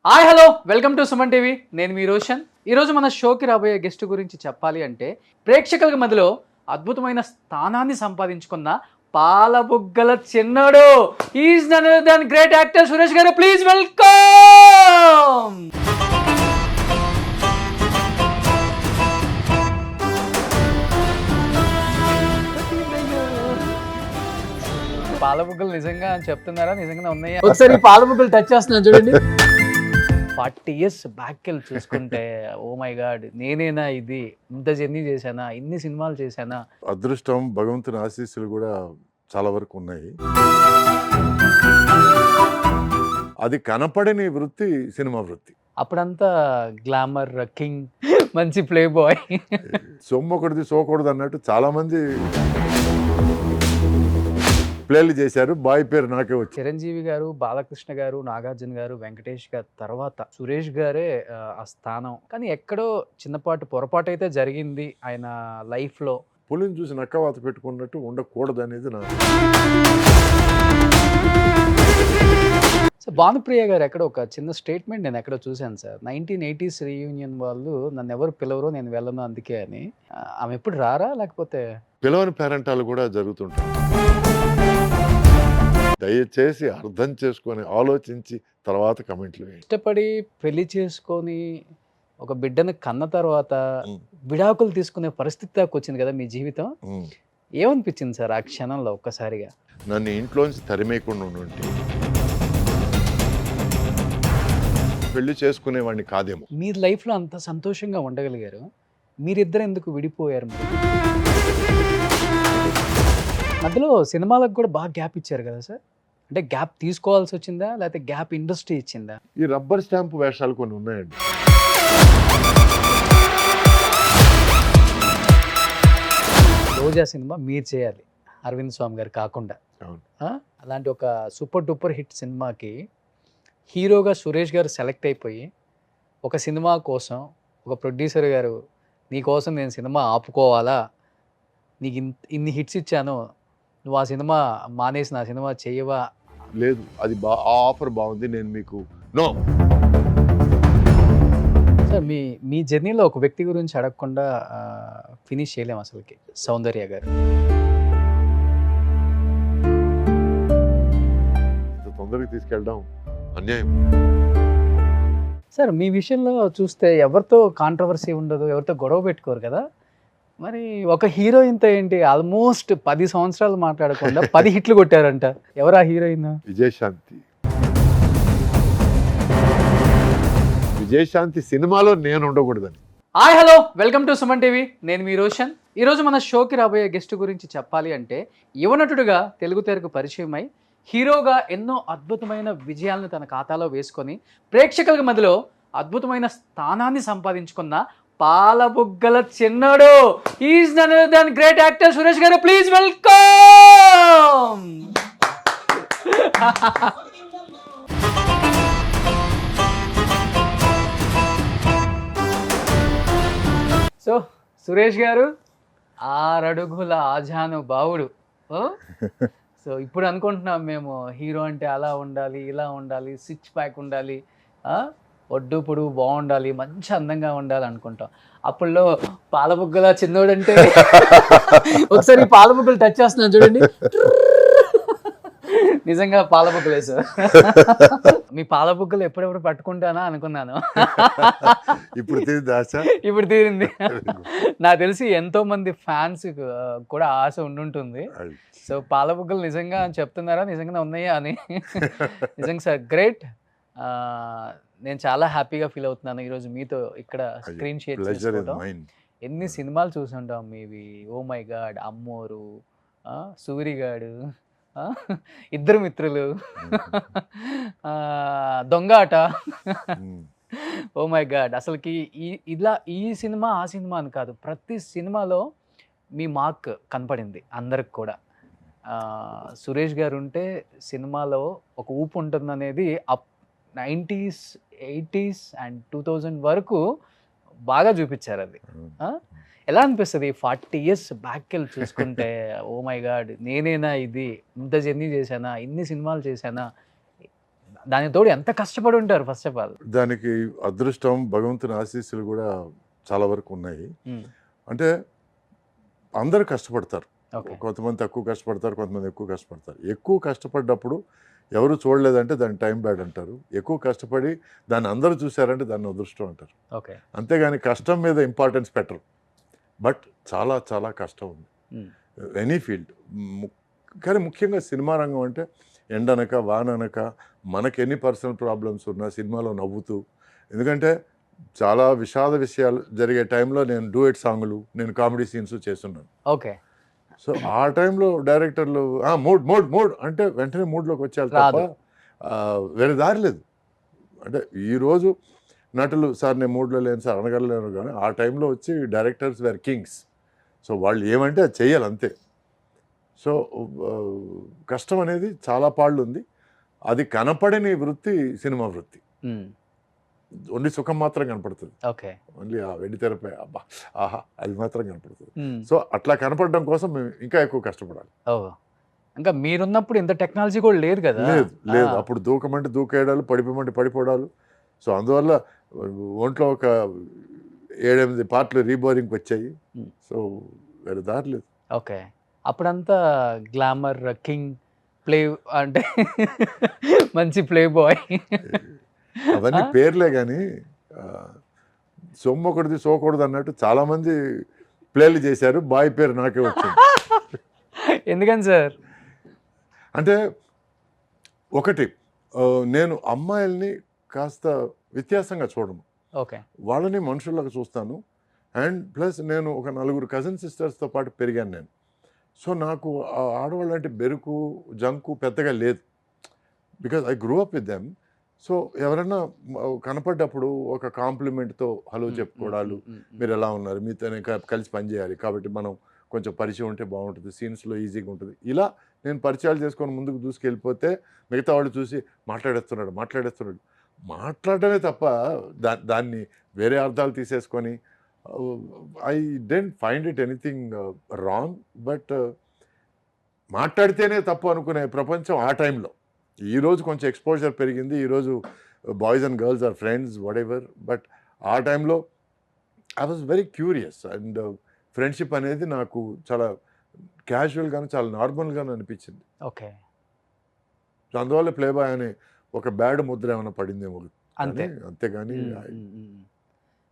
Hi hello welcome to Suman TV. నేను మీ రోషన్. ఈరోజు మన షోకి రాబోయే గెస్ట్ గురించి చెప్పాలి అంటే ప్రేక్షకుల మధ్యలో అద్భుతమైన స్థానాన్ని సంపాదించుకున్న పాలబుగ్గల చిన్నోడు is none other than great actor Suresh garu. Please welcome. పాలబుగ్గలు నిజంగా చెప్తున్నారా? నిజంగానే ఉన్నాయా? ఒకసారి పాలబుగ్గలు టచ్ చేస్తున్నాను చూడండి. 40 years బ్యాక్ వెళ్ళి చూసుకుంటే ఓ మై గాడ్, నేనేనా ఇది? ఇంత జర్నీ చేశానా? ఇన్ని సినిమాలు చేశానా? అదృష్టం, భగవంతుని ఆశీస్సులు కూడా చాలా వరకు ఉన్నాయి. అది కనపడని వృత్తి సినిమా వృత్తి. అప్పుడంతా గ్లామర్ కింగ్, మంచి ప్లే బాయ్, సొమ్మొకటిది సోకూడదు అన్నట్టు చాలా మంది ప్లేలు చేశారు. బాయ్ పేరు నాకే వచ్చి. చిరంజీవి గారు, బాలకృష్ణ గారు, నాగార్జున గారు, వెంకటేష్ గారు తర్వాత సురేష్ గారే ఆ స్థానం. కానీ ఎక్కడో చిన్నపాటు పొరపాటు అయితే జరిగింది ఆయన లైఫ్ లో. పులిని చూసి నక్కవాత పెట్టుకున్నట్టు ఉండకూడదు అనేది నా. సో భానుప్రియ గారు ఎక్కడో ఒక చిన్న స్టేట్మెంట్ నేను ఎక్కడో చూశాను సార్. 1980s రీయూనియన్ వాళ్ళు నన్ను ఎవరు పిలవరో నేను వెళ్ళను అందుకే అని. ఆమె ఎప్పుడు రారా? లేకపోతే పిలవని పేరెంటాలు కూడా జరుగుతుంటాయి. దయచేసి అర్థం చేసుకొని ఆలోచించి తర్వాత కమెంట్లు వేయండి. ఇష్టపడి పెళ్లి చేసుకొని ఒక బిడ్డను కన్న తర్వాత విడాకులు తీసుకునే పరిస్థితి దాకా వచ్చింది కదా మీ జీవితం. ఏమనిపించింది సార్ ఆ క్షణంలో ఒక్కసారిగా? నన్ను ఇంట్లోంచి తరిమేయకుండా ఉంటే పెళ్లి చేసుకునేవాడిని కాదేమో. మీ లైఫ్లో అంత సంతోషంగా ఉండగలిగారు, మీరిద్దరు ఎందుకు విడిపోయారు? మధ్యలో సినిమాలకు కూడా బాగా గ్యాప్ ఇచ్చారు కదా సార్. అంటే గ్యాప్ తీసుకోవాల్సి వచ్చిందా, లేకపోతే గ్యాప్ ఇండస్ట్రీ ఇచ్చిందా? ఈ రబ్బర్ స్టాంపు వేషాలు కొన్ని ఉన్నాయండి. రోజా సినిమా మీరు చేయాలి, అరవింద్ స్వామి గారు కాకుండా. అలాంటి ఒక సూపర్ డూపర్ హిట్ సినిమాకి హీరోగా సురేష్ గారు సెలెక్ట్ అయిపోయి ఒక సినిమా కోసం ఒక ప్రొడ్యూసర్ గారు, నీ కోసం నేను సినిమా ఆపుకోవాలా, నీకు ఇన్ని హిట్స్ ఇచ్చాను, నువ్వు ఆ సినిమా మానేసి నా సినిమా చేయవా? లేదు, అది ఆ ఆఫర్ బాగుంది, నేను మీకు నో. సార్ మీ జర్నీలో ఒక వ్యక్తి గురించి అడగకుండా ఫినిష్ చేయలేము అసలుకి. సౌందర్య గారు తొందరగా తీసుకెళ్ళడం అన్యాయం. సార్ మీ విషయంలో చూస్తే ఎవరితో కాంట్రవర్సీ ఉండదు, ఎవరితో గొడవ పెట్టుకోరు కదా. మరి ఒక హీరోయిన్తో ఏంటి ఆల్మోస్ట్ 10 సంవత్సరాలు మాట్లాడకుండా 10 హిట్లు కొట్టారంట. ఎవరు ఆ హీరోయిన్? విజయశాంతి. విజయశాంతి సినిమాలో నేను ఉండకూడదని. Hi hello welcome to Suman TV. నేను మీ రోషన్. ఈరోజు మన షోకి రాబోయే గెస్ట్ గురించి చెప్పాలి అంటే యువనటుడుగా తెలుగు తెరకు పరిచయమై హీరోగా ఎన్నో అద్భుతమైన విజయాలను తన ఖాతాలో వేసుకొని ప్రేక్షకుల మధ్యలో అద్భుతమైన స్థానాన్ని సంపాదించుకున్న పాలబుగ్గల చిన్నోడు is none other than great actor Suresh garu. Please welcome. So Suresh గారు 6 అడుగుల ఆజాను బావుడు. సో ఇప్పుడు అనుకుంటున్నాం మేము హీరో అంటే అలా ఉండాలి, ఇలా ఉండాలి, 6 ప్యాక్ ఉండాలి, ఒడ్డు పొడుగు బాగుండాలి, మంచి అందంగా ఉండాలి అనుకుంటాం. అప్పుడులో పాలబుగ్గల చిన్నోడంటే ఒకసారి పాలబుగ్గలు టచ్ చేస్తున్నాను చూడండి. నిజంగా పాలబుగ్గలే సార్. మీ పాలబుగ్గలు ఎప్పుడెప్పుడు పట్టుకుంటానా అనుకున్నాను. ఇప్పుడు ఇప్పుడు తీరింది. నాకు తెలిసి ఎంతో మంది ఫ్యాన్స్ కూడా ఆశ ఉండుంటుంది. సో పాలబుగ్గలు నిజంగా చెప్తున్నారా? నిజంగానే ఉన్నాయా అని. నిజంగా సార్ గ్రేట్. నేను చాలా హ్యాపీగా ఫీల్ అవుతున్నాను ఈరోజు మీతో ఇక్కడ స్క్రీన్ షేర్ చేసుకోవడం. ఎన్ని సినిమాలు చూసి ఉంటాం మీవి. ఓ మై గాడ్, అమ్మోరు, సూరిగాడు, ఇద్దరు మిత్రులు, దొంగ ఆట. ఓ మై గాడ్, అసలుకి ఈ సినిమా ఆ సినిమా అని కాదు, ప్రతి సినిమాలో మీ మార్క్ కనపడింది అందరికి కూడా. సురేష్ గారు ఉంటే సినిమాలో ఒక ఊపు ఉంటుందనేది 90s, 80s అండ్ 2000 వరకు బాగా చూపించారు. అది ఎలా అనిపిస్తుంది 40 years బ్యాక్ వెళ్ళి చూసుకుంటే? ఓ మై గాడ్, నేనేనా ఇది? ఇంత జర్నీ చేశానా? ఇన్ని సినిమాలు చేశానా? దానికి తోడు ఎంత కష్టపడి ఉంటారు ఫస్ట్ ఆఫ్ ఆల్. దానికి అదృష్టం, భగవంతుని ఆశీస్సులు కూడా చాలా వరకు ఉన్నాయి. అంటే అందరూ కష్టపడతారు. ఓకే. కొంతమంది తక్కువ కష్టపడతారు, కొంతమంది ఎక్కువ కష్టపడతారు. ఎక్కువ కష్టపడ్డప్పుడు ఎవరు చూడలేదంటే దాన్ని టైం బ్యాడ్ అంటారు. ఎక్కువ కష్టపడి దాన్ని అందరూ చూశారంటే దాన్ని అదృష్టం అంటారు. ఓకే. అంతేగాని కష్టం మీద ఇంపార్టెన్స్ పెట్టరు. బట్ చాలా చాలా కష్టం ఉంది ఎనీ ఫీల్డ్. కానీ ముఖ్యంగా సినిమా రంగం అంటే ఎండనక వాననక మనకి ఎన్ని పర్సనల్ ప్రాబ్లమ్స్ ఉన్నా సినిమాలో నవ్వుతూ, ఎందుకంటే చాలా విషాద విషయాలు జరిగే టైంలో నేను డూయట్ సాంగులు, నేను కామెడీ సీన్స్ చేస్తున్నాను. ఓకే. సో ఆ టైంలో డైరెక్టర్లు మూడ్ మూడ్ మూడ్ అంటే వెంటనే మూడ్లోకి వచ్చేయాలి తప్ప వేరే దారి లేదు. అంటే ఈరోజు నటులు సార్ నేను మూడ్లో లేను సార్ అనగలేను, కానీ ఆ టైంలో వచ్చి డైరెక్టర్స్ వేర్ కింగ్స్. సో వాళ్ళు ఏమంటే అది చెయ్యాలి అంతే. సో కష్టం అనేది చాలా పాళ్ళు ఉంది. అది కనపడని వృత్తి సినిమా వృత్తి. ఓన్లీ సుఖం మాత్రం కనపడుతుంది. ఓకే. ఓన్లీ ఆ వెండి తెరపై అబ్బా ఆహా అది మాత్రం కనపడుతుంది. సో అట్లా కనపడడం కోసం మేము ఇంకా ఎక్కువ కష్టపడాలి. ఇంకా మీరున్నప్పుడు ఇంత టెక్నాలజీ కూడా లేదు కదా. లేదు అప్పుడు దూకమంటే దూకేయడాలు, పడిపోమంటే పడిపోవడాలు. సో అందువల్ల ఒంట్లో ఒక 7-8 పార్ట్లు రీబోరింగ్కి వచ్చాయి. సో వేరే దారి లేదు. ఓకే. అప్పుడంతా గ్లామర్ కింగ్ ప్లే అంటే మంచి ప్లే బాయ్ అవన్నీ పేర్లే కానీ సొమ్ము ఒకటిది సోకూడదు అన్నట్టు చాలా మంది ప్లేలు చేశారు. బాయ్ పేరు నాకే వచ్చింది. ఎందుకని సార్? అంటే ఒకటి నేను అమ్మాయిల్ని కాస్త వ్యత్యాసంగా చూడను. ఓకే. వాళ్ళని మనుషుల్లాగా చూస్తాను. అండ్ ప్లస్ నేను ఒక 4 కజిన్ సిస్టర్స్తో పాటు పెరిగాను నేను. సో నాకు ఆడవాళ్ళు అంటే బెరుకు జంకు పెద్దగా లేదు. Because I grew up with them. So ఎవరైనా కనపడ్డప్పుడు ఒక కాంప్లిమెంట్తో హలో చెప్పుకోవడాలు, మీరు ఎలా ఉన్నారు, మీతో కలిసి పనిచేయాలి కాబట్టి మనం కొంచెం పరిచయం ఉంటే బాగుంటుంది, సీన్స్లో ఈజీగా ఉంటుంది. ఇలా నేను పరిచయాలు చేసుకొని ముందుకు దూసుకెళ్ళిపోతే మిగతా వాళ్ళు చూసి మాట్లాడేస్తున్నాడు మాట్లాడటమే తప్ప దాన్ని వేరే అర్థాలు తీసేసుకొని I didn't find it anything wrong. But మాట్లాడితేనే తప్పు అనుకునే ప్రపంచం ఆ టైంలో. ఈరోజు కొంచెం ఎక్స్పోజర్ పెరిగింది, ఈరోజు boys and girls are friends whatever. But ఆ టైంలో I was very curious and friendship అనేది నాకు చాలా క్యాజువల్గాను చాలా నార్మల్గాను అనిపించింది. ఓకే. సో అందువల్ల ప్లే బాయ్ అనే ఒక బ్యాడ్ ముద్ర ఏమైనా పడిందేమో అంతేగాని.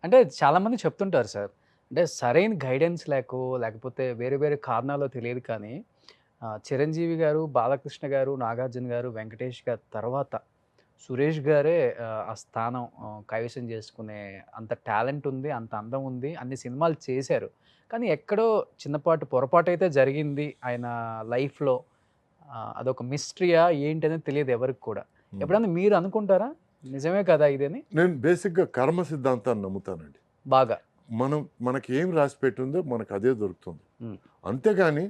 అంటే చాలామంది చెప్తుంటారు సార్, అంటే సరైన గైడెన్స్ లేకపోతే వేరే వేరే కారణాలు తెలియదు కానీ చిరంజీవి గారు, బాలకృష్ణ గారు, నాగార్జున గారు, వెంకటేష్ గారు తర్వాత సురేష్ గారే ఆ స్థానం కైవసం చేసుకునే అంత టాలెంట్ ఉంది, అంత అందం ఉంది, అన్ని సినిమాలు చేశారు. కానీ ఎక్కడో చిన్నపాటు పొరపాటు అయితే జరిగింది ఆయన లైఫ్లో. అదొక మిస్టరీయా ఏంటనేది తెలియదు ఎవరికి కూడా. ఎప్పుడన్నా మీరు అనుకుంటారా నిజమే కదా ఇదని? నేను బేసిక్గా కర్మ సిద్ధాంతాన్ని నమ్ముతానండి బాగా. మనకి ఏం రాసి పెట్టిందో మనకు అదే దొరుకుతుంది. అంతేగాని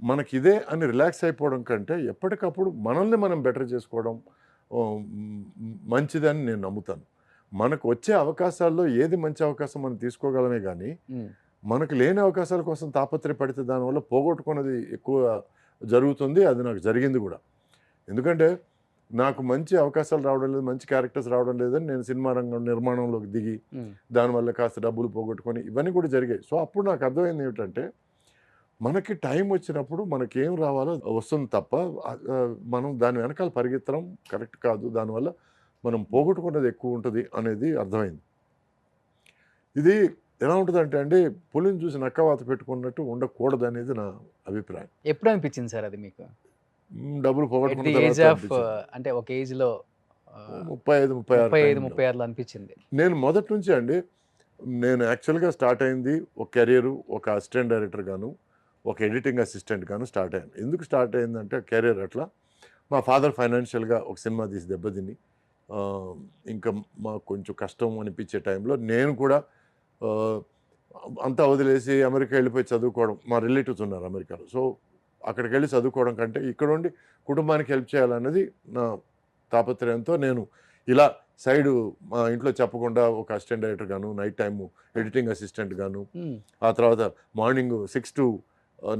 మనకి ఇదే అని రిలాక్స్ అయిపోవడం కంటే ఎప్పటికప్పుడు మనల్ని మనం బెటర్ చేసుకోవడం మంచిదని నేను నమ్ముతాను. మనకు వచ్చే అవకాశాల్లో ఏది మంచి అవకాశం మనం తీసుకోగలమే కానీ మనకు లేని అవకాశాల కోసం తాపత్రయపడితే దానివల్ల పోగొట్టుకున్నది ఎక్కువ జరుగుతుంది. అది నాకు జరిగింది కూడా. ఎందుకంటే నాకు మంచి అవకాశాలు రావడం లేదు, మంచి క్యారెక్టర్స్ రావడం లేదని నేను సినిమా రంగం నిర్మాణంలోకి దిగి దానివల్ల కాస్త డబ్బులు పోగొట్టుకొని ఇవన్నీ కూడా జరిగాయి. సో అప్పుడు నాకు అర్థమైంది ఏమిటంటే మనకి టైం వచ్చినప్పుడు మనకేం రావాలో వస్తుంది తప్ప మనం దాని వెనకాల పరిగెత్తడం కరెక్ట్ కాదు. దానివల్ల మనం పోగొట్టుకున్నది ఎక్కువ ఉంటుంది అనేది అర్థమైంది. ఇది ఎలా ఉంటుందంటే అండి, పులిని చూసి నక్కవాత పెట్టుకున్నట్టు ఉండకూడదు అనేది నా అభిప్రాయం. ఎప్పుడు అనిపించింది సార్ అది మీకు? డబ్బులు పోగొట్టుకున్న అంటే ఒక ఏజ్లో 35-36 అనిపించింది. నేను మొదటి నుంచి అండి, నేను యాక్చువల్గా స్టార్ట్ అయింది ఒక కెరియరు, ఒక అసిస్టెంట్ డైరెక్టర్ గాను, ఒక ఎడిటింగ్ అసిస్టెంట్ గాను స్టార్ట్ అయ్యాను. ఎందుకు స్టార్ట్ అయిందంటే కెరియర్ అట్లా మా ఫాదర్ ఫైనాన్షియల్గా ఒక సినిమా తీసి దెబ్బతిని ఇంకా మాకు కొంచెం కష్టం అనిపించే టైంలో నేను కూడా అంతా వదిలేసి అమెరికా వెళ్ళిపోయి చదువుకోవడం. మా రిలేటివ్స్ ఉన్నారు అమెరికాలో. సో అక్కడికి వెళ్ళి చదువుకోవడం కంటే ఇక్కడ ఉండి కుటుంబానికి హెల్ప్ చేయాలన్నది నా తాపత్రయంతో నేను ఇలా సైడు మా ఇంట్లో చెప్పకుండా ఒక అసిస్టెంట్ డైరెక్టర్ గాను, నైట్ టైము ఎడిటింగ్ అసిస్టెంట్ గాను, ఆ తర్వాత మార్నింగ్ 6 to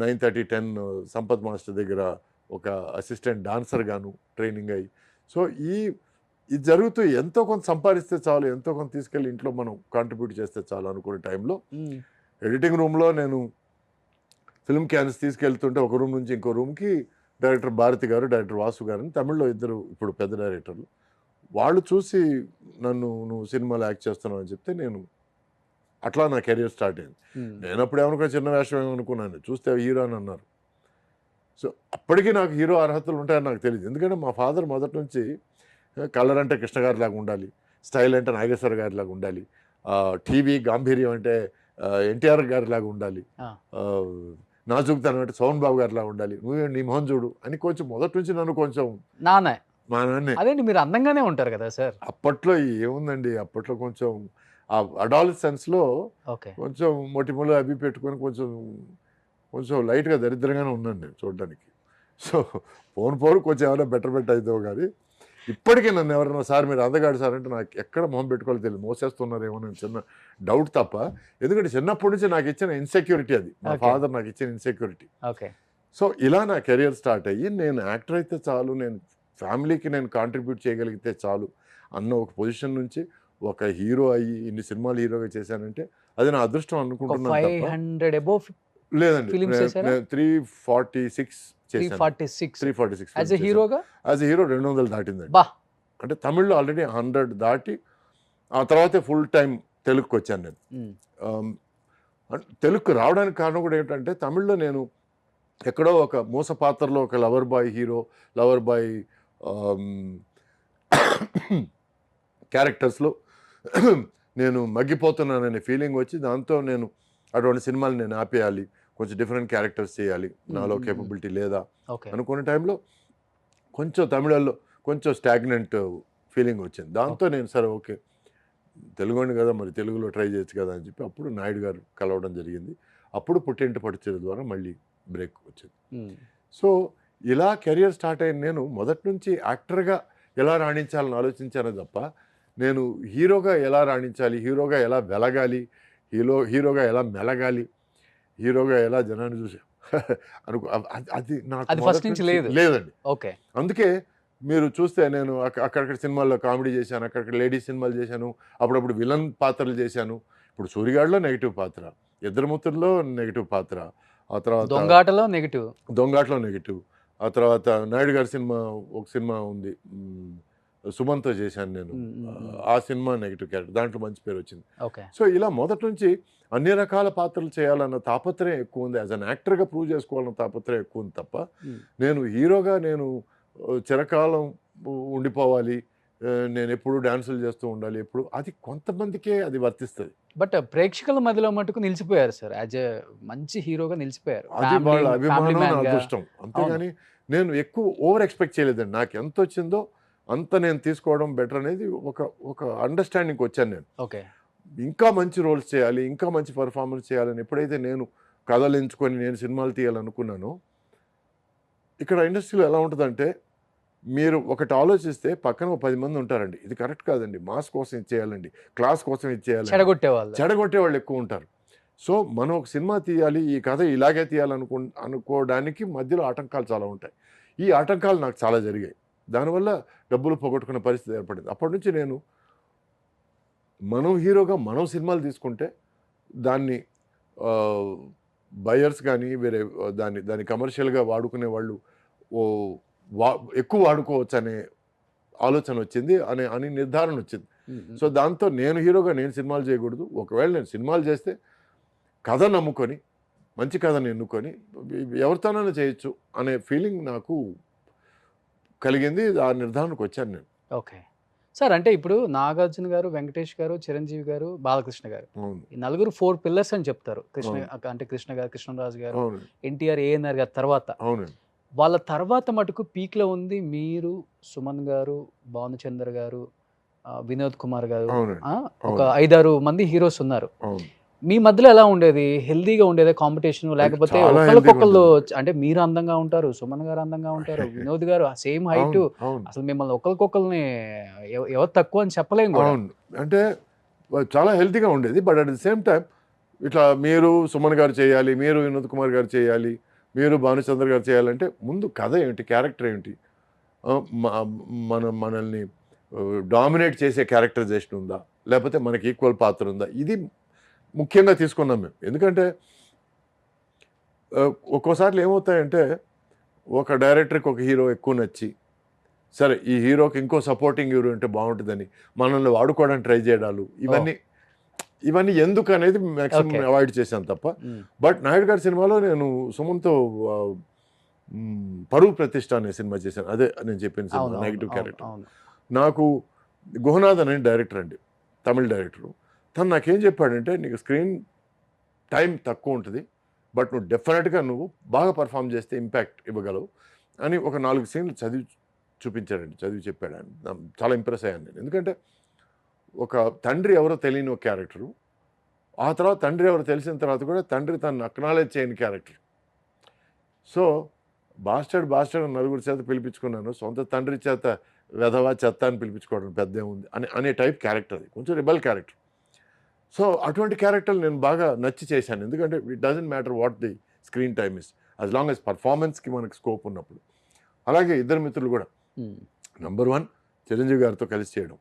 9:30, 10 సంపత్ మాస్టర్ దగ్గర ఒక అసిస్టెంట్ డాన్సర్ గాను ట్రైనింగ్ అయ్యి, సో ఈ ఇది జరుగుతూ ఎంతో కొంత సంపాదిస్తే చాలు, ఎంతో కొంత తీసుకెళ్ళి ఇంట్లో మనం కాంట్రిబ్యూట్ చేస్తే చాలు అనుకునే టైంలో ఎడిటింగ్ రూమ్లో నేను ఫిల్మ్ క్యాన్స్ తీసుకెళ్తుంటే ఒక రూమ్ నుంచి ఇంకో రూమ్కి డైరెక్టర్ భారతి గారు, డైరెక్టర్ వాసు గారు అని తమిళ్లో ఇద్దరు ఇప్పుడు పెద్ద డైరెక్టర్లు, వాళ్ళు చూసి నన్ను నువ్వు సినిమాలో యాక్ట్ చేస్తున్నావు అని చెప్తే నేను అట్లా నా కెరియర్ స్టార్ట్ అయింది. నేను అప్పుడు ఏమనుకున్నా చిన్న వేషం ఏమనుకున్నాను, చూస్తే హీరో అని అన్నారు. సో అప్పటికీ నాకు హీరో అర్హతలు ఉంటాయని నాకు తెలియదు. ఎందుకంటే మా ఫాదర్ మొదటి నుంచి కలర్ అంటే కృష్ణ గారి లాగా ఉండాలి, స్టైల్ అంటే నాగేశ్వర గారి లాగా ఉండాలి, టీవీ గాంభీర్యం అంటే ఎన్టీఆర్ గారి లాగా ఉండాలి, నాజుక్తనం అంటే సోహన్ బాబు గారి లాగా ఉండాలి, నువ్వు నీ మొహం చూడు అని కొంచెం మొదటి నుంచి నన్ను కొంచెం మా నాన్నే. అదేంటి మీరు అందంగానే ఉంటారు కదా సార్. అప్పట్లో ఏముందండి, అప్పట్లో కొంచెం ఆ అడాలసెన్స్లో కొంచెం మొటిమలు అవి పెట్టుకొని కొంచెం కొంచెం లైట్గా దరిద్రంగానే ఉన్నాను నేను చూడడానికి. సో పోను కొంచెం ఏమైనా బెటర్ అవుతావు కానీ ఇప్పటికీ నన్ను ఎవరైనా సార్ మీరు అందగాడు సార్ అంటే నాకు ఎక్కడ మొహం పెట్టుకోవాలో తెలియదు, మోసేస్తున్నారేమో అని చిన్న డౌట్ తప్ప. ఎందుకంటే చిన్నప్పటి నుంచి నాకు ఇచ్చిన ఇన్సెక్యూరిటీ అది, మా ఫాదర్ నాకు ఇచ్చిన ఇన్సెక్యూరిటీ. సో ఇలా నా కెరియర్ స్టార్ట్ అయ్యి నేను యాక్టర్ అయితే చాలు, నేను ఫ్యామిలీకి నేను కాంట్రిబ్యూట్ చేయగలిగితే చాలు అన్న ఒక పొజిషన్ నుంచి ఒక హీరో అయ్యి ఇన్ని సినిమాలు హీరోగా చేశానంటే అది నా అదృష్టం అనుకుంటున్నాను. 500 above లేదండి, ఫిల్మ్స్ చేశారా? 346 346 యాజ్ ఎ హీరోగా. As a hero 200 దాటిందండి. అంటే తమిళ్లో ఆల్రెడీ 100 దాటి ఆ తర్వాతే ఫుల్ టైం తెలుగుకి వచ్చాను నేను. తెలుగుకు రావడానికి కారణం కూడా ఏంటంటే తమిళ్లో నేను ఎక్కడో ఒక మూస పాత్రలో ఒక lover boy hero, lover boy క్యారెక్టర్స్లో నేను మగ్గిపోతున్నాననే ఫీలింగ్ వచ్చి దాంతో నేను అటువంటి సినిమాలు నేను ఆపేయాలి, కొంచెం డిఫరెంట్ క్యారెక్టర్స్ చేయాలి, నాలో కేపబిలిటీ లేదా అనుకునే టైంలో కొంచెం తమిళల్లో కొంచెం స్టాగ్నెంట్ ఫీలింగ్ వచ్చింది. దాంతో నేను సరే ఓకే తెలుగుండి కదా మరి తెలుగులో ట్రై చేయొచ్చు కదా అని చెప్పి అప్పుడు నాయుడు గారు కలవడం జరిగింది. అప్పుడు పుట్టింటి పట్టుచీర ద్వారా మళ్ళీ బ్రేక్ వచ్చింది. సో ఇలా కెరియర్ స్టార్ట్ అయిన నేను మొదటి నుంచి యాక్టర్గా ఎలా రాణించాలని ఆలోచించాను తప్ప నేను హీరోగా ఎలా రాణించాలి, హీరోగా ఎలా వెలగాలి, హీరోగా ఎలా మెలగాలి, హీరోగా ఎలా జనాన్ని చూసా అనుకో అది నాకు ఫస్ట్ నుంచి లేదండి. అందుకే మీరు చూస్తే నేను అక్కడక్కడ సినిమాల్లో కామెడీ చేశాను, అక్కడక్కడ లేడీస్ సినిమాలు చేశాను, అప్పుడప్పుడు విలన్ పాత్రలు చేశాను. ఇప్పుడు సూరిగాడిలో నెగిటివ్ పాత్ర, ఇద్దరుముత్తుల్లో నెగిటివ్ పాత్ర, ఆ తర్వాత దొంగాటలో నెగిటివ్, ఆ తర్వాత నాయుడు గారి సినిమా ఒక సినిమా ఉంది సుమన్తో చేశాను నేను, ఆ సినిమా నెగిటివ్ క్యారెక్టర్, దాంట్లో మంచి పేరు వచ్చింది. సో ఇలా మొదటి నుంచి అన్ని రకాల పాత్రలు చేయాలన్న తాపత్రయం ఎక్కువ ఉంది, యాజ్ అన్ యాక్టర్గా ప్రూవ్ చేసుకోవాలన్న తాపత్రయం ఎక్కువ ఉంది తప్ప నేను హీరోగా నేను చిరకాలం ఉండిపోవాలి, నేను ఎప్పుడు డాన్సులు చేస్తూ ఉండాలి ఎప్పుడు, అది కొంతమందికే అది వర్తిస్తుంది. బట్ ప్రేక్షకుల మధ్యలో మటుకు నిలిచిపోయారు సార్, యాజ్ ఎ మంచి హీరోగా నిలిచిపోయారు. అది వాళ్ళ అభిమానం, అదృష్టం. అంతేగాని నేను ఎక్కువ ఓవర్ ఎక్స్పెక్ట్ చేయలేదండి. నాకు ఎంత వచ్చిందో అంత నేను తీసుకోవడం బెటర్ అనేది ఒక అండర్స్టాండింగ్కి వచ్చాను నేను. ఇంకా మంచి రోల్స్ చేయాలి, ఇంకా మంచి పర్ఫార్మెన్స్ చేయాలని ఎప్పుడైతే నేను కథలు ఎంచుకొని నేను సినిమాలు తీయాలనుకున్నానో, ఇక్కడ ఇండస్ట్రీలో ఎలా ఉంటుందంటే మీరు ఒకటి ఆలోచిస్తే పక్కన 10 మంది ఉంటారండి, ఇది కరెక్ట్ కాదండి, మాస్ కోసం ఇది చేయాలండి, క్లాస్ కోసం ఇది చేయాలి, చెడగొట్టే వాళ్ళు ఎక్కువ ఉంటారు. సో మనం ఒక సినిమా తీయాలి, ఈ కథ ఇలాగే అనుకోవడానికి మధ్యలో ఆటంకాలు చాలా ఉంటాయి. ఈ ఆటంకాలు నాకు చాలా జరిగాయి, దానివల్ల డబ్బులు పోగొట్టుకునే పరిస్థితి ఏర్పడింది. అప్పటి నుంచి నేను మనం హీరోగా మనం సినిమాలు తీసుకుంటే దాన్ని బయర్స్ కానీ వేరే దాన్ని కమర్షియల్గా వాడుకునే వాళ్ళు ఎక్కువ వాడుకోవచ్చు అనే ఆలోచన వచ్చింది, అని నిర్ధారణ వచ్చింది. సో దాంతో నేను హీరోగా నేను సినిమాలు చేయకూడదు, ఒకవేళ నేను సినిమాలు చేస్తే కథ నమ్ముకొని మంచి కథను ఎన్నుకొని ఎవరితోనైనా చేయొచ్చు అనే ఫీలింగ్ నాకు కలిగింది. ఆ నిర్ధారణకు వచ్చాను నేను. సార్ అంటే ఇప్పుడు నాగార్జున గారు, వెంకటేష్ గారు, చిరంజీవి గారు, బాలకృష్ణ గారు, ఈ నలుగురు 4 పిల్లర్స్ అని చెప్తారు. కృష్ణ గారు, కృష్ణరాజు గారు, ఎన్టీఆర్, ఏఎన్ఆర్ గారు తర్వాత వాళ్ళ తర్వాత మటుకు పీక్లో ఉంది మీరు, సుమన్ గారు, భానుచంద్ర గారు, వినోద్ కుమార్ గారు, ఒక 5-6 మంది హీరోస్ ఉన్నారు. మీ మధ్యలో ఎలా ఉండేది? హెల్దీగా ఉండేదా కాంపిటీషన్? లేకపోతే ఒకళ్ళకొకళ్ళు, అంటే మీరు అందంగా ఉంటారు, సుమన్ గారు అందంగా ఉంటారు, వినోద్ గారు సేమ్ హైట్, అసలు మిమ్మల్ని ఒకరికొకరిని ఎవరు తక్కువ అని చెప్పలేము. అంటే చాలా హెల్తీగా ఉండేది. But at the same time ఇట్లా మీరు సుమన్ గారు చేయాలి, మీరు వినోద్ కుమార్ గారు చేయాలి, మీరు భానుచంద్ర గారు చేయాలంటే ముందు కథ ఏమిటి, క్యారెక్టర్ ఏమిటి, మనల్ని డామినేట్ చేసే క్యారెక్టరైజేషన్ ఉందా, లేకపోతే మనకి ఈక్వల్ పాత్ర ఉందా, ఇది ముఖ్యంగా తీసుకున్నాం మేము. ఎందుకంటే ఒక్కోసార్లు ఏమవుతాయంటే ఒక డైరెక్టర్కి ఒక హీరో ఎక్కువ నచ్చి, సరే ఈ హీరోకి ఇంకో సపోర్టింగ్ హీరో అంటే బాగుంటుందని మనల్ని వాడుకోవడానికి ట్రై చేయడాలు, ఇవన్నీ ఎందుకు అనేది మ్యాక్సిమం అవాయిడ్ చేశాను తప్ప. బట్ నాయుడు గారి సినిమాలో నేను సుమన్తో పరువు ప్రతిష్ట అనే సినిమా చేశాను. అదే నేను చెప్పిన సినిమా నెగిటివ్ క్యారెక్టర్. నాకు గుహనాథ్ అనే డైరెక్టర్ అండి, తమిళ డైరెక్టరు. తను నాకేం చెప్పాడంటే, నీకు స్క్రీన్ టైం తక్కువ ఉంటుంది, బట్ నువ్వు డెఫినెట్గా నువ్వు బాగా పర్ఫామ్ చేస్తే ఇంపాక్ట్ ఇవ్వగలవు అని ఒక 4 సీన్లు చూపించాడండి, చదివి చెప్పాడు. ఆయన చాలా ఇంప్రెస్ అయ్యాను నేను. ఎందుకంటే ఒక తండ్రి ఎవరో తెలియని ఒక క్యారెక్టరు, ఆ తర్వాత తండ్రి ఎవరో తెలిసిన తర్వాత కూడా తండ్రి తను అక్నాలెడ్జ్ చేయని క్యారెక్టర్. సో బాస్టర్డ్ నలుగురి చేత పిలిపించుకున్నాను, సొంత తండ్రి చేత వెధవా చెత్త అని పిలిపించుకోవడం పెద్ద ఏముంది అనే టైప్ క్యారెక్టర్. అది కొంచెం రిబల్ క్యారెక్టర్. సో అటువంటి క్యారెక్టర్లు నేను బాగా నచ్చి చేశాను. ఎందుకంటే it doesn't matter what the screen time is, as long as పర్ఫార్మెన్స్కి మనకు స్కోప్ ఉన్నప్పుడు. అలాగే ఇద్దరు మిత్రులు కూడా నంబర్ 1 చిరంజీవి గారితో కలిసి చేయడం.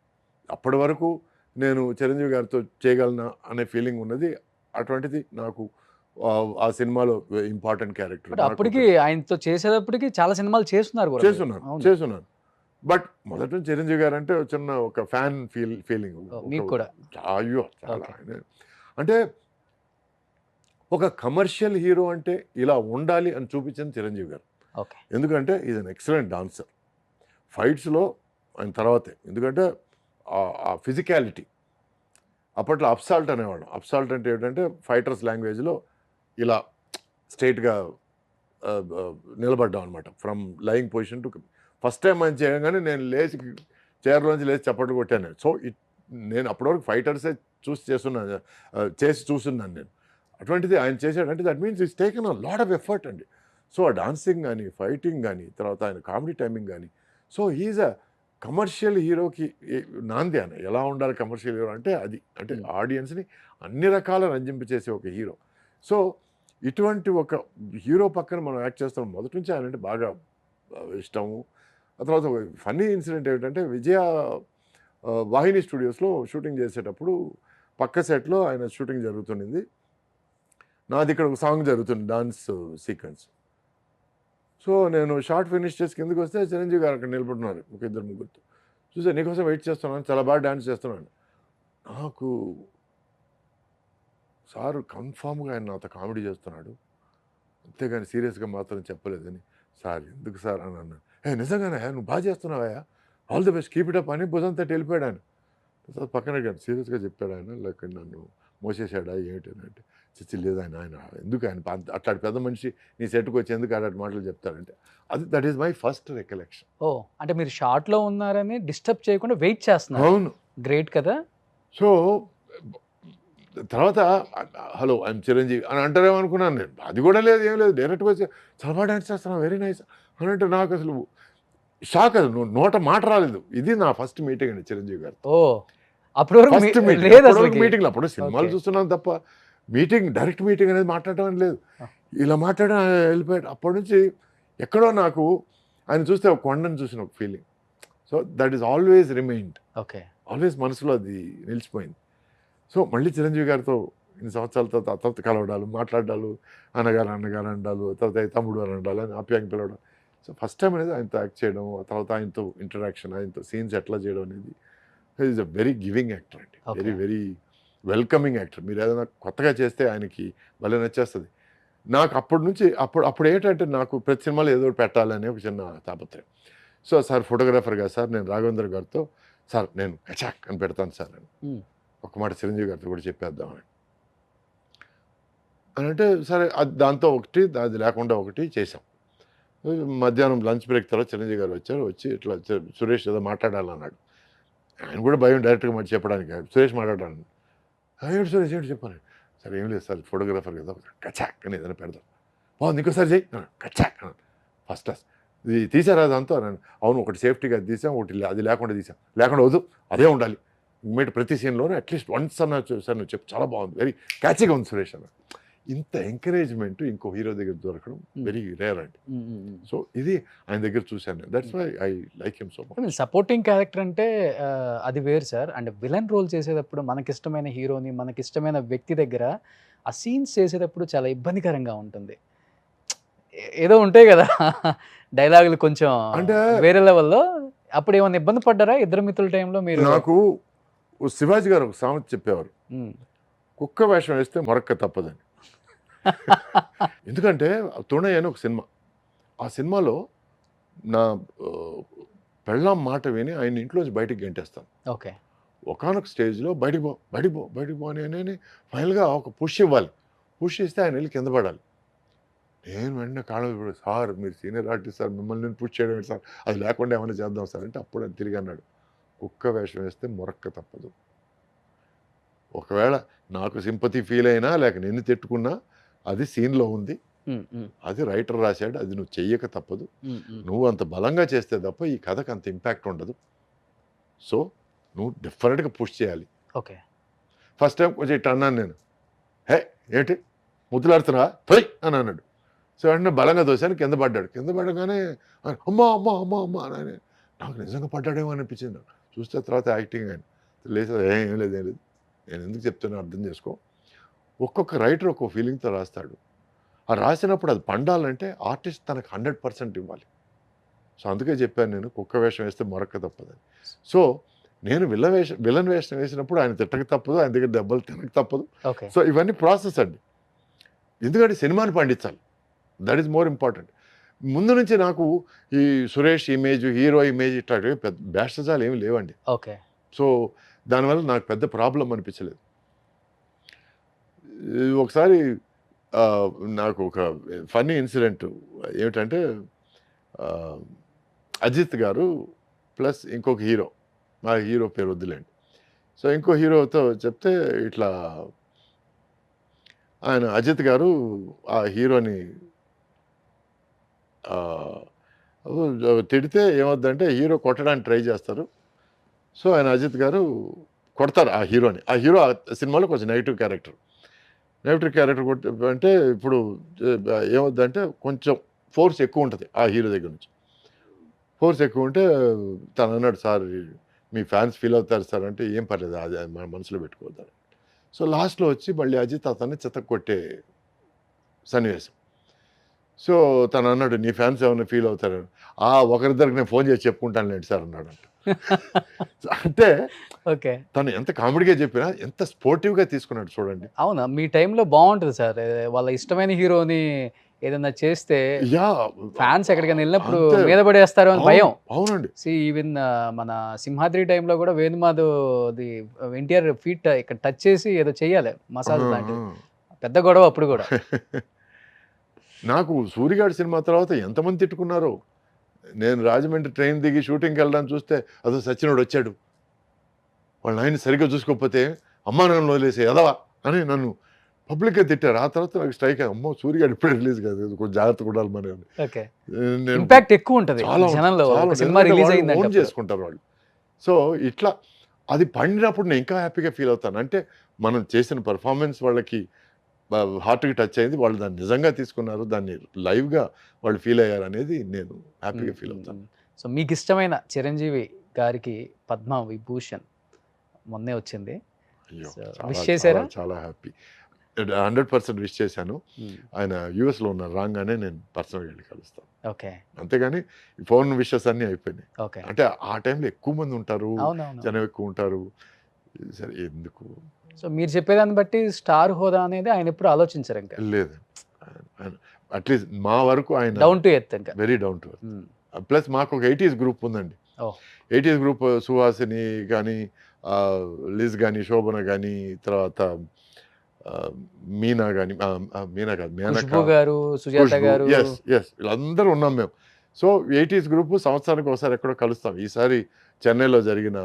అప్పటి వరకు నేను చిరంజీవి గారితో చేయగలనా అనే ఫీలింగ్ ఉన్నది. అటువంటిది నాకు ఆ సినిమాలో ఇంపార్టెంట్ క్యారెక్టర్. అప్పటికి ఆయనతో చేసేటప్పటికి చాలా సినిమాలు చేస్తున్నాను. బట్ మొదట చిరంజీవి గారు అంటే చిన్న ఒక ఫ్యాన్ ఫీలింగ్ కూడా. అయ్యో చాలా. అంటే ఒక కమర్షియల్ హీరో అంటే ఇలా ఉండాలి అని చూపించింది చిరంజీవి గారు. ఎందుకంటే ఈజ్ అన్ ఎక్సలెంట్ డాన్సర్. ఫైట్స్లో ఆయన తర్వాతే, ఎందుకంటే ఆ ఫిజికాలిటీ. అప్పట్లో అప్సాల్ట్ అనేవాడు. అప్సాల్ట్ అంటే ఏంటంటే ఫైటర్స్ లాంగ్వేజ్లో ఇలా స్ట్రైట్గా నిలబడ్డాం అనమాట, from lying position to. First time ఆయన చేయగానే నేను లేచి చైర్లోంచి లేచి చప్పట్లు కొట్టాను. సో నేను అప్పటివరకు ఫైటర్సే చేసి చూస్తున్నాను నేను. అటువంటిది ఆయన చేశాడంటే that means it's taken a lot of effort అండి. సో ఆ డాన్సింగ్ కానీ, ఫైటింగ్ కానీ, తర్వాత ఆయన కామెడీ టైమింగ్ కానీ. సో హీఈస్ అ కమర్షియల్ హీరోకి నాంది. అని ఎలా ఉండాలి కమర్షియల్ హీరో అంటే అది, అంటే ఆడియన్స్ని అన్ని రకాల రంజింపచేసే ఒక హీరో. సో ఇటువంటి ఒక హీరో పక్కన మనం యాక్ట్ చేస్తాం. మొదటి నుంచి ఆయన అంటే బాగా ఇష్టము. ఆ తర్వాత ఒక ఫన్నీ ఇన్సిడెంట్ ఏమిటంటే, విజయ వాహిని స్టూడియోస్లో షూటింగ్ చేసేటప్పుడు పక్క సెట్లో ఆయన షూటింగ్ జరుగుతుంది. నాది ఇక్కడ ఒక సాంగ్ జరుగుతుంది, డాన్స్ సీక్వెన్స్. సో నేను షార్ట్ ఫినిష్ చేసి కిందకి వస్తే చిరంజీవి గారు అక్కడ నిలబడుతున్నారు ఒక 2-3 చూసా. నీకోసం వెయిట్ చేస్తున్నాను, చాలా బాగా డాన్స్ చేస్తున్నాను. నాకు సార్ కన్ఫామ్గా ఆయన నాతో కామెడీ చేస్తున్నాడు, అంతేగాని సీరియస్గా మాత్రం చెప్పలేదని. సార్ ఎందుకు సార్ అని అన్నాను. నిజంగానే నువ్వు బాగా చేస్తున్నావా, all the best, keep it up అని భుజం తట్టి వెళ్ళిపోయాడు ఆయన. పక్కన సీరియస్గా చెప్పాడు ఆయన, లేక నన్ను మోసేసాడా ఏంటంటే, చిచ్చి లేదు ఆయన ఎందుకు ఆయన అట్లాంటి పెద్ద మనిషి నీ సెట్కి వచ్చి ఎందుకు అలాంటి మాటలు చెప్తాడంటే, అది that is my first recollection. అంటే మీరు షార్ట్లో ఉన్నారని డిస్టర్బ్ చేయకుండా వెయిట్ చేస్తున్నారు. అవును, గ్రేట్ కదా. సో తర్వాత హలో ఐఎమ్ చిరంజీవి అని అంటారేమో అనుకున్నాను నేను. అది కూడా లేదు, ఏం లేదు, డైరెక్ట్గా వచ్చి చాలా బాగా డాన్స్ చేస్తున్నాను, వెరీ నైస్ అని అంటే నాకు అసలు షాక్. అది నోట మాట రాలేదు. ఇది నా ఫస్ట్ మీటింగ్ అండి చిరంజీవి గారు. మీటింగ్ అప్పుడు సినిమాలు చూస్తున్నాను తప్ప మీటింగ్, డైరెక్ట్ మీటింగ్ అనేది మాట్లాడటం లేదు. ఇలా మాట్లాడడం వెళ్ళిపోయాడు. అప్పటి నుంచి ఎక్కడో నాకు ఆయన చూస్తే ఒక కొండను చూసిన ఒక ఫీలింగ్. So that is always remind, always మనసులో అది నిలిచిపోయింది. సో మళ్ళీ చిరంజీవి గారితో ఇన్ని సంవత్సరాల తర్వాత కలవడాలు, మాట్లాడాలు, అన్నగారు అండాలు, తర్వాత తమ్ముడు అని అండాలి అని ఆప్యాయంగా పిలవడం. సో ఫస్ట్ టైం అనేది ఆయనతో యాక్ట్ చేయడం, ఆ తర్వాత ఆయనతో ఇంటరాక్షన్, ఆయనతో సీన్స్ ఎట్లా చేయడం అనేది, is a very giving actor అండి, వెరీ వెరీ వెల్కమింగ్ యాక్టర్. మీరు ఏదైనా కొత్తగా చేస్తే ఆయనకి భలే నచ్చేస్తుంది. నాకు అప్పటి నుంచి అప్పుడు ఏంటంటే నాకు ప్రతి సినిమాలో ఏదో పెట్టాలనే ఒక చిన్న తాపత్రయం. సో సార్ ఫోటోగ్రాఫర్గా సార్ నేను రాఘవేంద్ర గారితో, సార్ నేను కచాక్ అని పెడతాను సార్ అని ఒక మాట చిరంజీవి గారితో కూడా చెప్పేద్దామని అని అంటే, సరే అది దాంతో ఒకటి, అది లేకుండా ఒకటి చేసాం. మధ్యాహ్నం లంచ్ బ్రేక్ తర్వాత చిరంజీవి గారు వచ్చి ఇట్లా సురేష్ ఏదో మాట్లాడాలన్నాడు. ఆయన కూడా భయం డైరెక్ట్గా మరి చెప్పడానికి, సురేష్ మాట్లాడాలని. ఏంటి సురేష్ ఏంటి చెప్పాను. సరే ఏం లేదు సార్ ఫోటోగ్రాఫర్ కదా, కచాక్ అని ఏదైనా పెడదాం, బాగుంది ఇంకోసారి చెయ్యి, కచాక్ అన్నాను. ఫస్ట్ క్లాస్ ఇది తీసారా దాంతో అన్నాను. అవును, ఒకటి సేఫ్టీగా అది తీసాం, ఒకటి అది లేకుండా తీసాం. లేకుండా వద్దు, అదే ఉండాలి ప్రతి సీన్లోనే అట్లీస్ట్ వన్స్ అన్న సార్ నువ్వు చెప్పు, చాలా బాగుంది, వెరీ క్యాచీగా ఉంది సురేష్ అన్న. ఇంత ఎంకరేజ్మెంట్ ఇంకో హీరో దగ్గర దొరకడం వెరీ రేర్ అండి. సో ఇది ఆయన దగ్గర చూశాను. That's why I like him so much. Supporting character అంటే అది వేరు సార్. అండ్ విలన్ రోల్ చేసేటప్పుడు మనకిష్టమైన హీరోని, మనకిష్టమైన వ్యక్తి దగ్గర ఆ సీన్స్ చేసేటప్పుడు చాలా ఇబ్బందికరంగా ఉంటుంది. ఏదో ఉంటాయి కదా డైలాగులు కొంచెం అంటే వేరే లెవెల్లో. అప్పుడు ఏమైనా ఇబ్బంది పడ్డారా ఇద్దరు మిత్రుల టైంలో మీరు? నాకు శివాజీ గారు ఒక సామెత చెప్పేవారు, కుక్క వేషం వేస్తే మొరక్క తప్పదని. ఎందుకంటే తుణయ్య అని ఒక సినిమా, ఆ సినిమాలో నా పెళ్ళాం మాట విని ఆయన ఇంట్లోంచి బయటికి గెంటేస్తాను. ఓకే. ఒకనొక స్టేజ్లో బయటికి పో అని ఫైనల్గా ఒక పుష్ ఇవ్వాలి. పుష్ ఇస్తే ఆయన వెళ్ళి కింద పడాలి. నేను వెంటనే కాళ్ళ సార్ మీరు సీనియర్ ఆర్టిస్ట్ సార్, మిమ్మల్ని నేను పుష్ చేయడం సార్, అది లేకుండా ఏమైనా చేద్దాం సార్ అంటే అప్పుడు అది తిరిగి అన్నాడు, కుక్క వేషం వేస్తే మొరక్క తప్పదు. ఒకవేళ నాకు సింపతి ఫీల్ అయినా లేక నిన్ను తిట్టుకున్నా అది సీన్లో ఉంది, అది రైటర్ రాశాడు, అది నువ్వు చెయ్యక తప్పదు. నువ్వు అంత బలంగా చేస్తే తప్ప ఈ కథకు అంత ఇంపాక్ట్ ఉండదు. సో నువ్వు డెఫినెట్గా పుష్ చేయాలి. ఓకే. ఫస్ట్ టైం కొంచెం ఇట్లా అన్నాను నేను, హే ఏంటి ముద్దులాడుతున్నా తొయ్ అని అన్నాడు. సో వెంటనే బలంగా దోశాను, కింద పడ్డాడు. కింద పడగానే అమ్మా అమ్మా అమ్మా అమ్మా అని నాకు నిజంగా పడ్డాడేమో అనిపించింది. చూస్తే తర్వాత యాక్టింగ్ ఆయన లేదు, ఏం లేదు నేను ఎందుకు చెప్తున్నా అర్థం చేసుకో. ఒక్కొక్క రైటర్ ఒక్కొక్క ఫీలింగ్తో రాస్తాడు. ఆ రాసినప్పుడు అది పండాలంటే ఆర్టిస్ట్ తనకు 100% ఇవ్వాలి. సో అందుకే చెప్పాను నేను, కుక్క వేషం వేస్తే మొరక్క తప్పదని. సో నేను విలన్ వేషం వేసినప్పుడు ఆయన తిట్టక తప్పదు, ఆయన దగ్గర దెబ్బలు తినక తప్పదు. సో ఇవన్నీ ప్రాసెస్ అండి. ఎందుకంటే సినిమాని పండించాలి, దట్ ఈస్ మోర్ ఇంపార్టెంట్. ముందు నుంచి నాకు ఈ సురేష్ ఇమేజ్, హీరో ఇమేజ్ ఇట్లాంటివి పెద్ద బ్యాస్టజాలు ఏమి లేవండి. ఓకే. సో దానివల్ల నాకు పెద్ద ప్రాబ్లం అనిపించలేదు. ఒకసారి నాకు ఒక ఫన్నీ ఇన్సిడెంట్ ఏమిటంటే, అజిత్ గారు ప్లస్ ఇంకొక హీరో, మా హీరో పేరు వద్దులేండి. సో ఇంకో హీరోతో చెప్తే ఇట్లా ఆయన అజిత్ గారు ఆ హీరోని తిడితే ఏమవుద్దంటే హీరో కొట్టడానికి ట్రై చేస్తారు. సో ఆయన అజిత్ గారు కొడతారు ఆ హీరోని. ఆ హీరో ఆ సినిమాలో కొంచెం నెగిటివ్ క్యారెక్టర్ కొట్టి అంటే ఇప్పుడు ఏమవుద్దంటే కొంచెం ఫోర్స్ ఎక్కువ ఉంటుంది ఆ హీరో దగ్గర నుంచి. ఫోర్స్ ఎక్కువ ఉంటే తను అన్నాడు, సార్ మీ ఫ్యాన్స్ ఫీల్ అవుతారు సార్ అంటే, ఏం పర్లేదు అది మన మనసులో పెట్టుకోవద్దారు. సో లాస్ట్లో వచ్చి మళ్ళీ అజిత్ అతన్ని చితక్ కొట్టే సన్నివేశం. సో తను అన్నాడు, నీ ఫ్యాన్స్ ఏమైనా ఫీల్ అవుతారు? ఒకరిద్దరికి నేను ఫోన్ చేసి చెప్పుకుంటాను లేండి సార్ అన్నాడు అంట. అంటే ఓకే, తను ఎంత కామెడీగా చెప్పినా ఎంత స్పోర్టివ్గా తీసుకున్నాడు చూడండి. అవునా, మీ టైంలో బాగుంటుంది సార్. వాళ్ళ ఇష్టమైన హీరోని ఏదన్నా చేస్తే ఫ్యాన్స్ ఎక్కడికైనా వెళ్ళినప్పుడు మీద పడేస్తారు అని భయం. అవునండి. ఈవెన్ మన సింహాద్రి టైంలో కూడా వేణుమాధవ్ది ఎన్టీఆర్ ఫీట్ ఇక్కడ టచ్ చేసి ఏదో చెయ్యాలి మసాజ్ లాంటిది, పెద్ద గొడవ అప్పుడు కూడా. నాకు సూర్యగాడి సినిమా తర్వాత ఎంతమంది తిట్టుకున్నారో. నేను రాజమండ్రి ట్రైన్ దిగి షూటింగ్కి వెళ్ళడానికి చూస్తే అదో సచ్చినోడు వచ్చాడు, వాళ్ళ ఆయన సరిగ్గా చూసుకోకపోతే అమ్మా నాన్న వదిలేసే ఎదవా అని నన్ను పబ్లిక్గా తిట్టారు. ఆ తర్వాత నాకు స్ట్రైక్ అయ్యి, అమ్మో సూర్యగాడు ఇప్పుడే రిలీజ్ కాదు, కొంచెం జాగ్రత్త ఉండాలి మరి. ఇంపాక్ట్ ఎక్కువ ఉంటుంది ఓన్ చేసుకుంటారు వాళ్ళు. సో ఇట్లా అది పండినప్పుడు నేను ఇంకా హ్యాపీగా ఫీల్ అవుతాను. అంటే మనం చేసిన పర్ఫార్మెన్స్ వాళ్ళకి హార్ట్కి టచ్ అయింది, వాళ్ళు దాన్ని నిజంగా తీసుకున్నారు, దాన్ని లైవ్గా వాళ్ళు ఫీల్ అయ్యారు అనేది నేను హ్యాపీగా ఫీల్ అవుతాను. సో మీకు ఇష్టమైన చిరంజీవి గారికి పద్మ విభూషణ్ మొన్నే వచ్చింది, విష్ చేశారా? చాలా హ్యాపీ, 100% విష్ చేశాను. ఆయన యూఎస్లో ఉన్నారు, రాగానే నేను పర్సనల్గా వెళ్ళి కలుస్తాను. ఓకే, అంతేగాని ఫోన్ విషెస్ అన్నీ అయిపోయినాయి. ఓకే, అంటే ఆ టైంలో ఎక్కువ మంది ఉంటారు, జనం ఎక్కువ ఉంటారు, సరే ఎందుకు. సో మీరు చెప్పేదాన్ని బట్టి స్టార్ హోదా అనేది ఆయన ఎప్పుడు ఆలోచించారు? ఇంకా లేదు, అట్లీస్ట్ మా వరకు ఆయన డౌన్ టు ఎర్త్, ఇంకా very down to earth. Plus మాకు ఒక 80s గ్రూప్ ఉందండి. 80s గ్రూప్ సుహాసిని కానీ, లిజ్ కానీ, శోభన కానీ, తర్వాత మీనా కానీ, మీనా కాదు మేనకా గారు, సుజాత గారు, వీళ్ళందరూ ఉన్నాం మేము. సో 80s గ్రూప్ సంవత్సరానికి ఒకసారి ఎక్కడో కలుస్తాం. ఈసారి చెన్నైలో జరిగిన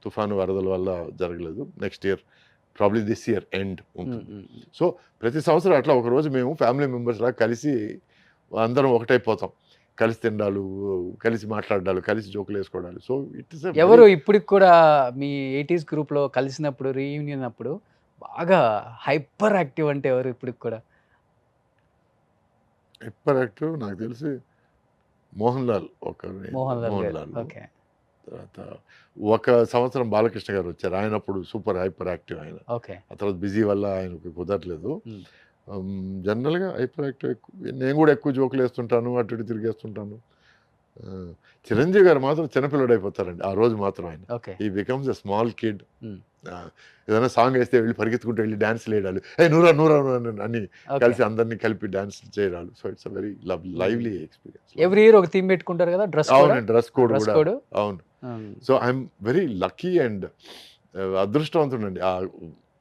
తుఫాను వరదల వల్ల జరగలేదు, next year probably this year end ఉంటుంది. సో ప్రతి సంవత్సరం అట్లా ఒకరోజు మేము ఫ్యామిలీ మెంబర్స్ లాగా కలిసి అందరం ఒకటైపోతాం, కలిసి తినడాలు, కలిసి మాట్లాడాలు, కలిసి జోకులు వేసుకోవడాలు. సో ఇట్ ఇస్ ఎవరు ఇప్పటికి కూడా మీ 80s గ్రూప్లో కలిసినప్పుడు రీయూనియన్ అప్పుడు బాగా హైపర్ యాక్టివ్ అంటే ఎవరు ఇప్పటికి కూడా? హైపర్ యాక్టివ్ నాకు తెలిసి మోహన్ లాల్ మోహన్ లాల్ మోహన్ గారు. లాల్. ఓకే. తర్వాత ఒక సంవత్సరం బాలకృష్ణ గారు వచ్చారు. ఆయన అప్పుడు సూపర్ హైపర్ యాక్టివ్ ఆయన. ఓకే. ఆ తర్వాత బిజీ వల్ల ఆయనకు కుదరట్లేదు. హ్మ్. జనరల్‌గా హైపర్ యాక్టివ్ ఎక్కువ. నేను కూడా ఎక్కువ జోకులు వేస్తుంటాను. అటు ఇటు తిరిగేస్తుంటాను. చిరంజీవి గారు మాత్రం చిన్నపిల్లడు అయిపోతారండి ఆ రోజు మాత్రం ఆయన. Okay. He becomes a small kid. హ్మ్. ఏదైనా సాంగ్ వేస్తే వెళ్ళి పరిగెత్తుకుంటూ వెళ్ళి డాన్స్‌లు వేయడాలు. ఏయ్! నువ్వురా నువ్వురా నువ్వు అని ఓకే. కలిసి అందరిని కలిపి డాన్స్ చేయడాలు. So it's a very lively experience. Every year ఒక థీమ్ పెట్టుకుంటారు కదా! Dress code. అవునండి. డ్రెస్ కోడ్ డ్రెస్ కూడా. కోడ్. అవును. So I'm very lucky and అదృష్టవంతుడండి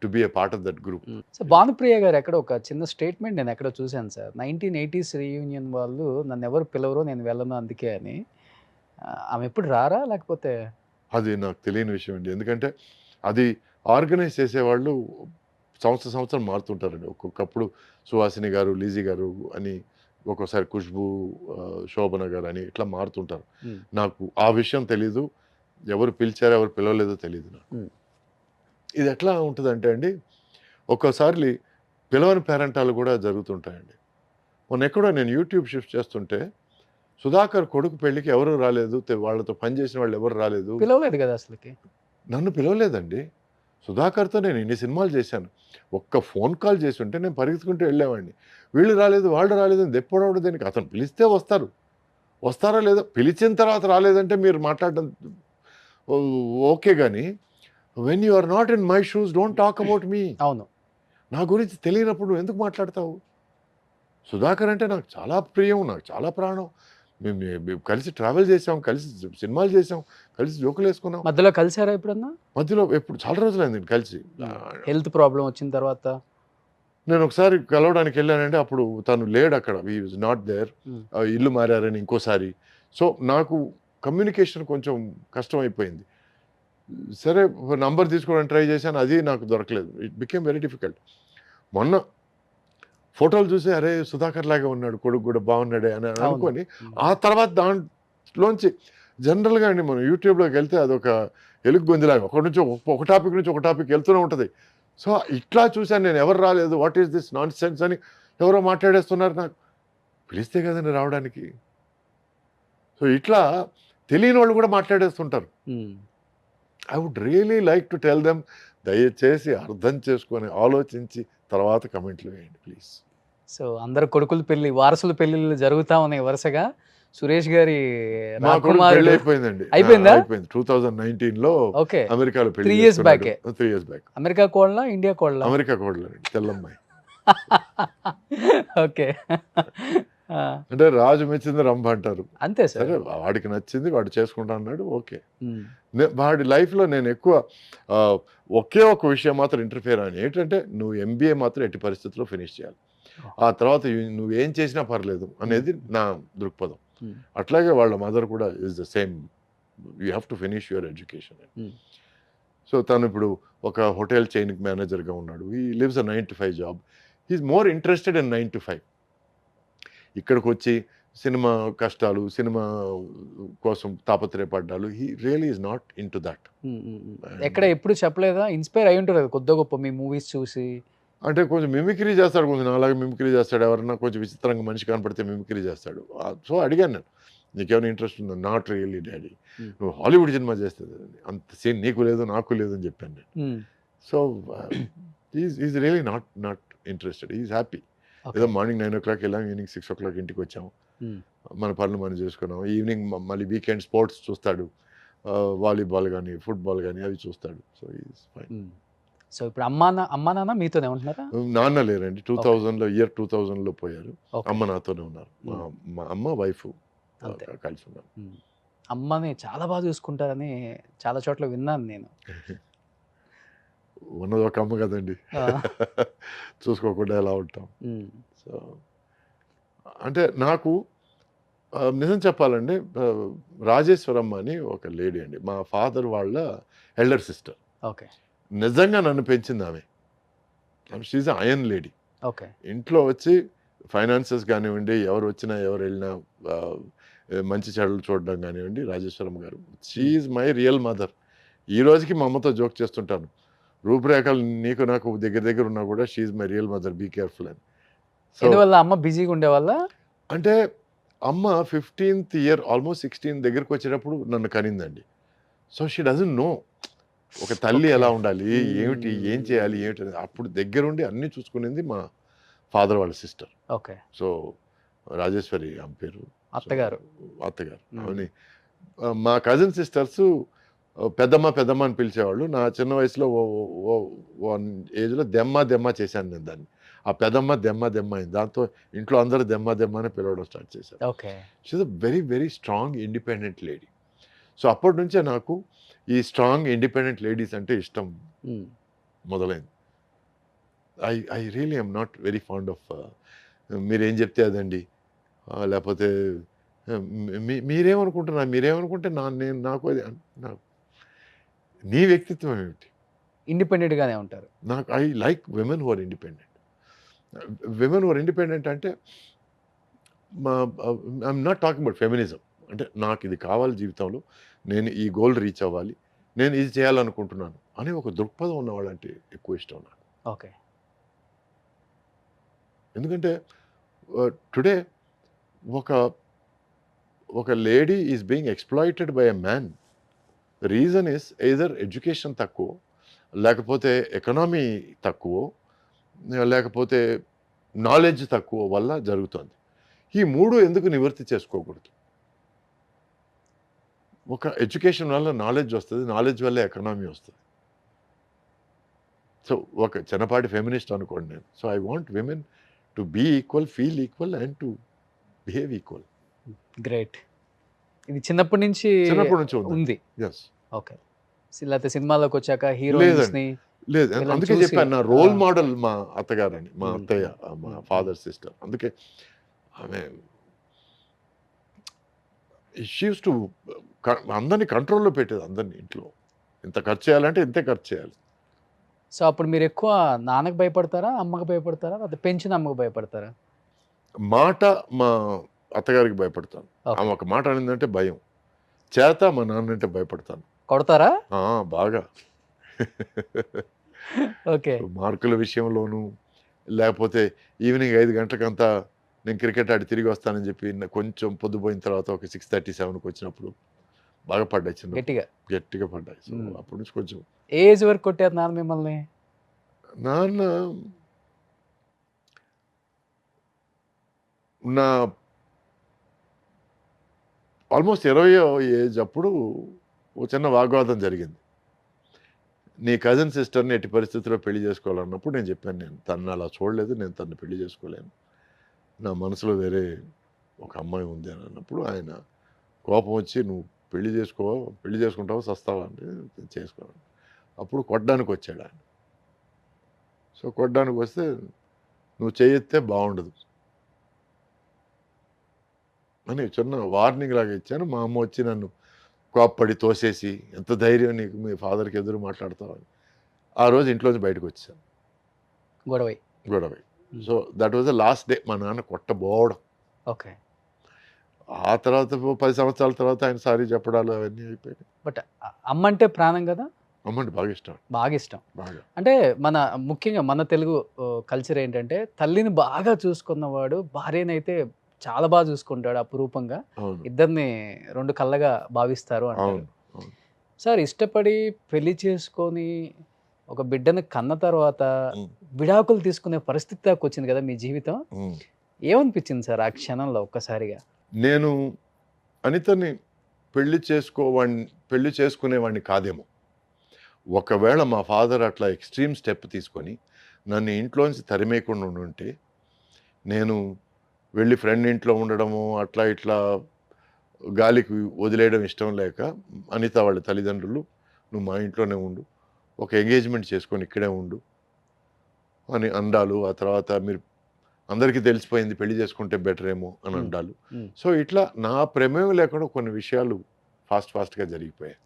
to be a part of that group. So Bhanupriya garu ఎక్కడో ఒక చిన్న స్టేట్మెంట్ నేను ఎక్కడో చూశాను సార్. 1980s రీయూనియన్ వాళ్ళు నన్ను ఎవరు పిలవరు నేను వెళ్ళను అందుకే అని. ఆమె ఎప్పుడు రారా లేకపోతే? అది నాకు తెలియని విషయం అండి. ఎందుకంటే అది ఆర్గనైజ్ చేసేవాళ్ళు సంవత్సరం మారుతుంటారండి. ఒక్కొక్కప్పుడు సుహాసిని గారు, లీజీ గారు అని, ఒక్కోసారి ఖుష్బూ, శోభన గారు అని ఇట్లా మారుతుంటారు. హ్మ్. నాకు ఆ విషయం తెలీదు. ఎవరు పిలిచారో ఎవరు పిలవలేదో తెలీదు నాకు. హ్మ్. ఇది ఎట్లా ఉంటదంటే అండి, ఒక్కోసారి పిలవని పేరంటాలు కూడా జరుగుతుంటాయండి. మొన్నెక్కడో నేను యూట్యూబ్ షిఫ్ట్ చేస్తుంటే, సుధాకర్ కొడుకు పెళ్ళికి ఎవరు రాలేదు. వాళ్ళతో పనిచేసిన వాళ్ళు ఎవరు రాలేదు. పిలవలేదు కదా అసలకి. నన్ను పిలవలేదండి. సుధాకర్‌తో నేను ఇన్ని సినిమాలు చేశాను. ఒక్క ఫోన్ కాల్ చేసుంటే నేను పరిగెత్తుకుంటూ వెళ్ళేవాడిని. వీళ్ళు రాలేదు, వాళ్ళు రాలేదు అని దెప్పడవడం దేనికి? అతను పిలిస్తే వస్తారు. వస్తారో లేదో పిలిచిన తర్వాత రాలేదంటే మీరు మాట్లాడడం ఓకే గానీ, when you are not in my shoes don't talk about me. అవును. నా గురించి తెలియనప్పుడు నువ్వు ఎందుకు మాట్లాడతావు? సుధాకర్ అంటే నాకు చాలా ప్రియం, నాకు చాలా ప్రాణం. మేము కలిసి ట్రావెల్ చేసాం, కలిసి సినిమాలు చేసాం, కలిసి జోకులేసుకున్నాం. మధ్యలో కలిసారా ఎప్పుడన్నా? మధ్యలో ఎప్పుడు చాలా రోజులైందండి కలిసి. హెల్త్ ప్రాబ్లమ్ వచ్చిన తర్వాత? నేను ఒకసారి కలవడానికి వెళ్ళానంటే అప్పుడు తను లేడక్కడ. He was not there. ఇల్లు మారారని ఇంకోసారి. సో నాకు కమ్యూనికేషన్ కొంచెం కష్టమైపోయింది. సరే నంబర్ తీసుకోవడానికి ట్రై చేశాను. అది నాకు దొరకలేదు. It became very difficult. మొన్న ఫోటోలు చూసి అరే! సుధాకర్ లాగా ఉన్నాడు కొడుకు కూడా బాగున్నాడే అని అనుకోని, ఆ తర్వాత దాంట్లోంచి జనరల్‌గా అండి మనం యూట్యూబ్‌లోకి వెళ్తే అదొక ఎలుగు గొంతులాగా ఒక టాపిక్ నుంచి ఒక టాపిక్ వెళ్తూనే ఉంటది. సో ఇట్లా చూసాను నేను. ఎవరు రాలేదు. వాట్ ఈస్ దిస్ నాన్‌సెన్స్ అని ఎవరో మాట్లాడేస్తున్నారు. నాకు పిలిస్తే కదండీ రావడానికి. సో ఇట్లా తెలియని వాళ్ళు కూడా మాట్లాడేస్తుంటారు. I would really like to tell them, దయచేసి అర్థం చేసుకొని ఆలోచించి తర్వాత కమెంట్లు వేయండి ప్లీజ్. సో అందరు కొడుకుల పెళ్లి, వారసుల పెళ్లిళ్ళు జరుగుతా ఉన్నాయి వరుసగా. సురేష్ గారి మా కొడుకు పెళ్లి అయిపోయిందండి. అయిపోయిందా? అయిపోయింది. 2019లో ఓకే. అమెరికాలో పెళ్లి 3 years back. 3 years back. America కోడలా? ఇండియా కోడలా? అమెరికా కోడలండి. తెల్లమ్మాయి. ఓకే. అంటే రాజు మెచ్చింది రంభ అంటారు. అంతే సార్. సరే వాడికి నచ్చింది వాడు చేసుకుంటా అన్నాడు. ఓకే. వాడి లైఫ్లో నేను ఎక్కువ ఒకే ఒక విషయం మాత్రం ఇంటర్ఫియర్ అని ఏంటంటే, నువ్వు ఎంబీఏ మాత్రం ఎట్టి పరిస్థితుల్లో ఫినిష్ చేయాలి. ఆ తర్వాత నువ్వేం చేసినా పర్లేదు అనేది నా దృక్పథం. అట్లాగే వాళ్ళ మదర్ కూడా is the same. You have to finish your education. So తను ఇప్పుడు ఒక హోటల్ చైన్ మేనేజర్గా ఉన్నాడు. He lives a 9 to 5 job. He's more interested in 9 to 5. ఇక్కడికి వచ్చి సినిమా కష్టాలు, సినిమా కోసం తాపత్రయపడ్డాలు, he really is not into that. ఎక్కడ ఎప్పుడు చెప్పలేదా? ఇన్స్పైర్ అయి ఉంటారు కదా కొద్ది గొప్ప మీ మూవీస్ చూసి. అంటే కొంచెం మిమిక్రీ చేస్తాడు, కొంచెం నాలాగా మిమిక్రీ చేస్తాడు. ఎవరన్నా కొంచెం విచిత్రంగా మనిషి కనపడితే మిమిక్రీ చేస్తాడు. సో అడిగాను నేను, నీకేమైనా ఇంట్రెస్ట్ ఉందో? నాట్ రియల్లీ డాడీ, నువ్వు హాలీవుడ్ సినిమా చేస్తుంది అంత సీన్ నీకు లేదు నాకు లేదు అని చెప్పాను నేను. So is really not interested. Is happy. ఏదో మార్నింగ్ 9 o'clock వెళ్ళాం, ఈవినింగ్ 6 o'clock ఇంటికి వచ్చాము. మన పనులు మనం చేసుకున్నాం. ఈవినింగ్ మళ్ళీ వీకెండ్ స్పోర్ట్స్ చూస్తాడు. వాలీబాల్ కానీ ఫుట్బాల్ కానీ అవి చూస్తాడు. So is fine. సో ఇప్పుడు అమ్మా నాన్న మీతోనే ఉంటున్నారా? నాన్న లేరండి. 2000లో పోయారు. అమ్మ నాతోనే ఉన్నారు. మా అమ్మ వైఫ్ కలిసి ఉన్నారు. అమ్మని చాలా బాగా చూసుకుంటారని చాలా చోట్ల విన్నాను నేను. ఉన్నది ఒక అమ్మ కదండి, చూసుకోకుండా ఎలా ఉంటాం. సో అంటే నాకు నిజం చెప్పాలండి, రాజేశ్వరమ్మ అని ఒక లేడీ అండి, మా ఫాదర్ వాళ్ళ ఎల్డర్ సిస్టర్. ఓకే. నిజంగా నన్ను పెంచింది ఆమె. She's iron lady. ఓకే. ఇంట్లో వచ్చి ఫైనాన్సెస్ కానివ్వండి, ఎవరు వచ్చినా ఎవరు వెళ్ళినా మంచి చెడులు చూడడం కానివ్వండి, రాజేశ్వరమ్మ గారు షీఈ్ మై రియల్ మదర్. ఈ రోజుకి మా అమ్మతో జోక్ చేస్తుంటాను, రూపురేఖలు నీకు నాకు దగ్గర దగ్గర ఉన్నా కూడా she's my real mother, be careful అని. సో ఎందువల్ల అమ్మ బిజీగా ఉండేవాళ్ళ? అంటే అమ్మ 15th ఇయర్ ఆల్మోస్ట్ 16 దగ్గరికి వచ్చేటప్పుడు నన్ను కనిందండి. సో షీ డజంట్ నో ఒక తల్లి ఓకే. ఎలా ఉండాలి, ఏమిటి, ఏం చేయాలి, ఏమిటి అనేది. అప్పుడు దగ్గరుండి అన్నీ చూసుకునేది మా ఫాదర్ వాళ్ళ సిస్టర్. ఓకే. సో రాజేశ్వరి ఆమె పేరు. అత్తగారు. అత్తగారు ఆమెని మా కజిన్ సిస్టర్స్ పెద్దమ్మ అని పిలిచేవాళ్ళు. నా చిన్న వయసులో వన్ ఏజ్లో దెమ్మ చేశాను నేను దాన్ని. ఆ పెద్దమ్మ దెమ్మ అయింది. దాంతో ఇంట్లో అందరూ దెమ్మ అని పిలవడం స్టార్ట్ చేశారు. Okay. She's a very very strong independent lady. So అప్పటి నుంచే నాకు ఈ స్ట్రాంగ్ ఇండిపెండెంట్ లేడీస్ అంటే ఇష్టం మొదలైంది. I really I'm not very fond of మీరేం చెప్తే అదండి, లేకపోతే మీరేమనుకుంటే నేను నాకు అది నాకు నీ వ్యక్తిత్వం ఏమిటి? ఇండిపెండెంట్గానే ఉంటారు. నాకు I like women who are independent. Women who are independent అంటే I'm not talking about feminism. అంటే నాకు ఇది కావాలి జీవితంలో, నేను ఈ గోల్ రీచ్ అవ్వాలి, నేను ఇది చేయాలనుకుంటున్నాను అని ఒక దృక్పథం ఉన్నవాళ్ళంటే ఎక్కువ ఇష్టం నాకు. ఓకే. ఎందుకంటే టుడే ఒక lady is being exploited by a man. Reason is either education తక్కువ, లేకపోతే ఎకనామీ తక్కువ, లేకపోతే నాలెడ్జ్ తక్కువ వల్ల జరుగుతుంది. ఈ 3 ఎందుకు నివృత్తి చేసుకోకూడదు? ఒక ఎడ్యుకేషన్ వల్ల నాలెడ్జ్ వస్తుంది, నాలెడ్జ్ వల్ల ఎకనామీ వస్తుంది. సో ఒక చిన్నపాటి ఫెమినిస్ట్ అనుకోండి నేను. So I want women to be equal, feel equal and to behave equal. Great. ఇది చిన్నప్పటి నుంచి ఉంది. ఎస్. ఓకే. లేకపోతే సినిమాలోకి వచ్చాక హీరోయిన్స్ని లేదు, అందుకే చెప్పాను నా రోల్ మోడల్ మా అత్తగారని, మా అత్తయ్య, మా ఫాదర్ సిస్టర్. అందుకే ఆమె షీ యూజ్డ్ టు అందరినీ కంట్రోల్లో పెట్టేది, అందరినీ ఇంట్లో. ఇంత ఖర్చు చేయాలంటే ఇంతే ఖర్చు చేయాలి. సో అప్పుడు మీరు ఎక్కువ నాన్నకు భయపడతారా, అమ్మకు భయపడతారా, లేకపోతే పెంచిన అమ్మకు భయపడతారా? మాట మా అత్తగారికి భయపడతాను. ఆమె ఒక మాట అనిందంటే భయం. చేత మా నాన్న అంటే భయపడతాను. కొడతారా? బాగా. ఓకే. మార్కుల విషయంలోనూ, లేకపోతే ఈవినింగ్ 5 గంటలకంతా నేను క్రికెట్ ఆడి తిరిగి వస్తానని చెప్పి కొంచెం పొద్దుపోయిన తర్వాత ఒక 6:37కి వచ్చినప్పుడు బాగా పడ్డాయి, చిన్న గట్టిగా పడ్డాయి. సో అప్పటి నుంచి కొంచెం. ఏజ్ వరకు కొట్టారు నాన్న మిమ్మల్ని? నాన్న నా ఆల్మోస్ట్ 20వ ఏజ్ అప్పుడు ఓ చిన్న వాగ్వాదం జరిగింది. నీ కజిన్ సిస్టర్ని ఎట్టి పరిస్థితుల్లో పెళ్లి చేసుకోవాలన్నప్పుడు నేను చెప్పాను, నేను తను అలా చూడలేదు, నేను తను పెళ్లి చేసుకోలేను, నా మనసులో వేరే ఒక అమ్మాయి ఉంది అని అన్నప్పుడు ఆయన కోపం వచ్చి, నువ్వు పెళ్లి చేసుకుంటావా సస్తావా అంటే చేసుకోవాలి. అప్పుడు కొట్టడానికి వచ్చాడు ఆయన. సో కొట్టడానికి వస్తే, నువ్వు చేయెత్తే బాగుండదు అని చిన్న వార్నింగ్ లాగా ఇచ్చాను. మా అమ్మ వచ్చి నన్ను కోప్పడి తోసేసి, ఎంత ధైర్యం నీకు, మీ ఫాదర్కి ఎదురు మాట్లాడతావని. ఆ రోజు ఇంట్లోంచి బయటకు వచ్చాను, గొడవ. So that was the last day మా నాన్న కొట్టబోవడం. ఓకే. ఆ తర్వాత 10 సంవత్సరాల తర్వాత ఆయన సారీ చెప్పడాలు అవన్నీ అయిపోయాయి. బట్ అమ్మ అంటే ప్రాణం కదా? అమ్మ అంటే బాగా ఇష్టం. బాగా. అంటే ముఖ్యంగా మన తెలుగు కల్చర్ ఏంటంటే, తల్లిని బాగా చూసుకున్నవాడు భార్యనైతే చాలా బాగా చూసుకుంటాడు అపురూపంగా. ఇద్దరిని 2 కళ్ళగా భావిస్తారు అంటారు. సార్, ఇష్టపడి పెళ్లి చేసుకొని ఒక బిడ్డను కన్న తర్వాత విడాకులు తీసుకునే పరిస్థితి దాకా వచ్చింది కదా మీ జీవితం. ఏమనిపించింది సార్ ఆ క్షణంలో ఒక్కసారిగా? నేను అనితని పెళ్లి చేసుకునేవాడిని కాదేమో. ఒకవేళ మా ఫాదర్ అట్లా ఎక్స్ట్రీమ్ స్టెప్ తీసుకొని నన్ను ఇంట్లోంచి తరిమేయకుండా ఉంటే, నేను వెళ్ళి ఫ్రెండ్ ఇంట్లో ఉండడము, అట్లా ఇట్లా గాలికి వదిలేయడం ఇష్టం లేక అనిత వాళ్ళ తల్లిదండ్రులు, నువ్వు మా ఇంట్లోనే ఉండు, ఒక ఎంగేజ్మెంట్ చేసుకొని ఇక్కడే ఉండు అని అండాలు. ఆ తర్వాత మీరు అందరికీ తెలిసిపోయింది, పెళ్లి చేసుకుంటే బెటర్ ఏమో అని అండాలు. సో ఇట్లా నా ప్రమేయం లేకుండా కొన్ని విషయాలు ఫాస్ట్గా జరిగిపోయాయి.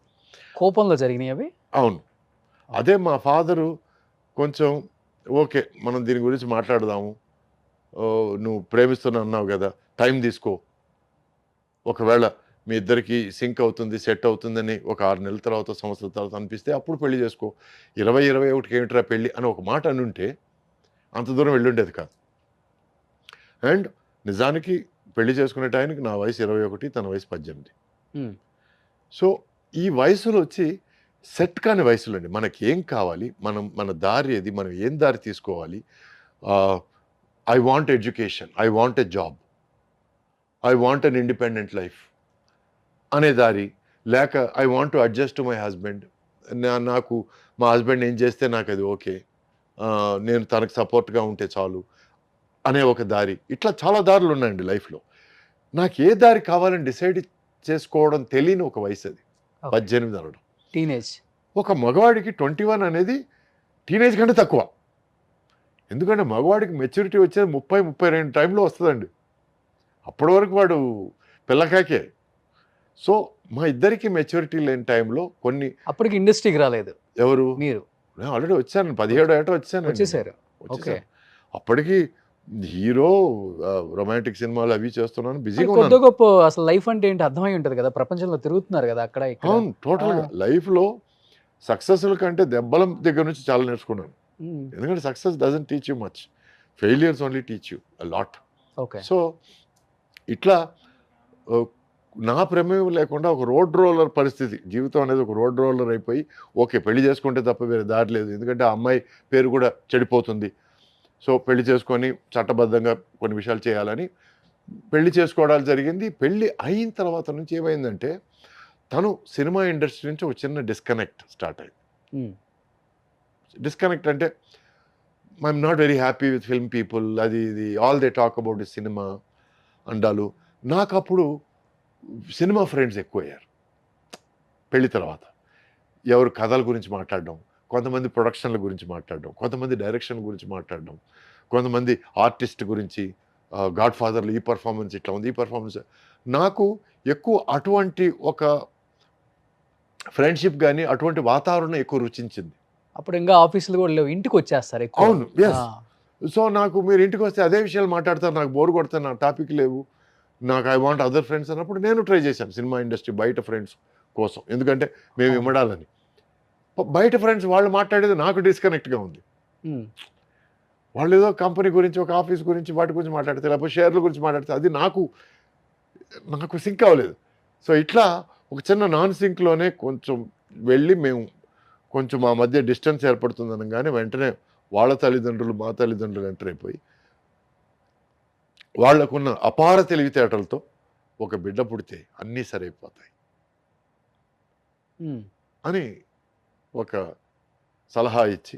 కోపంలో జరిగినాయి అవి? అవును. అదే మా ఫాదరు కొంచెం ఓకే, మనం దీని గురించి మాట్లాడదాము, నువ్వు ప్రేమిస్తున్నా అన్నావు కదా, టైం తీసుకో, ఒకవేళ మీ ఇద్దరికి సింక్ అవుతుంది, సెట్ అవుతుందని ఒక 6 నెలల తర్వాత, సంవత్సరాల తర్వాత అనిపిస్తే అప్పుడు పెళ్లి చేసుకో. 20-21కి ఏమిట్రా పెళ్ళి అని ఒక మాట అనుంటే అంత దూరం వెళ్ళుండేది కాదు. అండ్ నిజానికి పెళ్లి చేసుకునే టైంకి నా వయసు 21, తన వయసు 18. సో ఈ వయసులో వచ్చి సెట్ కాని వయసులండి. మనకేం కావాలి, మన దారి ఏది, మనం ఏం దారి తీసుకోవాలి. I want education, I want a job, I want an independent life అనే దారి, లేక I want to adjust to my husband, నాకు మా హస్బెండ్ ఏం చేస్తే నాకు అది ఓకే, నేను తనకు సపోర్ట్గా ఉంటే చాలు అనే ఒక దారి. ఇట్లా చాలా దారులు ఉన్నాయండి లైఫ్లో. నాకు ఏ దారి కావాలని డిసైడ్ చేసుకోవడం తెలియని ఒక వయసు అది, 18 అనడం. టీనేజ్. ఒక మగవాడికి 21 అనేది టీనేజ్ కంటే తక్కువ. ఎందుకంటే మగవాడికి మెచ్యూరిటీ వచ్చేది 30-32 టైంలో వస్తుందండి. అప్పటి వరకు వాడు పిల్లకాకే. సో మా ఇద్దరికి మెచ్యూరిటీ లేని టైంలో కొన్ని. అప్పటికి ఇండస్ట్రీకి రాలేదు ఎవరు? మీరు. నేను ఆల్రెడీ వచ్చాను, 17 ఏట వచ్చాను. వచ్చేసారు. ఓకే. అప్పటికి హీరో, రొమాంటిక్ సినిమాలు అవి చేస్తున్నాను, బిజీగా కొద్ది ఉన్నాను. గొప్ప అసలు లైఫ్ అంటే ఏంటి అర్థమై ఉంటుంది కదా, ప్రపంచంలో తిరుగుతున్నారు కదా అక్కడ ఇక్కడ. అవును, టోటల్గా లైఫ్లో సక్సెస్ల కంటే దెబ్బల దగ్గర నుంచి చాలా నేర్చుకున్నాను. ఎందుకంటే success doesn't teach you much, failures only teach you a lot. Okay. So ఇట్లా నా ప్రమేయం లేకుండా ఒక రోడ్ రోలర్ పరిస్థితి, జీవితం అనేది ఒక రోడ్ రోలర్ అయిపోయి, ఓకే పెళ్లి చేసుకుంటే తప్ప వేరే దారి లేదు, ఎందుకంటే ఆ అమ్మాయి పేరు కూడా చెడిపోతుంది. సో పెళ్లి చేసుకొని చట్టబద్ధంగా కొన్ని విషయాలు చేయాలని పెళ్లి చేసుకోవడాలు జరిగింది. పెళ్లి అయిన తర్వాత నుంచి ఏమైందంటే తను సినిమా ఇండస్ట్రీ నుంచి ఒక చిన్న డిస్కనెక్ట్ స్టార్ట్ అయింది. డిస్కనెక్ట్ అంటే I'm not very happy with film people, అది ఇది all they talk about the cinema అండాలు. నాకు అప్పుడు సినిమా ఫ్రెండ్స్ ఎక్కువయ్యారు పెళ్లి తర్వాత. ఎవరు కథల గురించి మాట్లాడడం, కొంతమంది ప్రొడక్షన్ల గురించి మాట్లాడడం, కొంతమంది డైరెక్షన్ గురించి మాట్లాడడం, కొంతమంది ఆర్టిస్ట్ గురించి, గాడ్ ఫాదర్లు ఈ పర్ఫార్మెన్స్ ఇట్లా ఉంది, ఈ పర్ఫార్మెన్స్. నాకు ఎక్కువ అటువంటి ఒక ఫ్రెండ్షిప్ కానీ అటువంటి వాతావరణం ఎక్కువ రుచించింది. అప్పుడు ఇంకా ఆఫీసులు కూడా లేవు, ఇంటికి వచ్చేస్తారు ఎక్కువ. అవును, ఎస్. సో నాకు మీరు ఇంటికి వస్తే అదే విషయాలు మాట్లాడతారు, నాకు బోర్ కొడతాను, నాకు టాపిక్ లేవు, నాకు ఐ వాంట్ అదర్ ఫ్రెండ్స్ అన్నప్పుడు నేను ట్రై చేశాను సినిమా ఇండస్ట్రీ బయట ఫ్రెండ్స్ కోసం. ఎందుకంటే మేము ఇమ్మడాలని. బయట ఫ్రెండ్స్ వాళ్ళు మాట్లాడేది నాకు డిస్కనెక్ట్గా ఉంది. వాళ్ళు ఏదో కంపెనీ గురించి, ఒక ఆఫీస్ గురించి, వాటి గురించి మాట్లాడితే, లేకపోతే షేర్ల గురించి మాట్లాడితే అది నాకు సింక్ అవ్వలేదు. సో ఇట్లా ఒక చిన్న నాన్ సింక్లోనే కొంచెం వెళ్ళి మేము కొంచెం మా మధ్య డిస్టెన్స్ ఏర్పడుతుంది అనగానే వెంటనే వాళ్ళ తల్లిదండ్రులు మా తల్లిదండ్రులు ఎంటర్ అయిపోయి వాళ్లకున్న అపార తెలివితేటలతో ఒక బిడ్డ పుడితే అన్నీ సరైపోతాయి అని ఒక సలహా ఇచ్చి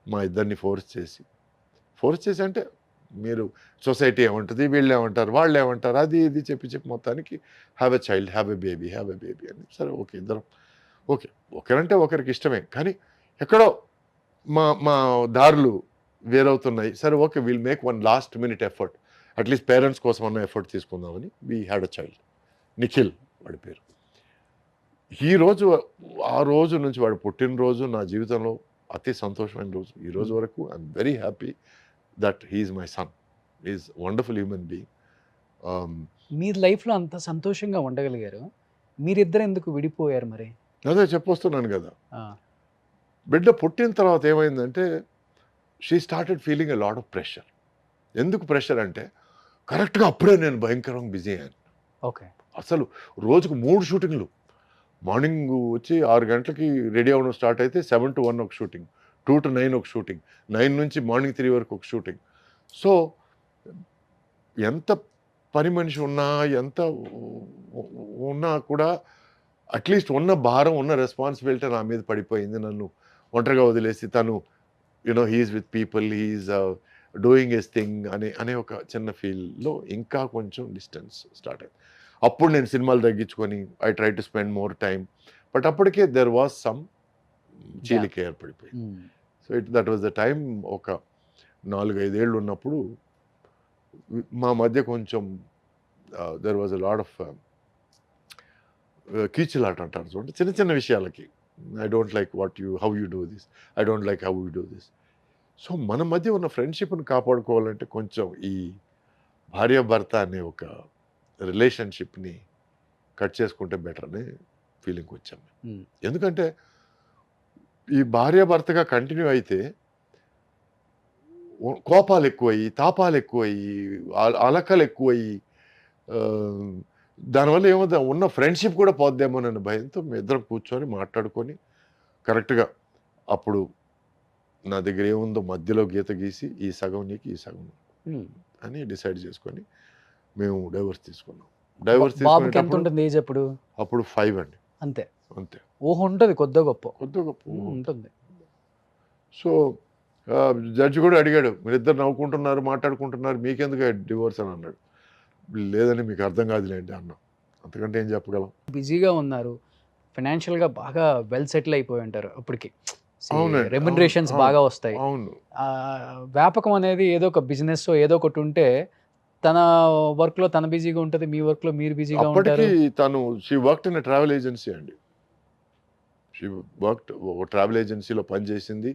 మా ఇద్దరిని ఫోర్స్ చేసి అంటే మీరు సొసైటీ ఏమంటుంది, వీళ్ళు ఏమంటారు, వాళ్ళు ఏమంటారు, అది ఇది చెప్పి మొత్తానికి have a child, have a baby అని. సరే ఓకే, ఇద్దరం ఓకే, ఒకరంటే ఒకరికి ఇష్టమే, కానీ ఎక్కడో మా దారులు వేరవుతున్నాయి. సరే okay, will make one last minute effort, at least parents కోసం అన్న ఎఫర్ట్ తీసుకుందామని we had a child, Nikhil వాడి పేరు. ఆ రోజు నుంచి వాడు పుట్టినరోజు నా జీవితంలో అతి సంతోషమైన రోజు. ఈ రోజు వరకు I'm very happy that he's my son, is wonderful human being. మీ లైఫ్లో అంత సంతోషంగా ఉండగలిగారు, మీరిద్దరు ఎందుకు విడిపోయారు మరి? అదే చెప్పొస్తున్నాను కదా. బిడ్డ పుట్టిన తర్వాత ఏమైందంటే she started feeling a lot of pressure. ఎందుకు ప్రెషర్ అంటే కరెక్ట్గా అప్పుడే నేను భయంకరంగా బిజీ అయ్యాను. ఓకే. అసలు రోజుకు 3 షూటింగ్లు. మార్నింగ్ వచ్చి 6 గంటలకి రెడీ అవ్వడం స్టార్ట్ అయితే 7 to 1 ఒక షూటింగ్, 2 to 9 ఒక షూటింగ్, 9 నుంచి మార్నింగ్ 3 వరకు ఒక షూటింగ్. సో ఎంత పని మనిషి ఉన్నా, ఎంత ఉన్నా కూడా అట్లీస్ట్ ఉన్న భారం, ఉన్న రెస్పాన్సిబిలిటీ నా మీద పడిపోయింది. నన్ను ఒంటరిగా వదిలేసి తను he's with people, he's doing his thing అనే ఒక చిన్న ఫీల్లో ఇంకా కొంచెం డిస్టెన్స్ స్టార్ట్ అయింది. అప్పుడు నేను సినిమాలు తగ్గించుకొని I try to spend more time, but అప్పటికే దెర్ వాజ్ సమ్ చీలిక ఏర్పడిపోయింది. So that was the time. ఒక 4-5 ఏళ్ళు ఉన్నప్పుడు మా మధ్య కొంచెం there was a lot of కీచులాట అంటారు చూడండి, చిన్న చిన్న విషయాలకి. I don't like how you do this, I don't like how you do this. So మన మధ్య ఉన్న ఫ్రెండ్షిప్ని కాపాడుకోవాలంటే కొంచెం ఈ భార్యాభర్త అనే ఒక రిలేషన్షిప్ని కట్ చేసుకుంటే బెటర్ అనే ఫీలింగ్కి వచ్చాం. ఉమ్, ఎందుకంటే ఈ భార్యాభర్తగా కంటిన్యూ అయితే కోపాలు ఎక్కువయ్యి, తాపాలు ఎక్కువయ్యి, అలకలు ఎక్కువయ్యి, ఆ, దానివల్ల ఏమవుతుంది, ఉన్న ఫ్రెండ్షిప్ కూడా పోద్దేమోనన్న భయంతో మీ ఇద్దరం కూర్చొని మాట్లాడుకొని కరెక్ట్గా అప్పుడు నా దగ్గర ఏముందో మధ్యలో గీత గీసి ఈ సగం నీకు ఈ సగం నీకు ఉమ్. అని డిసైడ్ చేసుకొని మేము డైవర్స్ తీసుకున్నాం. డైవర్స్ బాబుకి ఎంత తీసుకునేటప్పుడు ఉంటుంది ఏజ్ అప్పుడు? అప్పుడు 5 అండి, అంతే. అంతే, ఊహ ఉంటుంది కొద్ది గొప్ప. కొద్ది గొప్ప. ఉంటుంది. సో జడ్జి కూడా అడిగాడు, మీరిద్దరు నవ్వుకుంటున్నారు మాట్లాడుకుంటున్నారు మీకెందుకు డివోర్స్ అని అన్నాడు. లేదని మీకు అర్థం కాదులేండి అన్నా, అంతకంటే ఏం చెప్పగలం. బిజీగా ఉన్నారు, ఫైనాన్షియల్గా బాగా వెల్ సెటిల్ అయిపోయి ఉంటారు అప్పటికి. అవునండి, రెమ్యునరేషన్స్ అవును, బాగా వస్తాయి. అవును. ఆ, వ్యాపకం అనేది ఏదో ఒక బిజినెస్ ఏదో ఒకటి ఉంటే తన వర్క్ లో తన బిజీగా ఉంటుంది, మీ వర్క్ లో మీరు బిజీగా ఉంటారు. అప్పటికి తను she worked in travel agency అండి. షీ వర్క్డ్ ఒక ట్రావెల్ ఏజెన్సీలో పనిచేసింది.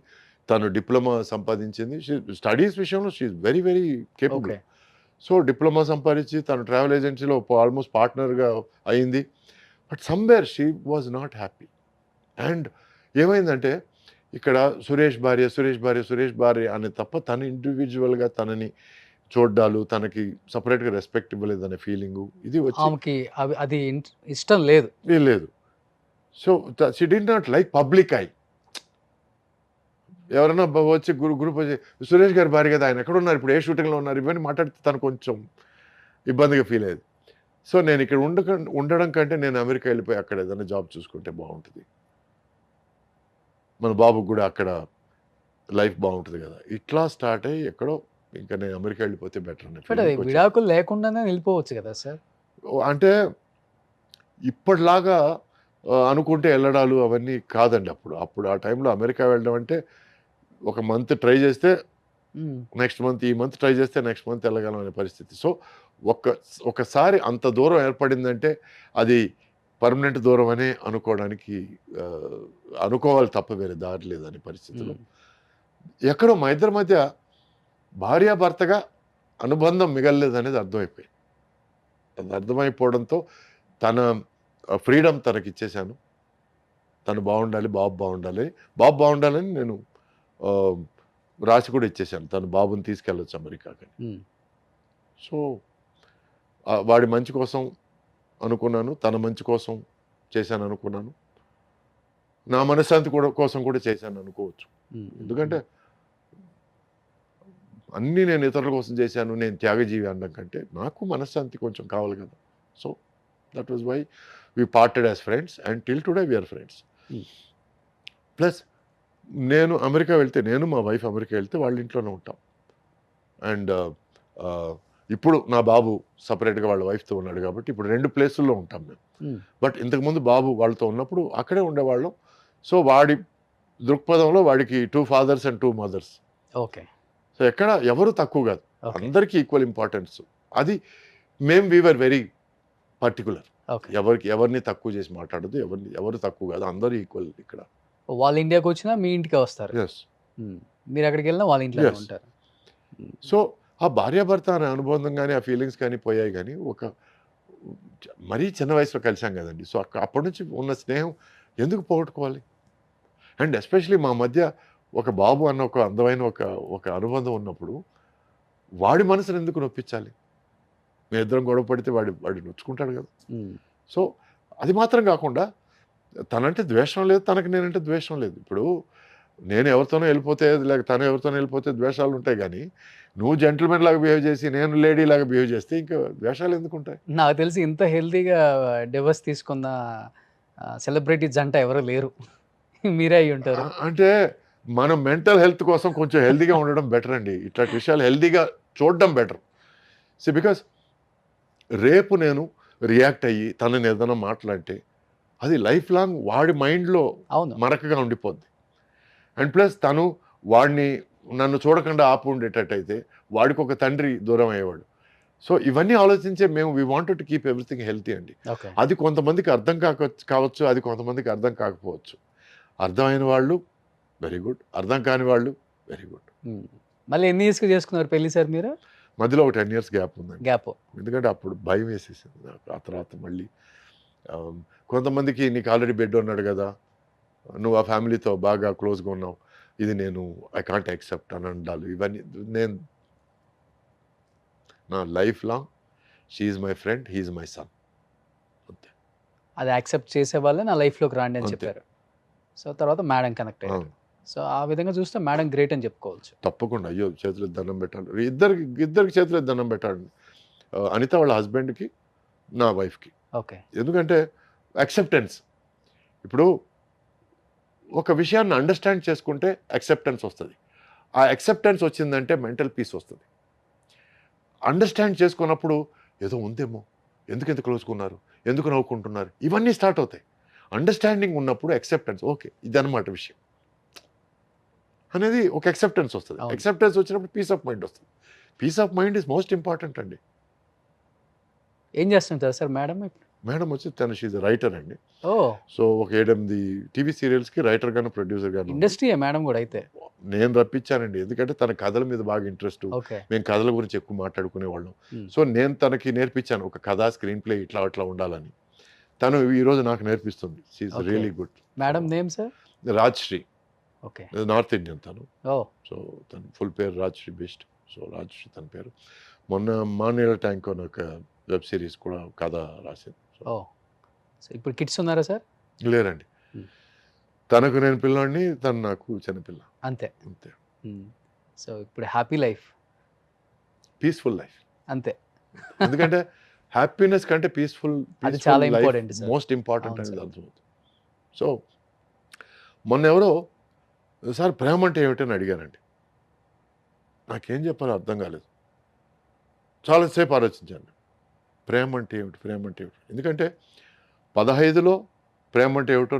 తను డిప్లొమా సంపాదించింది. స్టడీస్ విషయంలో she very very capable. Okay. So diploma సంపాదించి తను ట్రావెల్ ఏజెన్సీలో ఆల్మోస్ట్ పార్ట్నర్గా అయింది. But somewhere she was not happy. And ఏమైందంటే ఇక్కడ సురేష్ భార్య సురేష్ భార్య సురేష్ భార్య అనే తప్ప తను ఇండివిజువల్గా తనని చూడ్డాలు, తనకి సపరేట్గా రెస్పెక్ట్ ఇవ్వలేదనే ఫీలింగు ఇది వచ్చి ఆమెకి అది ఇష్టం లేదు. లేదు. So she did not like public I. ఎవరైనా వచ్చి గ్రూప్ వచ్చి సురేష్ గారి భార్య కదా, ఆయన ఎక్కడ ఉన్నారు ఇప్పుడు, ఏ షూటింగ్లో ఉన్నారు, ఇవన్నీ మాట్లాడితే తను కొంచెం ఇబ్బందిగా ఫీల్ అయ్యేది. సో నేను ఇక్కడ ఉండడం కంటే నేను అమెరికా వెళ్ళిపోయి అక్కడ ఏదైనా జాబ్ చూసుకుంటే బాగుంటుంది, మన బాబుకి కూడా అక్కడ లైఫ్ బాగుంటుంది కదా, ఇట్లా స్టార్ట్ అయ్యి ఎక్కడో ఇంకా నేను అమెరికా వెళ్ళిపోతే బెటర్ అని బట్ అది విడాకులు లేకుండానే వెళ్ళిపోవచ్చు కదా సార్. అంటే ఇప్పటిలాగా అనుకుంటే వెళ్ళడాలు అవన్నీ కాదండి. అప్పుడు ఆ టైంలో అమెరికా వెళ్ళడం అంటే ఒక మంత్ ట్రై చేస్తే నెక్స్ట్ మంత్, ఈ మంత్ ట్రై చేస్తే నెక్స్ట్ మంత్ వెళ్ళగలం అనే పరిస్థితి. సో ఒకసారి అంత దూరం ఏర్పడిందంటే అది పర్మనెంట్ దూరం అనే అనుకోవడానికి అనుకోవాలి తప్ప వేరే దారి లేదనే పరిస్థితిలో ఎక్కడో మా ఇద్దరి మధ్య భార్యాభర్తగా అనుబంధం మిగలలేదనేది అర్థమైపోయింది. అది అర్థమైపోవడంతో తన ఫ్రీడమ్ తనకి ఇచ్చేశాను. తను బాగుండాలి, బాబు బాగుండాలని నేను రాసి కూడా ఇచ్చేసాను, తను బాబుని తీసుకెళ్ళొచ్చు అమెరికాకి. సో వాడి మంచి కోసం అనుకున్నాను, తన మంచి కోసం చేశాను అనుకున్నాను, నా మనశ్శాంతి కోసం కూడా చేశాను అనుకోవచ్చు. ఎందుకంటే అన్నీ నేను ఇతరుల కోసం చేశాను, నేను త్యాగజీవి అనడం కంటే నాకు మనశ్శాంతి కొంచెం కావాలి కదా. So that was why we parted as friends and till today we're friends. Plus నేను అమెరికా వెళ్తే, నేను మా వైఫ్ అమెరికా వెళ్తే వాళ్ళ ఇంట్లోనే ఉంటాం. అండ్ ఇప్పుడు నా బాబు సపరేట్గా వాళ్ళ వైఫ్తో ఉన్నాడు కాబట్టి ఇప్పుడు 2 ప్లేసుల్లో ఉంటాం మేము. బట్ ఇంతకుముందు బాబు వాళ్ళతో ఉన్నప్పుడు అక్కడే ఉండేవాళ్ళం. సో వాడి దృక్పథంలో వాడికి 2 fathers and 2 mothers. Okay. So ఎక్కడ ఎవరు తక్కువ కాదు, అందరికీ ఈక్వల్ ఇంపార్టెన్స్. అది మేము వీఆర్ వెరీ పర్టికులర్. ఎవరిని తక్కువ చేసి మాట్లాడదు, ఎవరు తక్కువ కాదు, అందరూ ఈక్వల్. ఇక్కడ వాళ్ళు ఇండియాకి వచ్చినా మీ ఇంటికి వస్తారు, మీరు అక్కడికి వెళ్ళినా వాళ్ళ ఇంట్లో ఉంటారు. సో ఆ భార్యాభర్త అనే అనుబంధం కానీ ఆ ఫీలింగ్స్ కానీ పోయాయి. కానీ మరీ చిన్న వయసులో కలిసాం కదండి. సో అప్పటి నుంచి ఉన్న స్నేహం ఎందుకు పోగొట్టుకోవాలి? అండ్ ఎస్పెషలీ మా మధ్య ఒక బాబు అన్న ఒక అందమైన ఒక అనుబంధం ఉన్నప్పుడు వాడి మనసును ఎందుకు నొప్పించాలి? మీ ఇద్దరం గొడవ పడితే వాడి నొచ్చుకుంటాడు కదా. సో అది మాత్రం కాకుండా తనంటే ద్వేషం లేదు, తనకి నేనంటే ద్వేషం లేదు. ఇప్పుడు నేను ఎవరితోనో వెళ్ళిపోతే, లేక తను ఎవరితోనో వెళ్ళిపోతే ద్వేషాలు ఉంటాయి. కానీ నువ్వు జెంటిల్మెన్ లాగా బిహేవ్ చేసి నేను లేడీ లాగా బిహేవ్ చేస్తే ఇంకా ద్వేషాలు ఎందుకు ఉంటాయి? నాకు తెలిసి ఇంత హెల్తీగా డివోర్స్ తీసుకున్న సెలబ్రిటీ జంట ఎవరు లేరు, మీరే అయి ఉంటారు. అంటే మనం మెంటల్ హెల్త్ కోసం కొంచెం హెల్తీగా ఉండడం బెటర్ అండి. ఇట్లాంటి విషయాలు హెల్తీగా చూడడం బెటర్. సో బికాస్ రేపు నేను రియాక్ట్ అయ్యి తనని ఏదైనా మాట్లాడితే అది లైఫ్ లాంగ్ వాడి మైండ్లో మరకగా ఉండిపోద్ది. అండ్ ప్లస్ తను వాడిని నన్ను చూడకుండా ఆపు ఉండేటట్టయితే వాడికి ఒక తండ్రి దూరం అయ్యేవాడు. సో ఇవన్నీ ఆలోచించే మేము we wanted to keep everything healthy అండి. అది కొంతమందికి అర్థం కావచ్చు, అది కొంతమందికి అర్థం కాకపోవచ్చు. అర్థమైన వాళ్ళు వెరీ గుడ్, అర్థం కాని వాళ్ళు వెరీ గుడ్. మళ్ళీ ఎన్ని ఇయర్స్కి చేసుకున్నారు పెళ్లి సార్ మీరు? మధ్యలో ఒక 10 years గ్యాప్ ఉందండి. గ్యాప్. ఎందుకంటే అప్పుడు భయం వేసేసింది నాకు. ఆ తర్వాత మళ్ళీ కొంతమందికి నీకు ఆల్రెడీ బెడ్ ఉన్నాడు కదా, నువ్వు ఆ ఫ్యామిలీతో బాగా క్లోజ్గా ఉన్నావు, ఇది నేను ఐ కాంట్ యాక్సెప్ట్ అని అండాలి. ఇవన్నీ నేను నా lifelong she's my friend, he's my son, అంతే. అది యాక్సెప్ట్ చేసే వాళ్ళే నా లైఫ్లోకి రాండి అని అంతే. చెప్పారు. సో తర్వాత మేడం కనెక్ట్ అయ్యారు. అవును. సో ఆ విధంగా చూస్తే మేడం గ్రేట్ అని చెప్పుకోవచ్చు. తప్పకుండా. అయ్యో, చేతులు దండం పెట్టాలి, ఇద్దరికి చేతులు దండం పెట్టాలి. అనిత వాళ్ళ హస్బెండ్కి, నా వైఫ్కి. ఓకే. ఎందుకంటే యాక్సెప్టెన్స్. ఇప్పుడు ఒక విషయాన్ని అండర్స్టాండ్ చేసుకుంటే యాక్సెప్టెన్స్ వస్తుంది. ఆ యాక్సెప్టెన్స్ వచ్చిందంటే మెంటల్ పీస్ వస్తుంది. అండర్స్టాండ్ చేసుకున్నప్పుడు ఏదో ఉందేమో, ఎందుకు క్లోజ్కున్నారు, ఎందుకు నవ్వుకుంటున్నారు, ఇవన్నీ స్టార్ట్ అవుతాయి. అండర్స్టాండింగ్ ఉన్నప్పుడు యాక్సెప్టెన్స్, ఓకే ఇదన్నమాట విషయం అనేది ఒక యాక్సెప్టెన్స్ వస్తుంది. అవును. యాక్సెప్టెన్స్ వచ్చినప్పుడు పీస్ ఆఫ్ మైండ్ వస్తుంది. Peace of mind is most important అండి. ఏం చేస్తుంటారు సార్ మేడం ఇప్పుడు? మేడం వచ్చి తను షీజ్ రైటర్ అండి. ఓ సో ఒక 7-8 టీవీ సీరియల్స్కి రైటర్ గాను ప్రొడ్యూసర్ గాను. ఇండస్ట్రీయే మేడం కూడా అయితే. నేను రప్పించానండి, ఎందుకంటే తన కథల మీద బాగా ఇంట్రెస్ట్, ఓకే. మేము కథల గురించి ఎక్కువ మాట్లాడుకునేవాళ్ళం. Hmm. సో నేను తనకి నేర్పించాను ఒక కథ, స్క్రీన్ ప్లే ఇట్లా అట్లా ఉండాలని. తను ఈరోజు నాకు నేర్పిస్తుంది. She's Okay. Really good. Madam name sir? Rajshree, okay. North Indian తను. ఓ సో తన ఫుల్ పేరు రాజ్శ్రీ బెస్ట్. సో రాజ్శ్రీ తన పేరు. మొన్న మానేల ట్యాంక్ అని ఒక వెబ్ సిరీస్ కూడా కథ రాసింది. ఓ సో ఇప్పుడు కిడ్స్ ఉన్నారా సార్? లేరండి. Hmm. తనకు నేను పిల్లాడిని, తను నాకు చిన్నపిల్ల, అంతే. అంతే. సో ఇప్పుడు హ్యాపీ లైఫ్, పీస్ఫుల్ లైఫ్. అంతే. ఎందుకంటే హ్యాపీనెస్ కంటే పీస్ఫుల్ అది చాలా important, sir. మోస్ట్ ఇంపార్టెంట్ అవును, అనేది sir. అర్థమవుతుంది. సో మొన్న ఎవరో సార్ ప్రేమ అంటే ఏమిటని అడిగానండి. నాకేం చెప్పాలో అర్థం కాలేదు. చాలాసేపు ఆలోచించాను. ప్రేమ అంటే ఏమిటి, ప్రేమ అంటే ఏమిటి. ఎందుకంటే 15లో ప్రేమ అంటే ఏమిటో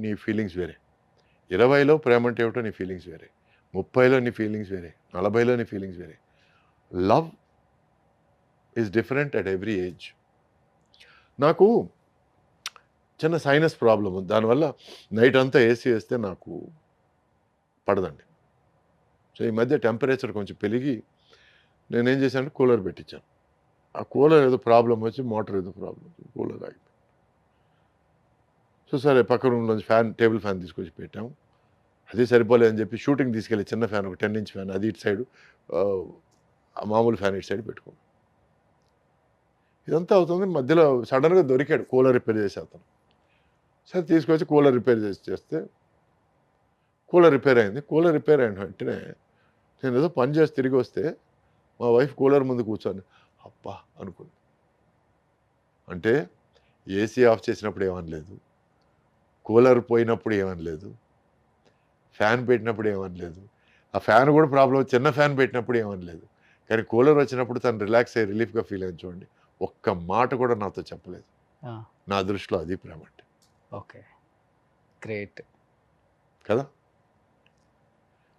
నీ ఫీలింగ్స్ వేరే, 20లో ప్రేమ అంటే ఏమిటో నీ ఫీలింగ్స్ వేరే, 30లో నీ ఫీలింగ్స్ వేరే, 40లో నీ ఫీలింగ్స్ వేరే. Love is different at every age. నాకు చిన్న సైనస్ ప్రాబ్లం ఉంది, దానివల్ల నైట్ అంతా ఏసీ వేస్తే నాకు పడదండి. సో ఈ మధ్య టెంపరేచర్ కొంచెం పెరిగి నేనేం చేశాను, కూలర్ పెట్టించాను. ఆ కూలర్ ఏదో ప్రాబ్లం వచ్చి, మోటార్ ఏదో ప్రాబ్లం వచ్చి కూలర్ ఆగిపోయింది. సో సరే పక్క రూమ్లోంచి టేబుల్ ఫ్యాన్ తీసుకొచ్చి పెట్టాము. అది సరిపోలేదని చెప్పి షూటింగ్ తీసుకెళ్ళి చిన్న ఫ్యాన్, ఒక 10 ఇంచ్ ఫ్యాన్, అది ఇటు సైడు, మామూలు ఫ్యాన్ ఇటు సైడ్ పెట్టుకున్నాం. ఇదంతా అవుతుంది. మధ్యలో సడన్గా దొరికాడు కూలర్ రిపేర్ చేసే అతను. సరే తీసుకొచ్చి కూలర్ రిపేర్ చేస్తే కూలర్ రిపేర్ అయింది. కూలర్ రిపేర్ అయిన వెంటనే నేను ఏదో పని చేసి తిరిగి వస్తే మా వైఫ్ కూలర్ ముందు కూర్చొని అబ్బా అనుకుంది. అంటే ఏసీ ఆఫ్ చేసినప్పుడు ఏమనలేదు, కూలర్ పోయినప్పుడు ఏమనలేదు, ఫ్యాన్ పెట్టినప్పుడు ఏమనలేదు, ఆ ఫ్యాన్ కూడా ప్రాబ్లం, చిన్న ఫ్యాన్ పెట్టినప్పుడు ఏమనలేదు. కానీ కూలర్ వచ్చినప్పుడు తను రిలాక్స్ అయ్యి రిలీఫ్గా ఫీల్ అయ్యి చూడండి, ఒక్క మాట కూడా నాతో చెప్పలేదు. నా దృష్టిలో అది ప్రేమ అంటే. ఓకే, గ్రేట్ కదా.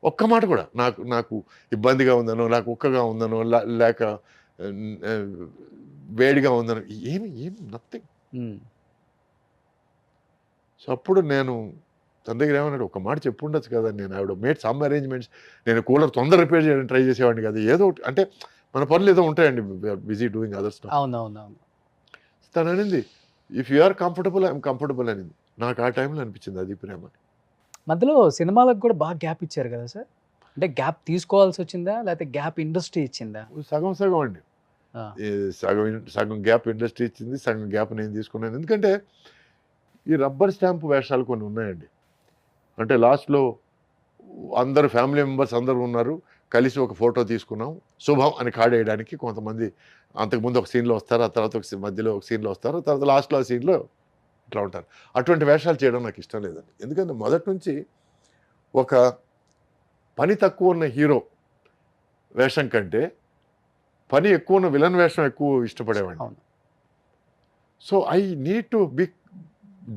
ఒక్క మాట కూడా నాకు ఇబ్బందిగా ఉందనో, నాకు ఉక్కగా ఉందనో, లేక వేడిగా ఉందనో, ఏమి నథింగ్. సో అప్పుడు నేను తన దగ్గర ఏమన్నాడు, ఒక మాట చెప్పు ఉండొచ్చు కదా, నేను ఆవిడ మేడ్ సమ్ అరేంజ్మెంట్స్, నేను కూలర్ తొందర రిపేర్ చేయడానికి ట్రై చేసేవాడిని కదా, ఏదో ఒకటి, అంటే మన పనులు ఏదో ఉంటాయండి, బిజీ డూయింగ్ అదర్ స్టఫ్. అవునవునవును. తను అనింది, if you are comfortable I'm comfortable అనింది. నాకు ఆ టైంలో అనిపించింది అది ప్రేమ. మధ్యలో సినిమాలకు కూడా బాగా గ్యాప్ ఇచ్చారు కదా సార్, అంటే గ్యాప్ తీసుకోవాల్సి వచ్చిందా లేకపోతే గ్యాప్ ఇండస్ట్రీ ఇచ్చిందా? సగం సగం అండి. సగం గ్యాప్ ఇండస్ట్రీ ఇచ్చింది, సగం గ్యాప్ నేను తీసుకున్నాను. ఎందుకంటే ఈ రబ్బర్ స్టాంప్ వేషాలు కొన్ని ఉన్నాయండి. అంటే లాస్ట్లో అందరు ఫ్యామిలీ మెంబర్స్ అందరూ ఉన్నారు, కలిసి ఒక ఫోటో తీసుకున్నాం, శుభం అని కాడేయడానికి. కొంతమంది అంతకుముందు ఒక సీన్లో వస్తారు, ఆ తర్వాత మధ్యలో ఒక సీన్లో వస్తారు, తర్వాత లాస్ట్లో ఆ సీన్లో ఇట్లా ఉంటారు. అటువంటి వేషాలు చేయడం నాకు ఇష్టం లేదండి. ఎందుకంటే మొదటి నుంచి ఒక పని తక్కువ ఉన్న హీరో వేషం కంటే పని ఎక్కువ ఉన్న విలన్ వేషం ఎక్కువ ఇష్టపడేవాడిని. So I need to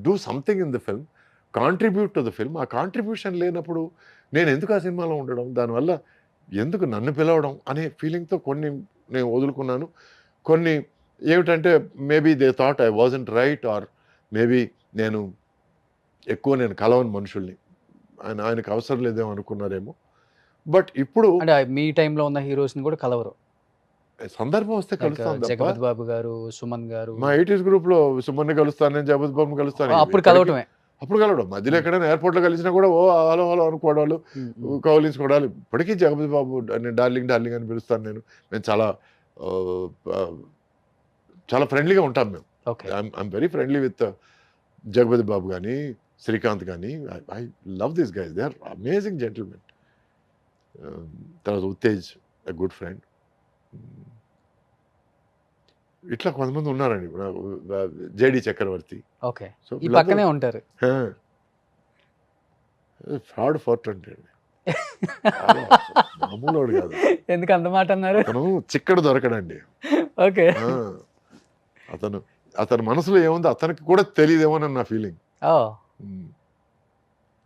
do something in the film, contribute to the film. ఆ కాంట్రిబ్యూషన్ లేనప్పుడు నేను ఎందుకు ఆ సినిమాలో ఉండడం, దానివల్ల ఎందుకు నన్ను పిలవడం అనే ఫీలింగ్తో కొన్ని నేను వదులుకున్నాను. కొన్ని ఏమిటంటే maybe they thought I wasn't right, or maybe నేను కలవని మనుషుల్ని, ఆయనకు అవసరం లేదేమో అనుకున్నారేమో. బట్ ఇప్పుడు అంటే మీ టైంలో ఉన్న హీరోస్ని కూడా కలవరు. సందర్భం వస్తే కలుస్తాను తప్ప జగపతి బాబు గారు, సుమన్ గారు, మా 80s గ్రూప్లో సుమన్ని కలుస్తాను, నేను జగపతి బాబుని కలుస్తాను. అప్పుడు కలవటమే. అప్పుడు కలవడం మధ్యలో ఎక్కడైనా ఎయిర్పోర్ట్లో కలిసినా కూడా ఓ హలో హలో అనుకోవడాలు, కౌలించుకోవడాలు. ఇప్పటికీ జగపతి బాబు డార్లింగ్ డార్లింగ్ అని పిలుస్తాను నేను. మేము చాలా చాలా ఫ్రెండ్లీగా ఉంటాం మేము. I'm very friendly with Jagapathi Babu కానీ, శ్రీకాంత్ కానీ. I love this guys, they are amazing gentlemen. తర్వాత ఉత్తేజ్, ఎ గుడ్ ఫ్రెండ్. ఇట్లా కొంతమంది ఉన్నారండి. జేడి చక్రవర్తి. ఓకే, ఈ పక్కనే ఉంటారు. ఫ్రాడ్ ఫోర్ట్ అంటే మామూలు కాదు. ఎందుకు అంత మాట అన్నారు? అతను చిక్కడు దొరకడండి. ఓకే, అతని మనసులో ఏముందో అతనికి కూడా తెలియదేమోనని నా ఫీలింగ్.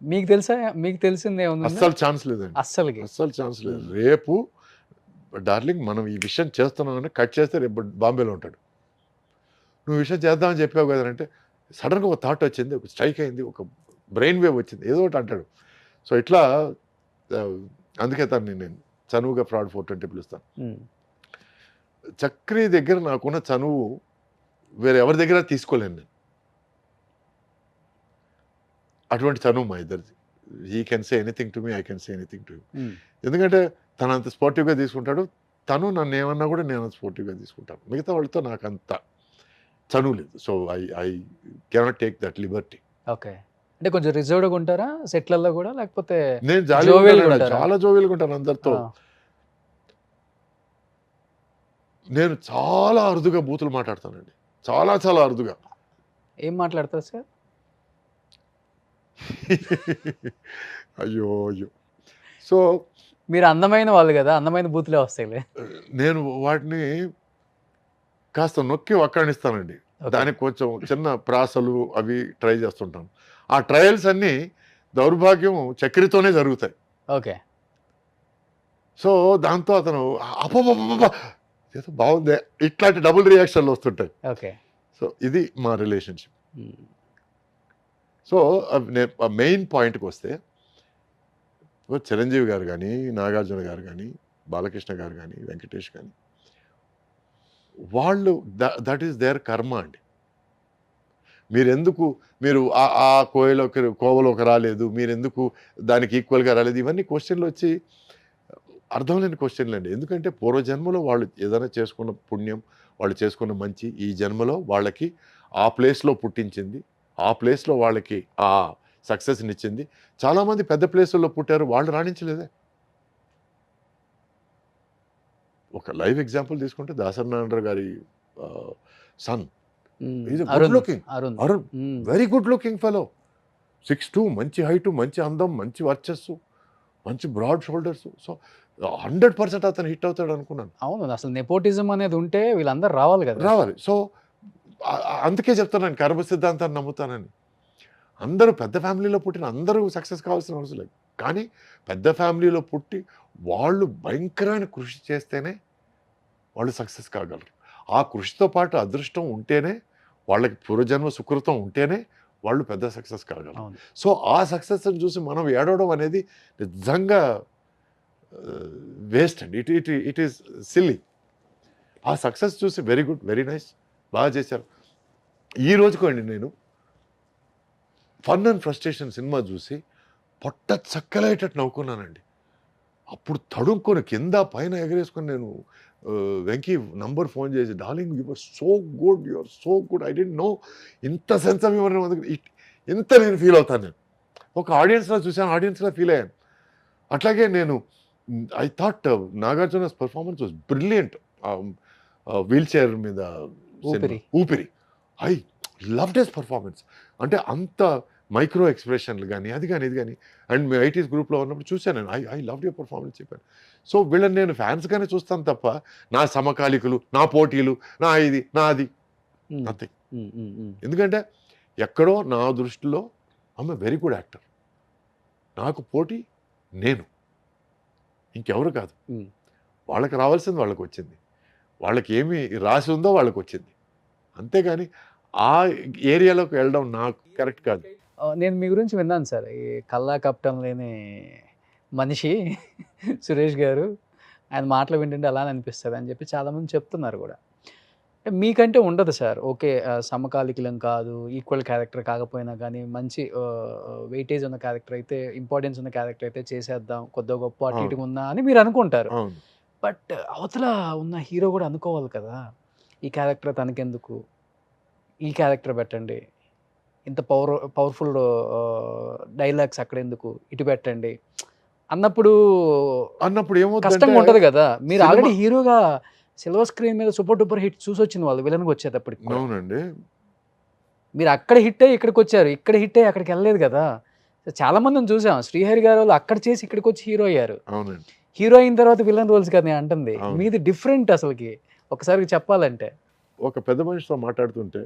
మీకు తెలుసా? మీకు తెలిసింది ఏముంది? అస్సలు ఛాన్స్ లేదండి, అస్సలు ఛాన్స్ లేదు. రేపు డార్లింగ్ మనం ఈ విషయం చేస్తున్నామని కట్ చేస్తే రేపు బాంబేలో ఉంటాడు. నువ్వు విషయం చేద్దామని చెప్పావు కదా అంటే సడన్గా ఒక థాట్ వచ్చింది, ఒక స్ట్రైక్ అయింది, ఒక బ్రెయిన్ వేవ్ వచ్చింది, ఏదో ఒకటి అంటాడు. సో ఇట్లా అందుకే తను నేను చనువుగా ఫ్రాడ్ ఫోర్ట్ అంటే పిలుస్తాను. చక్రి దగ్గర నాకున్న చనువు వేరే ఎవరి దగ్గర తీసుకోలేను నేను. అటువంటి చనువు మా ఇద్దరిది. He can say anything to me, I can say anything to you. ఎందుకంటే తను అంత స్పోర్టివ్గా తీసుకుంటాడు, తను నన్ను ఏమన్నా కూడా నేను అంత స్పోర్టివ్గా తీసుకుంటాను. మిగతా వాళ్ళతో నాకు అంత చనువు లేదు. So I cannot take that Liberty. Okay, అంటే కొంచెం రిజర్వ్డ్గా ఉంటారా సెట్లలో కూడా, లేకపోతే? నేను చాలా జోవియల్గా ఉంటాను అందరితో. నేను చాలా అరుదుగా బూతులు మాట్లాడతానండి, చాలా చాలా అరుదుగా. ఏం మాట్లాడతారు సార్? అయ్యో అయ్యో. సో మీరు అందమైన వాళ్ళు కదా, అందమైన బూతులే వస్తాయిలే. నేను వాటిని కాస్త నొక్కి వక్కాణిస్తానండి. దానికి కొంచెం చిన్న ప్రాసలు అవి ట్రై చేస్తుంటాను. ఆ ట్రయల్స్ అన్నీ దౌర్భాగ్యం చక్రితోనే జరుగుతాయి. ఓకే, సో దాంతో అతను అబ్బబ్బబ్బబ్బ ఏదో బాగుందే, ఇట్లాంటి డబుల్ రియాక్షన్లు వస్తుంటాయి. ఓకే, సో ఇది మా రిలేషన్షిప్. సో మెయిన్ పాయింట్కి వస్తే చిరంజీవి గారు కానీ, నాగార్జున గారు కానీ, బాలకృష్ణ గారు కానీ, వెంకటేష్ కానీ, వాళ్ళు దట్ ఈస్ దేర్ కర్మ అండి. మీరు ఆ కోవలోకి రాలేదు, మీరెందుకు దానికి ఈక్వల్గా రాలేదు, ఇవన్నీ క్వశ్చన్లు వచ్చి అర్థం లేని క్వశ్చన్లు అండి. ఎందుకంటే పూర్వజన్మలో వాళ్ళు ఏదైనా చేసుకున్న పుణ్యం, వాళ్ళు చేసుకున్న మంచి ఈ జన్మలో వాళ్ళకి ఆ ప్లేస్లో పుట్టించింది, ఆ ప్లేస్లో వాళ్ళకి ఆ సక్సెస్నిచ్చింది. చాలామంది పెద్ద ప్లేసుల్లో పుట్టారు, వాళ్ళు రాణించలేదే. ఒక లైవ్ ఎగ్జాంపుల్ తీసుకుంటే దాసరి నారాయణరావు గారి son, good looking Arun, very good looking fellow, 6'2", మంచి హైటు, మంచి అందం, మంచి వర్చస్సు, మంచి బ్రాడ్ షోల్డర్స్. సో 100% అతను హిట్ అవుతాడు అనుకున్నాను. అవును, అసలు నెపోటిజం అనేది ఉంటే వీళ్ళందరూ రావాలి కదా, రావాలి. సో అందుకే చెప్తున్నాను కర్మ సిద్ధాంతాన్ని నమ్ముతానని. అందరూ పెద్ద ఫ్యామిలీలో పుట్టిన అందరూ సక్సెస్ కావాల్సిన అవసరం లేదు. కానీ పెద్ద ఫ్యామిలీలో పుట్టి వాళ్ళు భయంకరమైన కృషి చేస్తేనే వాళ్ళు సక్సెస్ కాగలరు. ఆ కృషితో పాటు అదృష్టం ఉంటేనే, వాళ్ళకి పూర్వజన్మ సుకృతం ఉంటేనే వాళ్ళు పెద్ద సక్సెస్ కాగలరు. సో ఆ సక్సెస్ని చూసి మనం ఏడవడం అనేది నిజంగా వేస్ట్ అండి. It is silly. ఆ సక్సెస్ చూసి వెరీ గుడ్, వెరీ నైస్, బాగా చేశారు. ఈ రోజుకోండి నేను ఫన్ అండ్ ఫ్రస్ట్రేషన్ సినిమా చూసి పొట్ట చక్కలేటట్టు నవ్వుకున్నానండి. అప్పుడు తడుక్కొని కింద పైన ఎగరేసుకొని నేను వెంకీ నంబర్ ఫోన్ చేసి, darling you are so good, you are so good, I didn't know ఇంత సెన్స్ ఆఫ్ హ్యూమర్ ఇంత నేను ఫీల్ అవుతాను. నేను ఒక ఆడియన్స్లో చూశాను, ఆడియన్స్లో ఫీల్ అయ్యాను. అట్లాగే నేను I thought Nagarjuna's performance was brilliant. Wheelchair మీద ఊపిరి, ఐ లవ్డ్ హిస్ పర్ఫార్మెన్స్. అంటే అంత మైక్రో ఎక్స్ప్రెషన్లు కానీ అది కానీ ఇది కానీ. అండ్ మీ 80s గ్రూప్లో ఉన్నప్పుడు చూశాను నేను, ఐ లవ్డ్ యువర్ పర్ఫార్మెన్స్ చెప్పాను. సో వీళ్ళని నేను ఫ్యాన్స్గానే చూస్తాను తప్ప నా సమకాలికులు, నా పోటీలు, నా ఇది నా అది నథింగ్. ఎందుకంటే ఎక్కడో నా దృష్టిలో ఆమె వెరీ గుడ్ యాక్టర్. నాకు పోటీ నేను, ఇంకెవరు కాదు. వాళ్ళకి రావాల్సింది వాళ్ళకి వచ్చింది, వాళ్ళకి ఏమి రాసి ఉందో వాళ్ళకి వచ్చింది. అంతేగాని ఆ ఏరియాలోకి వెళ్ళడం నాకు కరెక్ట్ కాదు. నేను మీ గురించి విన్నాను సార్, ఈ కల్లా కపటం లేని మనిషి సురేష్ గారు, ఆయన మాటలు వింటుంటే అలానే అనిపిస్తుంది అని చెప్పి చాలామంది చెప్తున్నారు కూడా. అంటే మీకంటే ఉండదు సార్. ఓకే. సమకాలికులం కాదు, ఈక్వల్ క్యారెక్టర్ కాకపోయినా కానీ మంచి వెయిటేజ్ ఉన్న క్యారెక్టర్ అయితే, ఇంపార్టెన్స్ ఉన్న క్యారెక్టర్ అయితే చేసేద్దాం. కొద్దో గొప్ప అటు అవును. ఇటుగా ఉన్నా అని మీరు అనుకుంటారు. అవును. బట్ అవతల ఉన్న హీరో కూడా అనుకోవాలి కదా! ఈ క్యారెక్టర్ తనకెందుకు? ఈ క్యారెక్టర్ పెట్టండి. ఇంత పవర్‌ఫుల్ డైలాగ్స్ అక్కడెందుకు? ఇటు పెట్టండి. అన్నప్పుడు అన్నప్పుడు కష్టంగా ఏమవుద్దంటే ఉంటది గదా! మీరు సినిమా ఆల్రెడీ హీరోగా సిల్వర్ స్క్రీన్ మీద సూపర్ డూపర్ హిట్ చూసొచ్చిన వాళ్ళు విలన్‌గా వచ్చేటప్పటికి కూడా. అవునండి. మీరు అక్కడ హిట్ అయ్యి ఇక్కడికొచ్చారు. ఇక్కడ హిట్ అయ్యి అక్కడికెళ్ళలేదు గదా! చాలా మందిని చూసాం. శ్రీహరి గారోళ్ళు అక్కడ చేసి ఇక్కడికొచ్చి హీరో అయ్యారు. అవునండి. హీరో అయిన తర్వాత విలన్ రోల్స్ కాదు నేను అంటుంది. అవును. మీది డిఫరెంట్ అసలకి. ఒకసారి చెప్పాలంటే. ఒక పెద్ద మనిషితో మాట్లాడుతుంటే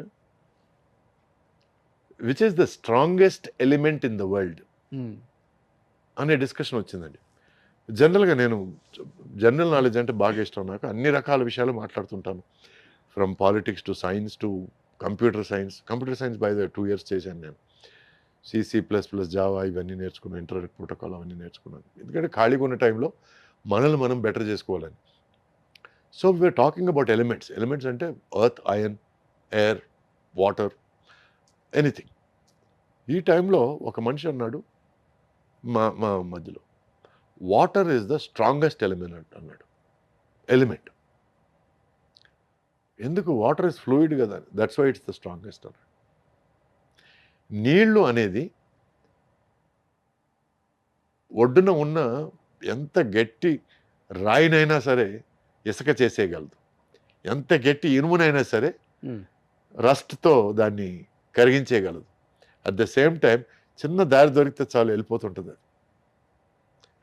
which is the strongest element in the world హ్మ్. అనే డిస్కషన్ వచ్చిందండి. జనరల్‌గా నేను జనరల్ నాలెడ్జ్ అంటే బాగా ఇష్టం నాకు. అన్ని రకాల విషయాలు మాట్లాడుతుంటాను. From politics to science to computer science. Computer science by the 2 years చేశాను నేను. C++, జావా ఇవన్నీ నేర్చుకున్నాను. ఇంటర్నెట్ ప్రోటోకాల్ అవన్నీ నేర్చుకున్నాను. ఎందుకంటే ఖాళీగా ఉన్న టైంలో మనల్ని మనం బెటర్ చేసుకోవాలని. So we're talking about elements. Elements అంటే earth, iron, air, water, anything. ఈ టైంలో ఒక మనిషి అన్నాడు మా మా మధ్యలో, water is the strongest element అన్నాడు. ఎలిమెంట్. ఎందుకు? వాటర్ ఇస్ ఫ్లూయిడ్ కదా! That's why it's the strongest అన్నాడు. నీళ్లు అనేది ఒడ్డున ఉన్న ఎంత గట్టి రాయినైనా సరే ఇసుక చేసేయగలదు. ఎంత గట్టి ఇనుమునైనా సరే హ్మ్. రస్ట్‌తో దాన్ని కరిగించేయగలదు. అట్ ద సేమ్ టైం చిన్న దారి దొరికితే చాలు వెళ్ళిపోతుంటది అది.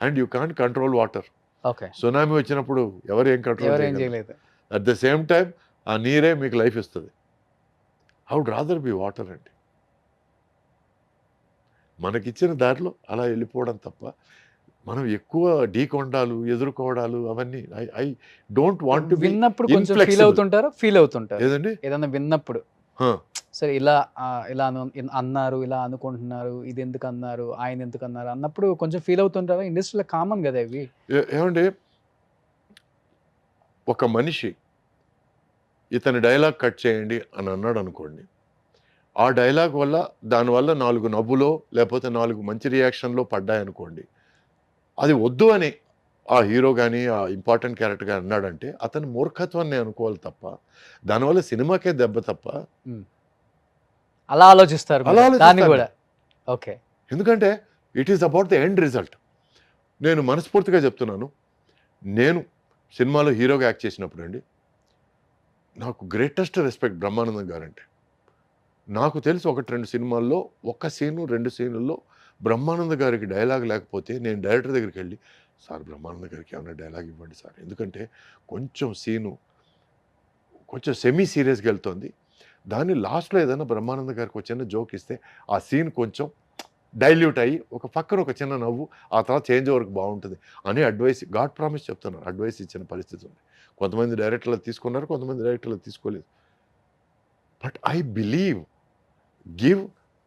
And you can't control water. Okay. Tsunami వచ్చినప్పుడు ఎవరు ఏం కంట్రోల్ ఎవరేం చేయగలరు? చేయలేదు. అట్ ద సేమ్ టైం ఆ నీరే మీకు లైఫ్ ఇస్తది. I would rather be water అండి. మనకిచ్చిన దారిలో అలా వెళ్ళిపోవడం తప్ప, మనం ఎక్కువ ఢీకొండాలు, ఎదుర్కోవడాలు అవన్నీ I don't want to be విన్నప్పుడు కొంచెం ఫీల్ ఇన్‌ఫ్లెక్సిబుల్. అవుతుంటారా? ఫీల్ అవుతుంటారు. ఏదండి? ఏదన్నా విన్నప్పుడు. ఆ! సరే ఇలా ఇలా అన్నారు, ఇలా అనుకుంటున్నారు, ఇదెందుకు అన్నారు, ఆయన ఎందుకు అన్నారు అన్నప్పుడు కొంచెం ఫీల్ అవుతుంటారా? ఇండస్ట్రీలో కామన్ గదా ఇవి. ఏవండి, ఒక మనిషి ఇతని డైలాగ్ కట్ చేయండి అని అన్నాడు అనుకోండి. ఆ డైలాగ్ వల్ల దానివల్ల 4 నవ్వులో లేకపోతే 4 మంచి రియాక్షన్‌లో పడ్డాయనుకోండి. అది వద్దు అని ఆ హీరో గాని, ఆ ఇంపార్టెంట్ క్యారెక్టర్ గాని అన్నాడంటే అతని మూర్ఖత్వాన్ని అనుకోవాలి తప్ప, దానివల్ల సినిమాకే దెబ్బ తప్ప. అలా ఆలోచిస్తారు అలా మీరు. దాన్ని ఆలోచిస్తాను గూడా. నేను. ఓకే. ఎందుకంటే it is about the end result. నేను మనస్ఫూర్తిగా చెప్తున్నాను. నేను సినిమాలో హీరోగా యాక్ట్ చేసినప్పుడండి, నాకు గ్రేటెస్ట్ రెస్పెక్ట్ బ్రహ్మానందం గారంటే. నాకు తెలిసి 1, 2 సినిమాల్లో ఒక్క సీను, 2 సీనుల్లో బ్రహ్మానంద గారికి డైలాగ్ లేకపోతే నేను డైరెక్టర్ దగ్గరికెళ్ళి, "సార్ బ్రహ్మానంద గారికి ఏమన్నా డైలాగ్ ఇవ్వండి సార్. ఎందుకంటే కొంచెం సీను కొంచెం సెమీ సీరియస్‌గా ఎళ్తోంది. దాన్ని లాస్ట్‌లో ఏదైనా బ్రహ్మానంద గారికి ఒక చిన్న జోక్ ఇస్తే ఆ సీన్ కొంచెం డైల్యూట్ అయ్యి ఒక పక్కన ఒక చిన్న నవ్వు, ఆ తర్వాత చేంజ్ ఓవర్‌కి బావుంటది" అని అడ్వైస్, గాడ్ ప్రామిస్ చెప్తున్నాను. అడ్వైస్ ఇచ్చిన పరిస్థితి ఉంది. కొంతమంది డైరెక్టర్లు తీసుకున్నారు. కొంతమంది డైరెక్టర్లు తీసుకోలేదు. But I believe give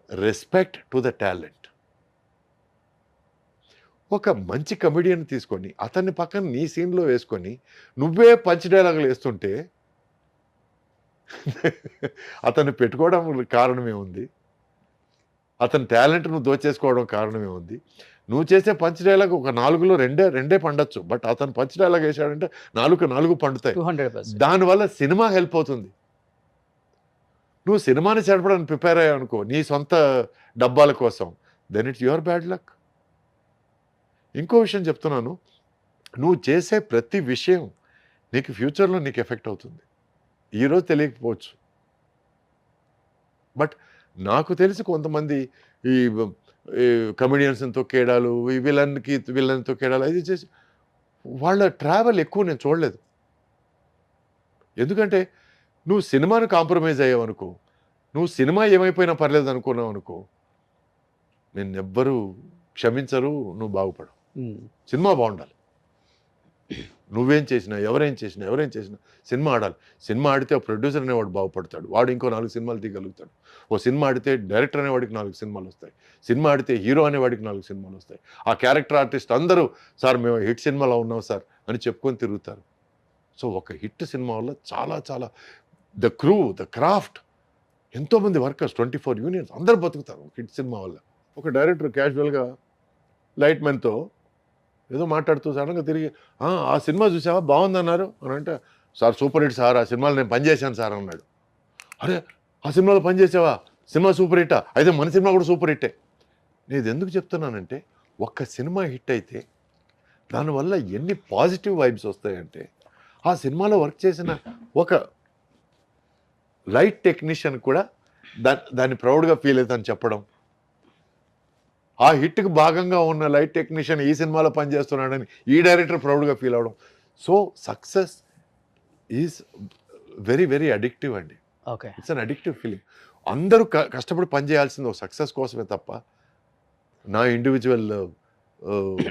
respect to the talent. ఒక మంచి కమెడియన్ తీసుకొని అతన్ని పక్కన నీ సీన్‌లో వేసుకొని నువ్వే పంచ్ డైలాగులు ఏస్తుంటే అతన్ని పెట్టుకోవడం కారణమేముంది? అతని టాలెంట్ నువ్వు దోచేసుకోవడం కారణమేముంది? నువ్వు చేసే పంచ్ డైలాగ్ ఒక 4లో రెండే పండొచ్చు. బట్ అతను పంచ్ డైలాగ్ ఏసాడంటే 4 పండుతాయి. 200%. దానివల్ల సినిమా హెల్ప్ అవుతుంది. నువ్వు సినిమాని చెడపడానికి ప్రిపేర్ అయ్యావనుకో నీ సొంత డబ్బాల కోసం, then it's your bad luck. ఇంకో విషయం చెప్తున్నాను. నువ్వు చేసే ప్రతి విషయం నీకు ఫ్యూచర్‌లో నీకు ఎఫెక్ట్ అవుతుంది. ఈరోజు తెలియకపోవచ్చు. బట్ నాకు తెలిసి కొంతమంది ఈ ఈ కమెడియన్స్‌ని తొక్కేయడాలు, ఈ విలన్‌ని తొక్కేయడాలు అది చేసి వాళ్ళ ట్రావెల్ ఎక్కువ నేను చూడలేదు. ఎందుకంటే నువ్వు సినిమాను కాంప్రమైజ్ అయ్యావనుకో, నువ్వు సినిమా ఏమైపోయినా పర్లేదు అనుకున్నావనుకో, నిన్నెవ్వరు క్షమించరు, నువ్వు బాగుపడవు. హ్మ్. సినిమా బావుండాలి. నువ్వేం చేసినా ఎవరేం చేసినా సినిమా ఆడాలి. సినిమా ఆడితే ఆ ప్రొడ్యూసర్ అనేవాడు బాగుపడతాడు, వాడు ఇంకో 4 సినిమాలు తీయగలుగుతాడు. ఓ సినిమా ఆడితే డైరెక్టర్ అనేవాడికి 4 సినిమాలు వస్తాయి, సినిమా ఆడితే హీరో అనేవాడికి 4 సినిమాలు వస్తాయి. ఆ క్యారెక్టర్ ఆర్టిస్ట్ అందరూ సార్ మేము హిట్ సినిమాలో ఉన్నాం సార్ అని చెప్పుకొని తిరుగుతారు. సో ఒక హిట్ సినిమా వల్ల చాలా చాలా ద క్రూ, ద క్రాఫ్ట్, ఎంతోమంది వర్కర్స్, 24 యూనియన్స్ అందరూ బతుకుతారు ఒక హిట్ సినిమా వల్ల. ఒక డైరెక్టర్ క్యాజువల్గా లైట్ మెన్తో ఏదో మాట్లాడుతూ సడన్గా తిరిగి ఆ సినిమా చూసావా బాగుందన్నారు అని అంటే, సార్ సూపర్ హిట్ సార్, ఆ సినిమాలో నేను పనిచేశాను సార్ అన్నాడు. అరే ఆ సినిమాలో పనిచేసావా, సినిమా సూపర్ హిట్టా, అయితే మన సినిమా కూడా సూపర్ హిట్టే. నేను ఇది ఎందుకు చెప్తున్నానంటే, ఒక్క సినిమా హిట్ అయితే దానివల్ల ఎన్ని పాజిటివ్ వైబ్స్ వస్తాయంటే, ఆ సినిమాలో వర్క్ చేసిన ఒక లైట్ టెక్నీషియన్ కూడా దాన్ని ప్రౌడ్గా ఫీల్ అవుతాను చెప్పడం, ఆ హిట్కి భాగంగా ఉన్న లైట్ టెక్నీషియన్ ఈ సినిమాలో పనిచేస్తున్నాడని ఈ డైరెక్టర్ ప్రౌడ్గా ఫీల్ అవడం. So success is very very addictive అండి. Okay. It's an addictive feeling. అందరూ కష్టపడి పనిచేయాల్సింది ఒక సక్సెస్ కోసమే తప్ప నా ఇండివిజువల్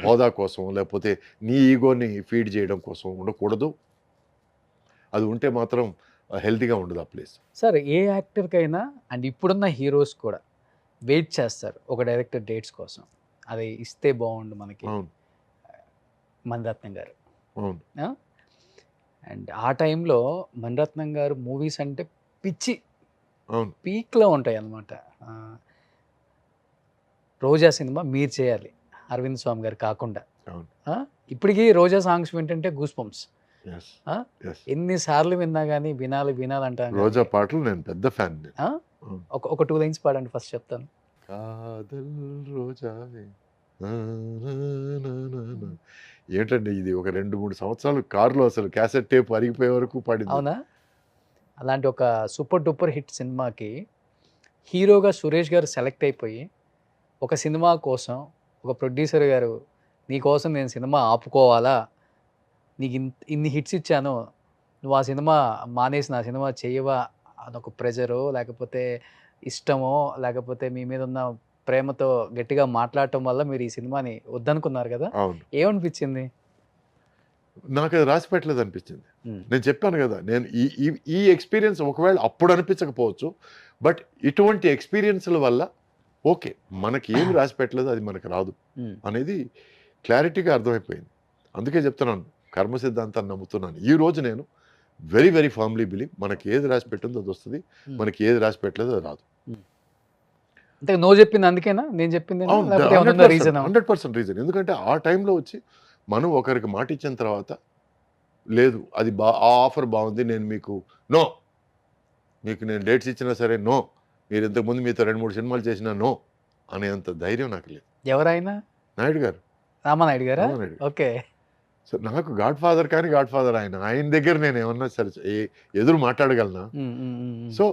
హోదా కోసం లేకపోతే నీ ఈగోని ఫీడ్ చేయడం కోసం ఉండకూడదు. అది ఉంటే మాత్రం హెల్తీగా ఉండదు ఆ ప్లేస్. సార్ ఏ యాక్టర్కైనా అండ్ ఇప్పుడున్న హీరోస్ కూడా వెయిట్ చేస్తారు ఒక డైరెక్టర్ డేట్స్ కోసం, అది ఇస్తే బాగుండు మనకి. అవును మణిరత్నం గారు. అవును అండ్ ఆ టైంలో మణిరత్నం గారు మూవీస్ అంటే పిచ్చి, అవును పీక్లో ఉంటాయి అన్నమాట. రోజా సినిమా మీరు చేయాలి, అరవింద్ స్వామి గారు కాకుండా. అవును. ఇప్పటికీ రోజా సాంగ్స్ వింటుంటే గూస్ బంప్స్. yes yes ఎన్నిసార్లు విన్నా కానీ వినాలి వినాలంటాను. రోజా పాటలు నేను పెద్ద ఫ్యాన్. ఒక 2 లైన్స్ పాడండి, ఫస్ట్ చెప్తాను. కాదల్ రోజావే నా నా నా నా నా. ఏంటండి ఇది ఒక 2-3 సంవత్సరాలు కారులో అసలు క్యాసెట్ టేప్ అరిగిపోయే వరకు పాడింది. అవునా? అలాంటి ఒక సూపర్ డూపర్ హిట్ సినిమాకి హీరోగా సురేష్ గారు సెలెక్ట్ అయిపోయి, ఒక సినిమా కోసం ఒక ప్రొడ్యూసర్ గారు నీకోసం నేను సినిమా ఆపుకోవాలా, నీకు ఇన్ని హిట్స్ ఇచ్చాను, నువ్వు ఆ సినిమా మానేసి నా సినిమా చేయవా అదొక ప్రెజరో లేకపోతే ఇష్టమో లేకపోతే మీ మీద ఉన్న ప్రేమతో గట్టిగా మాట్లాడటం వల్ల మీరు ఈ సినిమాని వద్దనుకున్నారు కదా, అవును ఏమనిపించింది? నాకు అది రాసి పెట్టలేదు అనిపించింది. నేను చెప్పాను కదా, నేను ఈ ఎక్స్పీరియన్స్ ఒకవేళ అప్పుడు అనిపించకపోవచ్చు, బట్ ఇటువంటి ఎక్స్పీరియన్స్ల వల్ల ఓకే మనకి ఏమి రాసి పెట్టలేదు అది మనకు రాదు అనేది క్లారిటీగా అర్థమైపోయింది. అందుకే చెప్తున్నాను కర్మ సిద్ధాంతాన్ని నమ్ముతున్నాను. ఈ రోజు నేను వెరీ వెరీ ఫార్మ్లీ బిలీవ్ మనకి ఏది రాసి పెట్టిందో అది వస్తుంది, మనకి ఏది రాసి పెట్టలేదో అది రాదు. అంటే నో చెప్పింది అందుకేనా నేను చెప్పింది? 100% రీజన్. ఎందుకంటే ఆ టైంలో వచ్చి మనం ఒకరికి మాట ఇచ్చిన తర్వాత లేదు అది ఆ ఆఫర్ బాగుంది, నేను మీకు నేను డేట్స్ ఇచ్చినా సరే నో, మీరు ఇంతకుముందు మీతో 2-3 సినిమాలు చేసినా నో అనేంత ధైర్యం నాకు లేదు. ఎవరైనా? నాయుడు గారు, రామానాయుడు గారా? ఓకే. సో నాకు గాడ్ ఫాదర్ కానీ గాడ్ ఫాదర్ ఆయన దగ్గర నేను ఏమన్నా సరే ఎదురు మాట్లాడగలనా? సో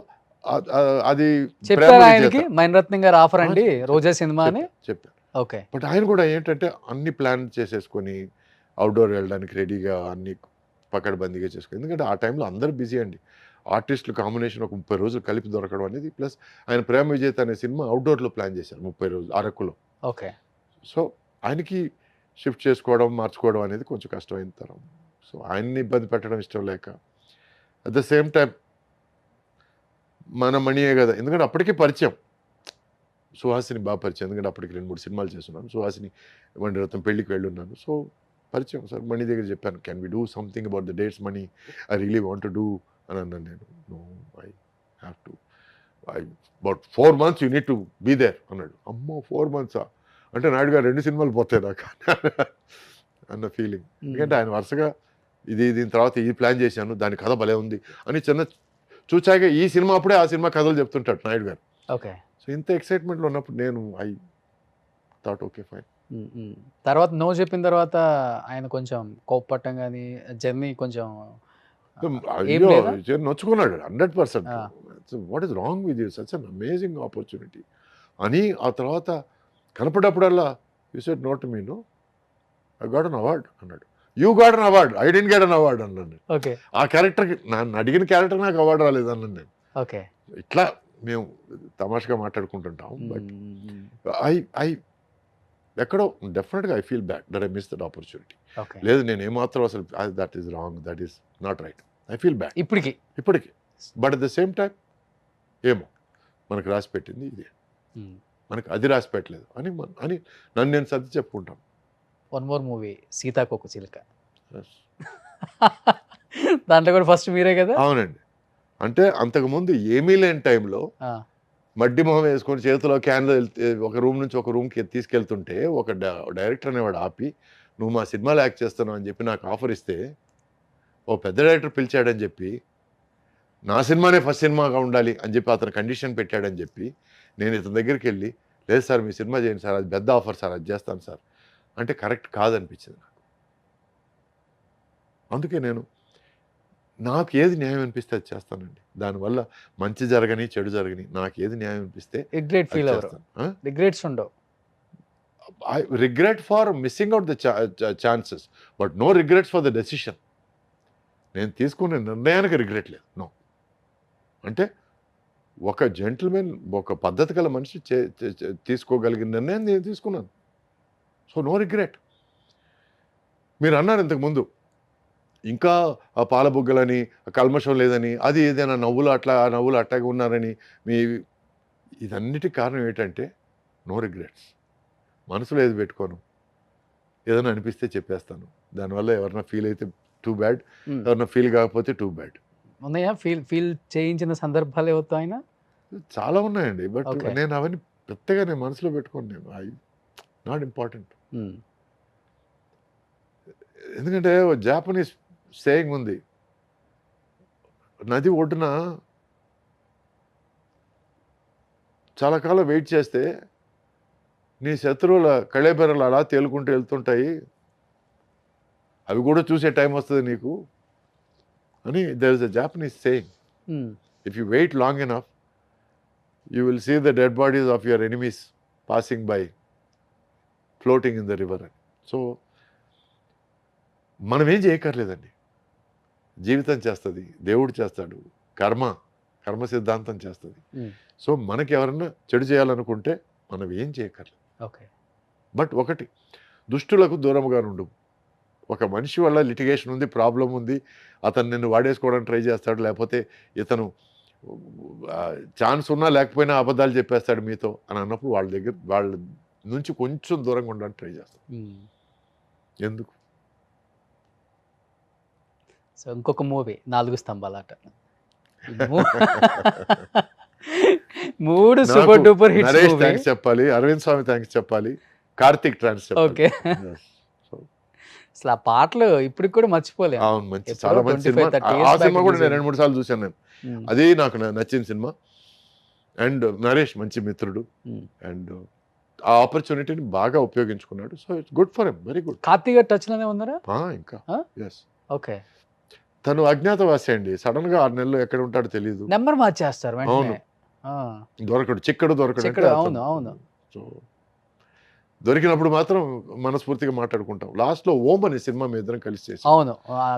అది చెప్పారు ఆయనకి మణిరత్నం గారు ఆఫర్ అండి రోజా సినిమా అని చెప్పారు. ఓకే. బట్ ఆయన కూడా ఏంటంటే అన్ని ప్లాన్ చేసేసుకొని అవుట్డోర్ వెళ్ళడానికి రెడీగా అన్ని పకడ్బందీగా చేసుకొని, ఎందుకంటే ఆ టైంలో అందరూ బిజీ అండి. ఆర్టిస్టులు కాంబినేషన్ ఒక 30 రోజులు కలిపి దొరకడం అనేది, ప్లస్ ఆయన ప్రేమ విజేత అనే సినిమా అవుట్డోర్లో ప్లాన్ చేశారు 30 రోజులు అరకులో. ఓకే. సో ఆయనకి షిఫ్ట్ చేసుకోవడం మార్చుకోవడం అనేది కొంచెం కష్టమైన తరం. సో ఆయన్ని ఇబ్బంది పెట్టడం ఇష్టం లేక, అట్ ద సేమ్ టైం మన మణియే కదా, ఎందుకంటే అప్పటికే పరిచయం, సుహాసిని బాగా పరిచయం, ఎందుకంటే అప్పటికి 2-3 సినిమాలు చేస్తున్నాను. సుహాసిని మణిరత్నం పెళ్ళికి వెళ్ళున్నాను, సో పరిచయం. సార్ మణి దగ్గర చెప్పాను, can we do something about the dates Mani, I really want to do అని అన్నాను. నేను no I have to, about 4 months you need to be there అన్నాడు. అమ్మో 4 months అంటే నాయుడు గారు 2 సినిమాలు పోతాయి నాకు అన్న ఫీలింగ్. ఎందుకంటే ఆయన వరుసగా దీని తర్వాత ఈ ప్లాన్ చేశాను, దాని కథ భలే ఉంది అని చిన్న చూచాక ఈ సినిమా అప్పుడే ఆ సినిమా కథలు చెప్తుంటాడు నాయుడు గారు. ఓకే. సో ఇంత ఎక్సైట్మెంట్లో ఉన్నప్పుడు నేను ఐ థాట్ ఓకే ఫైన్. తర్వాత నో చెప్పిన తర్వాత ఆయన కొంచెం కోప్పట్టం కానీ జర్నీ కొంచెం నొచ్చుకున్నాడు 100%. What is wrong with you, such an amazing opportunity అని. ఆ తర్వాత కనపడప్పుడల్లా you said no to me, no I got an award అన్నాడు. You got an award, I didn't get an award అన్నాను. ఓకే. ఆ క్యారెక్టర్కి నన్ను అడిగిన క్యారెక్టర్ నాకు అవార్డు రాలేదు అన్నాను నేను. ఓకే. ఇట్లా మేము తమాషగా మాట్లాడుకుంటుంటాం. బట్ ఎక్కడో డెఫినెట్గా I feel bad that I miss that opportunity. Okay. లేదు నేను ఏమాత్రం అసలు that is wrong, that is not right, I feel bad ఇప్పటికి. But at the same time ఏమో మనకు రాసి పెట్టింది ఇదే, మనకు అది రాసి పెట్టలేదు అని అని నన్ను నేను సర్ది చెప్పుకుంటాను. వన్ మోర్ మూవీ సీతాకోక చిలుక, దాంట్లో కూడా ఫస్ట్ మీరే కదా? అవునండి. అంటే అంతకుముందు ఏమీ లేని టైంలో మడ్డి మొహం వేసుకొని చేతిలో క్యాన్లో ఒక రూమ్ నుంచి ఒక రూమ్కి తీసుకెళ్తుంటే ఒక డైరెక్టర్ అనేవాడు ఆపి, నువ్వు మా సినిమాలో యాక్ట్ చేస్తున్నావు అని చెప్పి నాకు ఆఫర్ ఇస్తే, ఓ పెద్ద డైరెక్టర్ పిలిచాడని చెప్పి నా సినిమానే ఫస్ట్ సినిమాగా ఉండాలి అని చెప్పి అతను కండిషన్ పెట్టాడని చెప్పి నేను ఇతని దగ్గరికి వెళ్ళి, లేదు సార్ మీ సినిమా చేయండి సార్, అది పెద్ద ఆఫర్ సార్, అది చేస్తాను సార్ అంటే కరెక్ట్ కాదనిపించింది నాకు. అందుకే నాకు ఏది న్యాయం అనిపిస్తే అది చేస్తానండి. దానివల్ల మంచి జరగని చెడు జరగని నాకు ఏది న్యాయం అనిపిస్తే రిగ్రెట్ ఫీల్ అవ్వరు, రిగ్రెట్స్ ఉండవు. I regret for missing out the chances, but no regrets for the decision. నేను తీసుకునే నిర్ణయానికి రిగ్రెట్ లేదు, నో. అంటే ఒక జెంటిల్మెన్, ఒక పద్ధతి గల మనిషి తీసుకోగలిగిన నిర్ణయం నేను తీసుకున్నాను. So no regret. మీరు అన్నారు ఇంతకుముందు ఇంకా ఆ పాలబుగ్గలని, కల్మషం లేదని, అది ఏదైనా నవ్వులు అట్లాగే ఉన్నారని, ఇదన్నిటికి కారణం ఏంటంటే నో రిగ్రెట్స్. మనసులో ఏది పెట్టుకోను, ఏదైనా అనిపిస్తే చెప్పేస్తాను. దానివల్ల ఎవరైనా ఫీల్ అయితే టూ బ్యాడ్, ఎవరైనా ఫీల్ కాకపోతే టూ బ్యాడ్. ఉన్నాయా ఫీల్ చేయించిన సందర్భాలు ఏవో ఆయన? చాలా ఉన్నాయండి, బట్ నేను అవన్నీ పెద్దగా నేను మనసులో పెట్టుకోను. నేను నాట్ ఇంపార్టెంట్. ఎందుకంటే జాపనీస్ సేయింగ్ ఉంది, నది ఒడ్డున చాలా కాలం వెయిట్ చేస్తే నీ శత్రువుల కళేబెరలు అలా తేలుకుంటూ వెళ్తుంటాయి, అవి కూడా చూసే టైం వస్తుంది నీకు అని. There is a Japanese saying, if you wait long enough you will see the dead bodies of your enemies passing by, floating in the river అని. సో మనం ఏం చేయక్కర్లేదండి, జీవితం చేస్తుంది, దేవుడు చేస్తాడు, కర్మ సిద్ధాంతం చేస్తుంది. సో మనకి ఎవరన్నా చెడు చేయాలనుకుంటే మనం ఏం చేయక్కర్లేదు. ఓకే. బట్ ఒకటి, దుష్టులకు దూరంగా ఉండు. ఒక మనిషి వల్ల లిటిగేషన్ ఉంది, ప్రాబ్లం ఉంది, అతను నిన్ను వాడేసుకోవడానికి ట్రై చేస్తాడు, లేకపోతే ఇతను ఛాన్స్ ఉన్నా లేకపోయినా అబద్ధాలు చెప్పేస్తాడు మీతో అని అన్నప్పుడు వాళ్ళ నుంచి కొంచెం దూరంగా ఉండడానికి ట్రై చేస్తాడు. ఎందుకు? సో ఇంకొక మూవీ 4 స్తంభాల ఆట, 3 super duper hits. Naresh thanks చెప్పాలి, అరవింద్ స్వామి థ్యాంక్స్ చెప్పాలి, కార్తిక్ థ్యాంక్స్ చెప్పాలి. ఓకే. అసలు ఆ పాటలు ఇప్పటికి కూడా మర్చిపోలేదు. అవును, మంచి చాలా మంచి సినిమా. ఆ సినిమా కూడా నేను 2-3 సార్లు చూశాను నేను. అది నాకు నచ్చిన సినిమా. అండ్ నరేష్ మంచి మిత్రుడు, అండ్ ఆ ఆపర్చునిటీని బాగా ఉపయోగించుకున్నాడు. So it's good for him, very good. Karthik garu touch లోనే ఉన్నారా ఇంకా? ఎస్. ఓకే. తను అజ్ఞాతవాసి అండి, సడన్ గా 6 నెలలు ఎక్కడ ఉంటాడో తెలియదు, నెంబర్ మార్చేస్తారు వెంటనే. దొరకడు, చిక్కడు. అవును. సో దొరికినప్పుడు మాత్రం మనస్ఫూర్తిగా మాట్లాడుకుంటాం. లాస్ట్ లో ఓం అనే సినిమా మీ ఇద్దరం కలిసి చేసాం. అవును,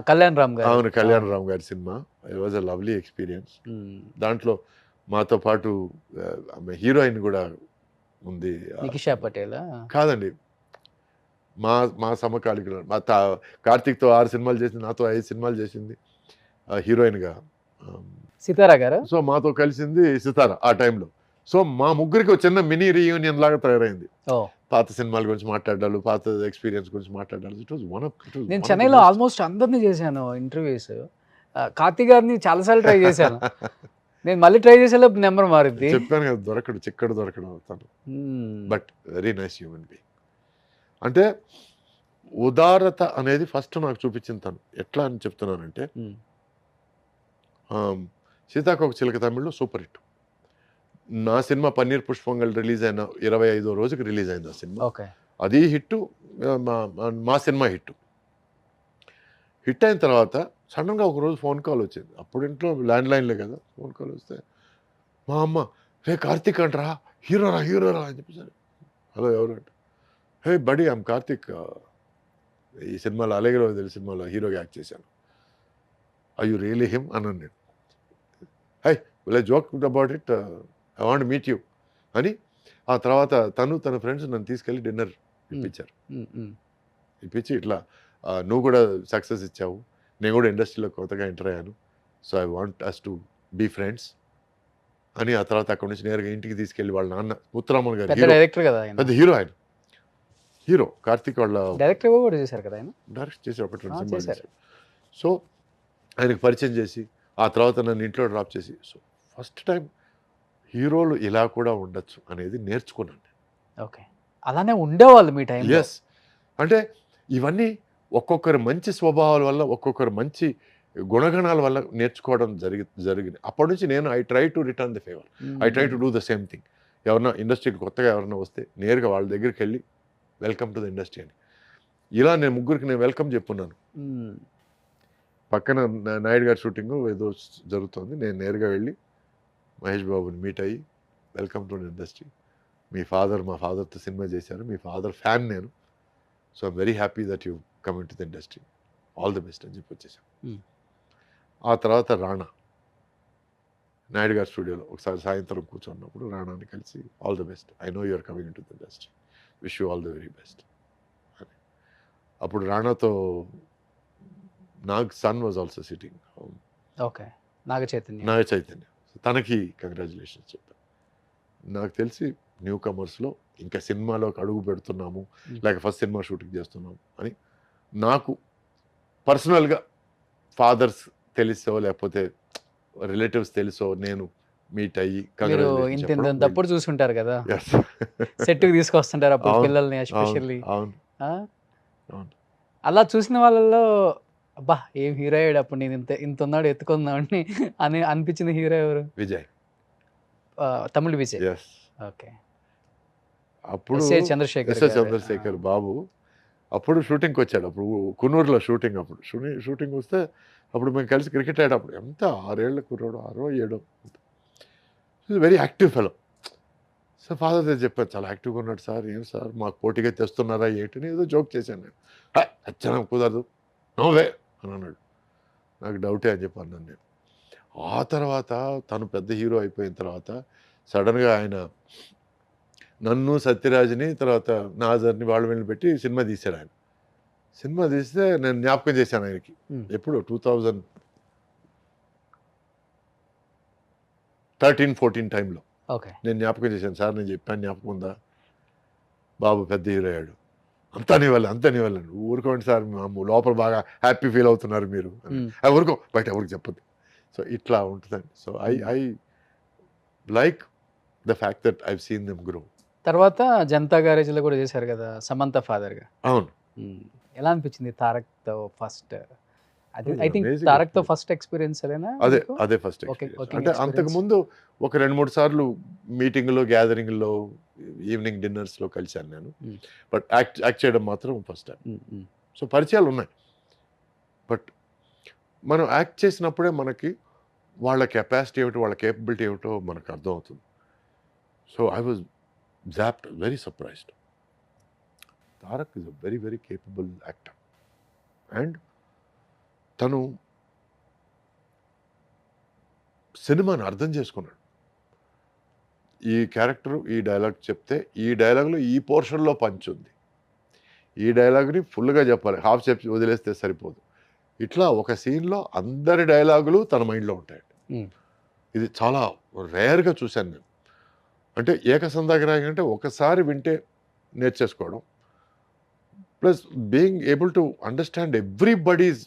కళ్యాణ్ రామ్ గారు. అవును, కళ్యాణ్ రామ్ గారి cinema. It was a lovely experience. దాంట్లో మాతో పాటు హీరోయిన్ కూడా ఉంది. నికిషా పటేల్ కాదండి, మా సమకాలికులు. కార్తీక్తో 6 సినిమాలు చేసింది, నాతో 5 సినిమాలు చేసింది హీరోయిన్గా సితారా గారు. సో మాతో కలిసింది సితారా ఆ టైంలో. సో మా ముగ్గురికి ఒక చిన్న మినీ రీయూనియన్ లాగా తయారైంది. పాత సినిమాల గురించి మాట్లాడాలి, పాత ఎక్స్పీరియన్స్ గురించి మాట్లాడాలి. It was one of. నేను చెన్నైలో ఆల్మోస్ట్ అందరినీ చేశాను ఇంటర్వ్యూస్. కార్తీక్ గారిని చాలాసార్లు ట్రై చేశాను. నేను మళ్ళీ ట్రై చేసేలోపు నెంబర్ మారింది. చెప్పాను కదా, దొరకడు, చిక్కడు దొరకడు అవుతాను. But very nice human being. అంటే ఉదారత అనేది ఫస్ట్ నాకు చూపించింది తను. ఎట్లా అని చెప్తున్నానంటే, సీతాకోక చిలుక తమిళ్లో సూపర్ హిట్. నా సినిమా పన్నీర్ పుష్పంగల్ రిలీజ్ అయిన 25వ రోజుకి రిలీజ్ అయింది ఆ సినిమా. అది హిట్, మా సినిమా హిట్ అయిన తర్వాత సడన్గా ఒకరోజు ఫోన్ కాల్ వచ్చింది. అప్పుడు ఇంట్లో ల్యాండ్ లైన్లే కదా, ఫోన్ కాల్ వస్తే మా అమ్మ, రే కార్తీక్ అంటరా, హీరోరా అని చెప్పేసారు. హలో ఎవరు అంటే, హే బడీ ఐమ్ కార్తిక్, ఈ సినిమాలో అలగిలో తెలిసిన సినిమాలో హీరోగా యాక్ట్ చేశాను, ఐ యు రియలీ హిమ్ అన్నాను నేను. High will I joke about it, I want meet you అని. ఆ తర్వాత తన ఫ్రెండ్స్ నన్ను తీసుకెళ్ళి డిన్నర్ ఇప్పించారు. ఉమ్. ఇప్పించి ఇట్లా నువ్వు కూడా సక్సెస్ ఇచ్చావు, నేను కూడా ఇండస్ట్రీలో కొత్తగా ఎంటర్ అయ్యాను, so I want us to be friends అని. ఆ తర్వాత అక్కడి నుంచి నేరుగా ఇంటికి తీసుకెళ్ళి వాళ్ళ నాన్న ముత్తురామన్ గారు, పెద్ద హీరో, డైరెక్టర్ కదా ఆయన. పెద్ద హీరో ఆయన, హీరో కార్తీక్ వాళ్ళ డైరెక్టర్ కూడా చేశారు కదా ఆయన. డైరెక్ట్ చేసి ఒకటి రెండు ఆ, సినిమాలు చేశారు. చేశారు. సో ఆయనకు పరిచయం చేసి ఆ తర్వాత నన్ను ఇంట్లో డ్రాప్ చేసి, సో ఫస్ట్ టైం హీరోలు ఇలా కూడా ఉండొచ్చు అనేది నేర్చుకున్నాను. ఓకే, అలానే ఉండేవాళ్ళు మీ టైం. ఎస్, అంటే ఇవన్నీ ఒక్కొక్కరి మంచి స్వభావాల వల్ల, ఒక్కొక్కరి మంచి గుణగణాల వల్ల నేర్చుకోవడం జరిగింది. అప్పటి నుంచి నేను I try to return the favour, I try to do the same thing. ఎవరన్నా ఇండస్ట్రీకి కొత్తగా ఎవరైనా వస్తే నేరుగా వాళ్ళ దగ్గరికి వెళ్ళి వెల్కమ్ టు ద ఇండస్ట్రీ అని, ఇలా నేను ముగ్గురికి నేను వెల్కమ్ చెప్పున్నాను. పక్కన నాయుడు గారి షూటింగ్ ఏదో జరుగుతుంది, నేను నేరుగా వెళ్ళి మహేష్ బాబుని మీట్ అయ్యి welcome to industry, me father మా ఫాదర్తో సినిమా చేశారు, మీ ఫాదర్ ఫ్యాన్ నేను, so I'm very happy that you come in to the industry, all the best అని చెప్పి వచ్చేసాం. ఆ తర్వాత రాణా, నాయుడు గారి స్టూడియోలో ఒకసారి సాయంత్రం కూర్చున్నప్పుడు రాణాని కలిసి all the best, I know you're coming into the industry, wish you all the very best అని. అప్పుడు రాణాతో Nag son was also sitting. Okay, Naga Chaitanya. Naga Chaitanya, తనకి కంగ్రాచులేషన్స్ చెప్పాను. నాకు తెలిసి న్యూ కమర్స్లో ఇంకా సినిమాలోకి అడుగు పెడుతున్నాము, లేక ఫస్ట్ సినిమా షూటింగ్ చేస్తున్నాము అని నాకు పర్సనల్గా ఫాదర్స్ తెలుసో లేకపోతే రిలేటివ్స్ తెలుసో నేను మీట్ అయ్యి మీరు ఇంత తప్పుడు చూసుంటారు కదా, సెట్కి తీసుకొస్తుంటారు అప్పుడు పిల్లల్ని ఎస్పెషల్లీ. అవును, అలా చూసిన వాళ్ళలో అబ్బా ఏం హీరో అయ్యాడు అప్పుడు, నేను ఇంత ఉన్నాడు ఎత్తుకుందామని అని అనిపించిన హీరో ఎవరు? విజయ్, తమిళ విజయ్. ఓకే, అప్పుడు చంద్రశేఖర్ బాబు అప్పుడు షూటింగ్కి వచ్చాడు. అప్పుడు కున్నూరులో షూటింగ్, అప్పుడు షూటింగ్ వస్తే అప్పుడు మేము కలిసి క్రికెట్ ఆడేటప్పుడు ఎంత 6 ఏళ్ల కుర్రాడు, 6 7 very active fellow. So father దగ్గర చెప్పాను, చాలా యాక్టివ్గా ఉన్నాడు సార్, ఏం సార్ మాకు పోటీగా తెస్తున్నారా ఏంటని ఏదో జోక్ చేశాను నేను. అచ్చా కుదరదు, నోవే అని అన్నాడు. నాకు డౌటే అని చెప్పి అన్నాను నేను. ఆ తర్వాత తను పెద్ద హీరో అయిపోయిన తర్వాత సడన్గా ఆయన నన్ను, సత్యరాజ్ని, తర్వాత నాజర్ని వాళ్ళ వెళ్ళి పెట్టి సినిమా తీశాడు. ఆయన సినిమా తీస్తే నేను జ్ఞాపకం చేశాను ఆయనకి, ఎప్పుడు 2013-14 టైంలో నేను జ్ఞాపకం చేశాను. సార్ నేను చెప్పాను జ్ఞాపకం ఉందా, బాబు పెద్ద హీరో అయ్యాడు, అంతా నీ వల్ల ఊరుకోండి సార్, లోపల బాగా హ్యాపీ ఫీల్ అవుతున్నారు మీరు, ఊరుకో బయట ఎవరికి చెప్పద్దు. సో ఇట్లా ఉంటుందండి. So I like the fact that I've seen them grow. తర్వాత జనతా గ్యారేజ్లో కూడా చేశారు కదా సమంత ఫాదర్గా. అవును, ఎలా అనిపించింది తారక్తో ఫస్ట్? ఐ థింక్ తారక్తో ఫస్ట్ ఎక్స్పీరియన్స్ అదేనా? అదే ఫస్ట్ ఎక్స్పీరియన్స్. అంటే అంతకుముందు ఒక 2-3 సార్లు మీటింగ్లో, గ్యాదరింగ్లో, ఈవినింగ్ డిన్నర్స్లో కలిశాను నేను, బట్ యాక్ట్ చేయడం మాత్రం ఫస్ట్ టైం. సో పరిచయాలు ఉన్నాయి, బట్ మనం యాక్ట్ చేసినప్పుడే మనకి వాళ్ళ కెపాసిటీ ఏమిటో, వాళ్ళ కేపబిలిటీ ఏమిటో మనకు అర్థమవుతుంది. So I was zapped, very surprised. Tarak is a very very capable actor, and తను సినిమాని అర్థం చేసుకున్నాడు. ఈ క్యారెక్టర్ ఈ డైలాగ్ చెప్తే ఈ డైలాగ్లో ఈ పోర్షన్లో పంచ్ ఉంది, ఈ డైలాగ్ని ఫుల్గా చెప్పాలి, హాఫ్ చెప్పి వదిలేస్తే సరిపోదు. ఇట్లా ఒక సీన్లో అందరి డైలాగులు తన మైండ్లో ఉంటాయండి. ఇది చాలా రేర్గా చూశాను నేను. అంటే ఏకసంధాగ్రాహి అంటే ఒకసారి వింటే నేర్చేసుకోవడం, plus being able to understand everybody's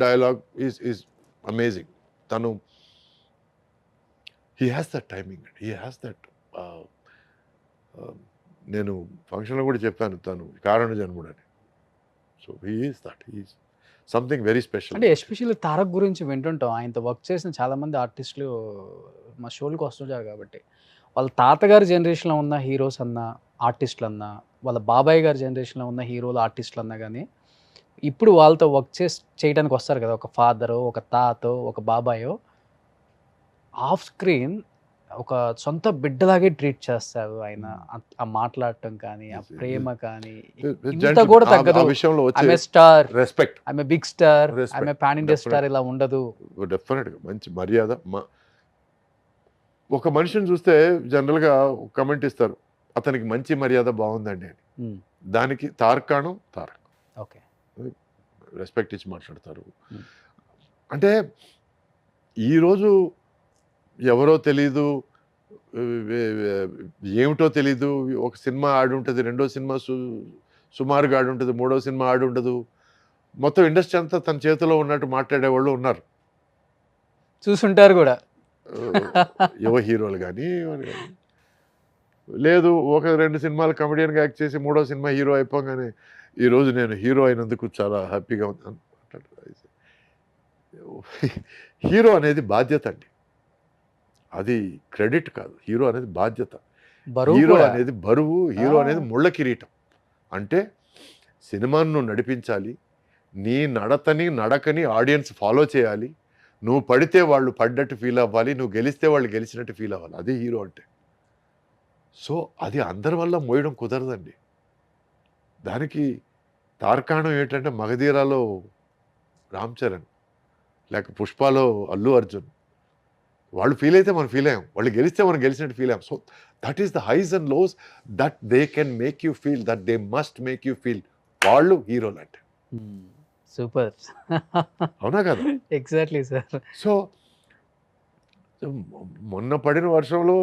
dialogue is amazing. తను he has that timing, he has that. నేను ఫంక్షన్లో కూడా చెప్పాను, తను కారణ జన్ముడు అని. So he is that, he is something very special. అంటే ఎస్పెషల్లీ తారక్ గురించి వింటుంటాం, ఆయనతో వర్క్ చేసిన చాలామంది ఆర్టిస్టులు మా షోలకు వస్తుంటారు కాబట్టి, వాళ్ళ తాతగారి జనరేషన్లో ఉన్న హీరోస్ అన్నా, ఆర్టిస్టులు అన్నా, వాళ్ళ బాబాయ్ గారి జనరేషన్లో ఉన్న హీరోలు, ఆర్టిస్టులు అన్నా కానీ ఇప్పుడు వాళ్ళతో వర్క్ చేయడానికి వస్తారు కదా, ఒక ఫాదరో, ఒక తాతో, ఒక బాబాయో, ఆఫ్ స్క్రీన్ ఒక సొంత బిడ్డలాగే ట్రీట్ చేస్తారు ఆయన. ఆ మాట్లాడటం కానీ, ఆ ప్రేమ కానీ ఇంత కూడా తగ్గదు. ఆమె స్టార్, రెస్పెక్ట్, ఆమె బిగ్ స్టార్, ఆమె పాన్ ఇండియా స్టార్, ఇలా ఉండదు. డెఫినెట్గా మంచి మర్యాద. ఒక మనిషిని చూస్తే జనరల్గా కమెంట్ ఇస్తారు, అతనికి మంచి మర్యాద బాగుందండి అని. దానికి తార్కాణం తారక్ ఓకే. రెస్పెక్ట్ ఇచ్చి మాట్లాడతారు. Hmm. అంటే ఈరోజు ఎవరో తెలీదు, ఏమిటో తెలీదు, ఒక సినిమా ఆడి ఉంటుంది, రెండో సినిమా సుమారుగా ఆడి ఉంటుంది, మూడో సినిమా ఆడి ఉండదు, మొత్తం ఇండస్ట్రీ అంతా తన చేతిలో ఉన్నట్టు మాట్లాడేవాళ్ళు ఉన్నారు. చూసుంటారు కూడా. యువ హీరోలు కానీ లేదు, ఒక 2 సినిమాలు కమెడియన్గా యాక్ట్ చేసి మూడో సినిమా హీరో అయిపోగానే ఈరోజు నేను హీరో అయినందుకు చాలా హ్యాపీగా ఉన్నాను. హీరో అనేది బాధ్యత అండి, అది క్రెడిట్ కాదు. హీరో అనేది బాధ్యత, హీరో అనేది బరువు, హీరో అనేది ముళ్ళ కిరీటం. అంటే సినిమాను నువ్వు నడిపించాలి, నీ నడకని ఆడియన్స్ ఫాలో చేయాలి, నువ్వు పడితే వాళ్ళు పడ్డట్టు ఫీల్ అవ్వాలి, నువ్వు గెలిస్తే వాళ్ళు గెలిచినట్టు ఫీల్ అవ్వాలి, అది హీరో అంటే. సో అది అందరి వల్ల మోయడం కుదరదండి. దానికి తార్కాణం ఏంటంటే మగధీరాలో రామ్ చరణ్, లేక పుష్పలో అల్లు అర్జున్, వాళ్ళు ఫీల్ అయితే మనం ఫీల్ అయ్యాం, వాళ్ళు గెలిస్తే మనం గెలిచినట్టు ఫీల్ అయ్యాం. So that is the highs and lows that they can make you feel, that they must make you feel. వాళ్ళు హీరోలు అంటే. సూపర్. అవునా కదా? Exactly sir. సో మొన్న పడిన వర్షంలో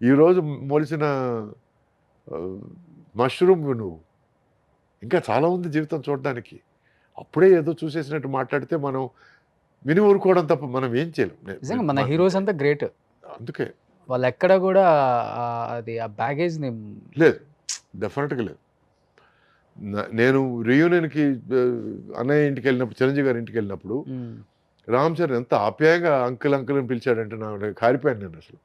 ఈరోజు మొలిసిన మష్రూమ్ నువ్వు, ఇంకా చాలా ఉంది జీవితం చూడడానికి. అప్పుడే ఏదో చూసేసినట్టు మాట్లాడితే మనం విని ఊరుకోవడం తప్ప మనం ఏం చేయలేం. నిజంగా మన హీరోస్ అంతా గ్రేట్. అందుకే వాళ్ళు ఎక్కడ కూడా అది ఆ బ్యాగేజ్ లేదు, డెఫినెట్గా లేదు. నేను రీయూనియన్కి అన్నయ్య ఇంటికి వెళ్ళినప్పుడు, చిరంజీవి గారి ఇంటికి వెళ్ళినప్పుడు రామ్ చరణ్ ఎంత ఆప్యాయంగా అంకుల్ అంకుల్ అని పిలిచాడంటే నాకు కారిపోయాను నేను అసలు.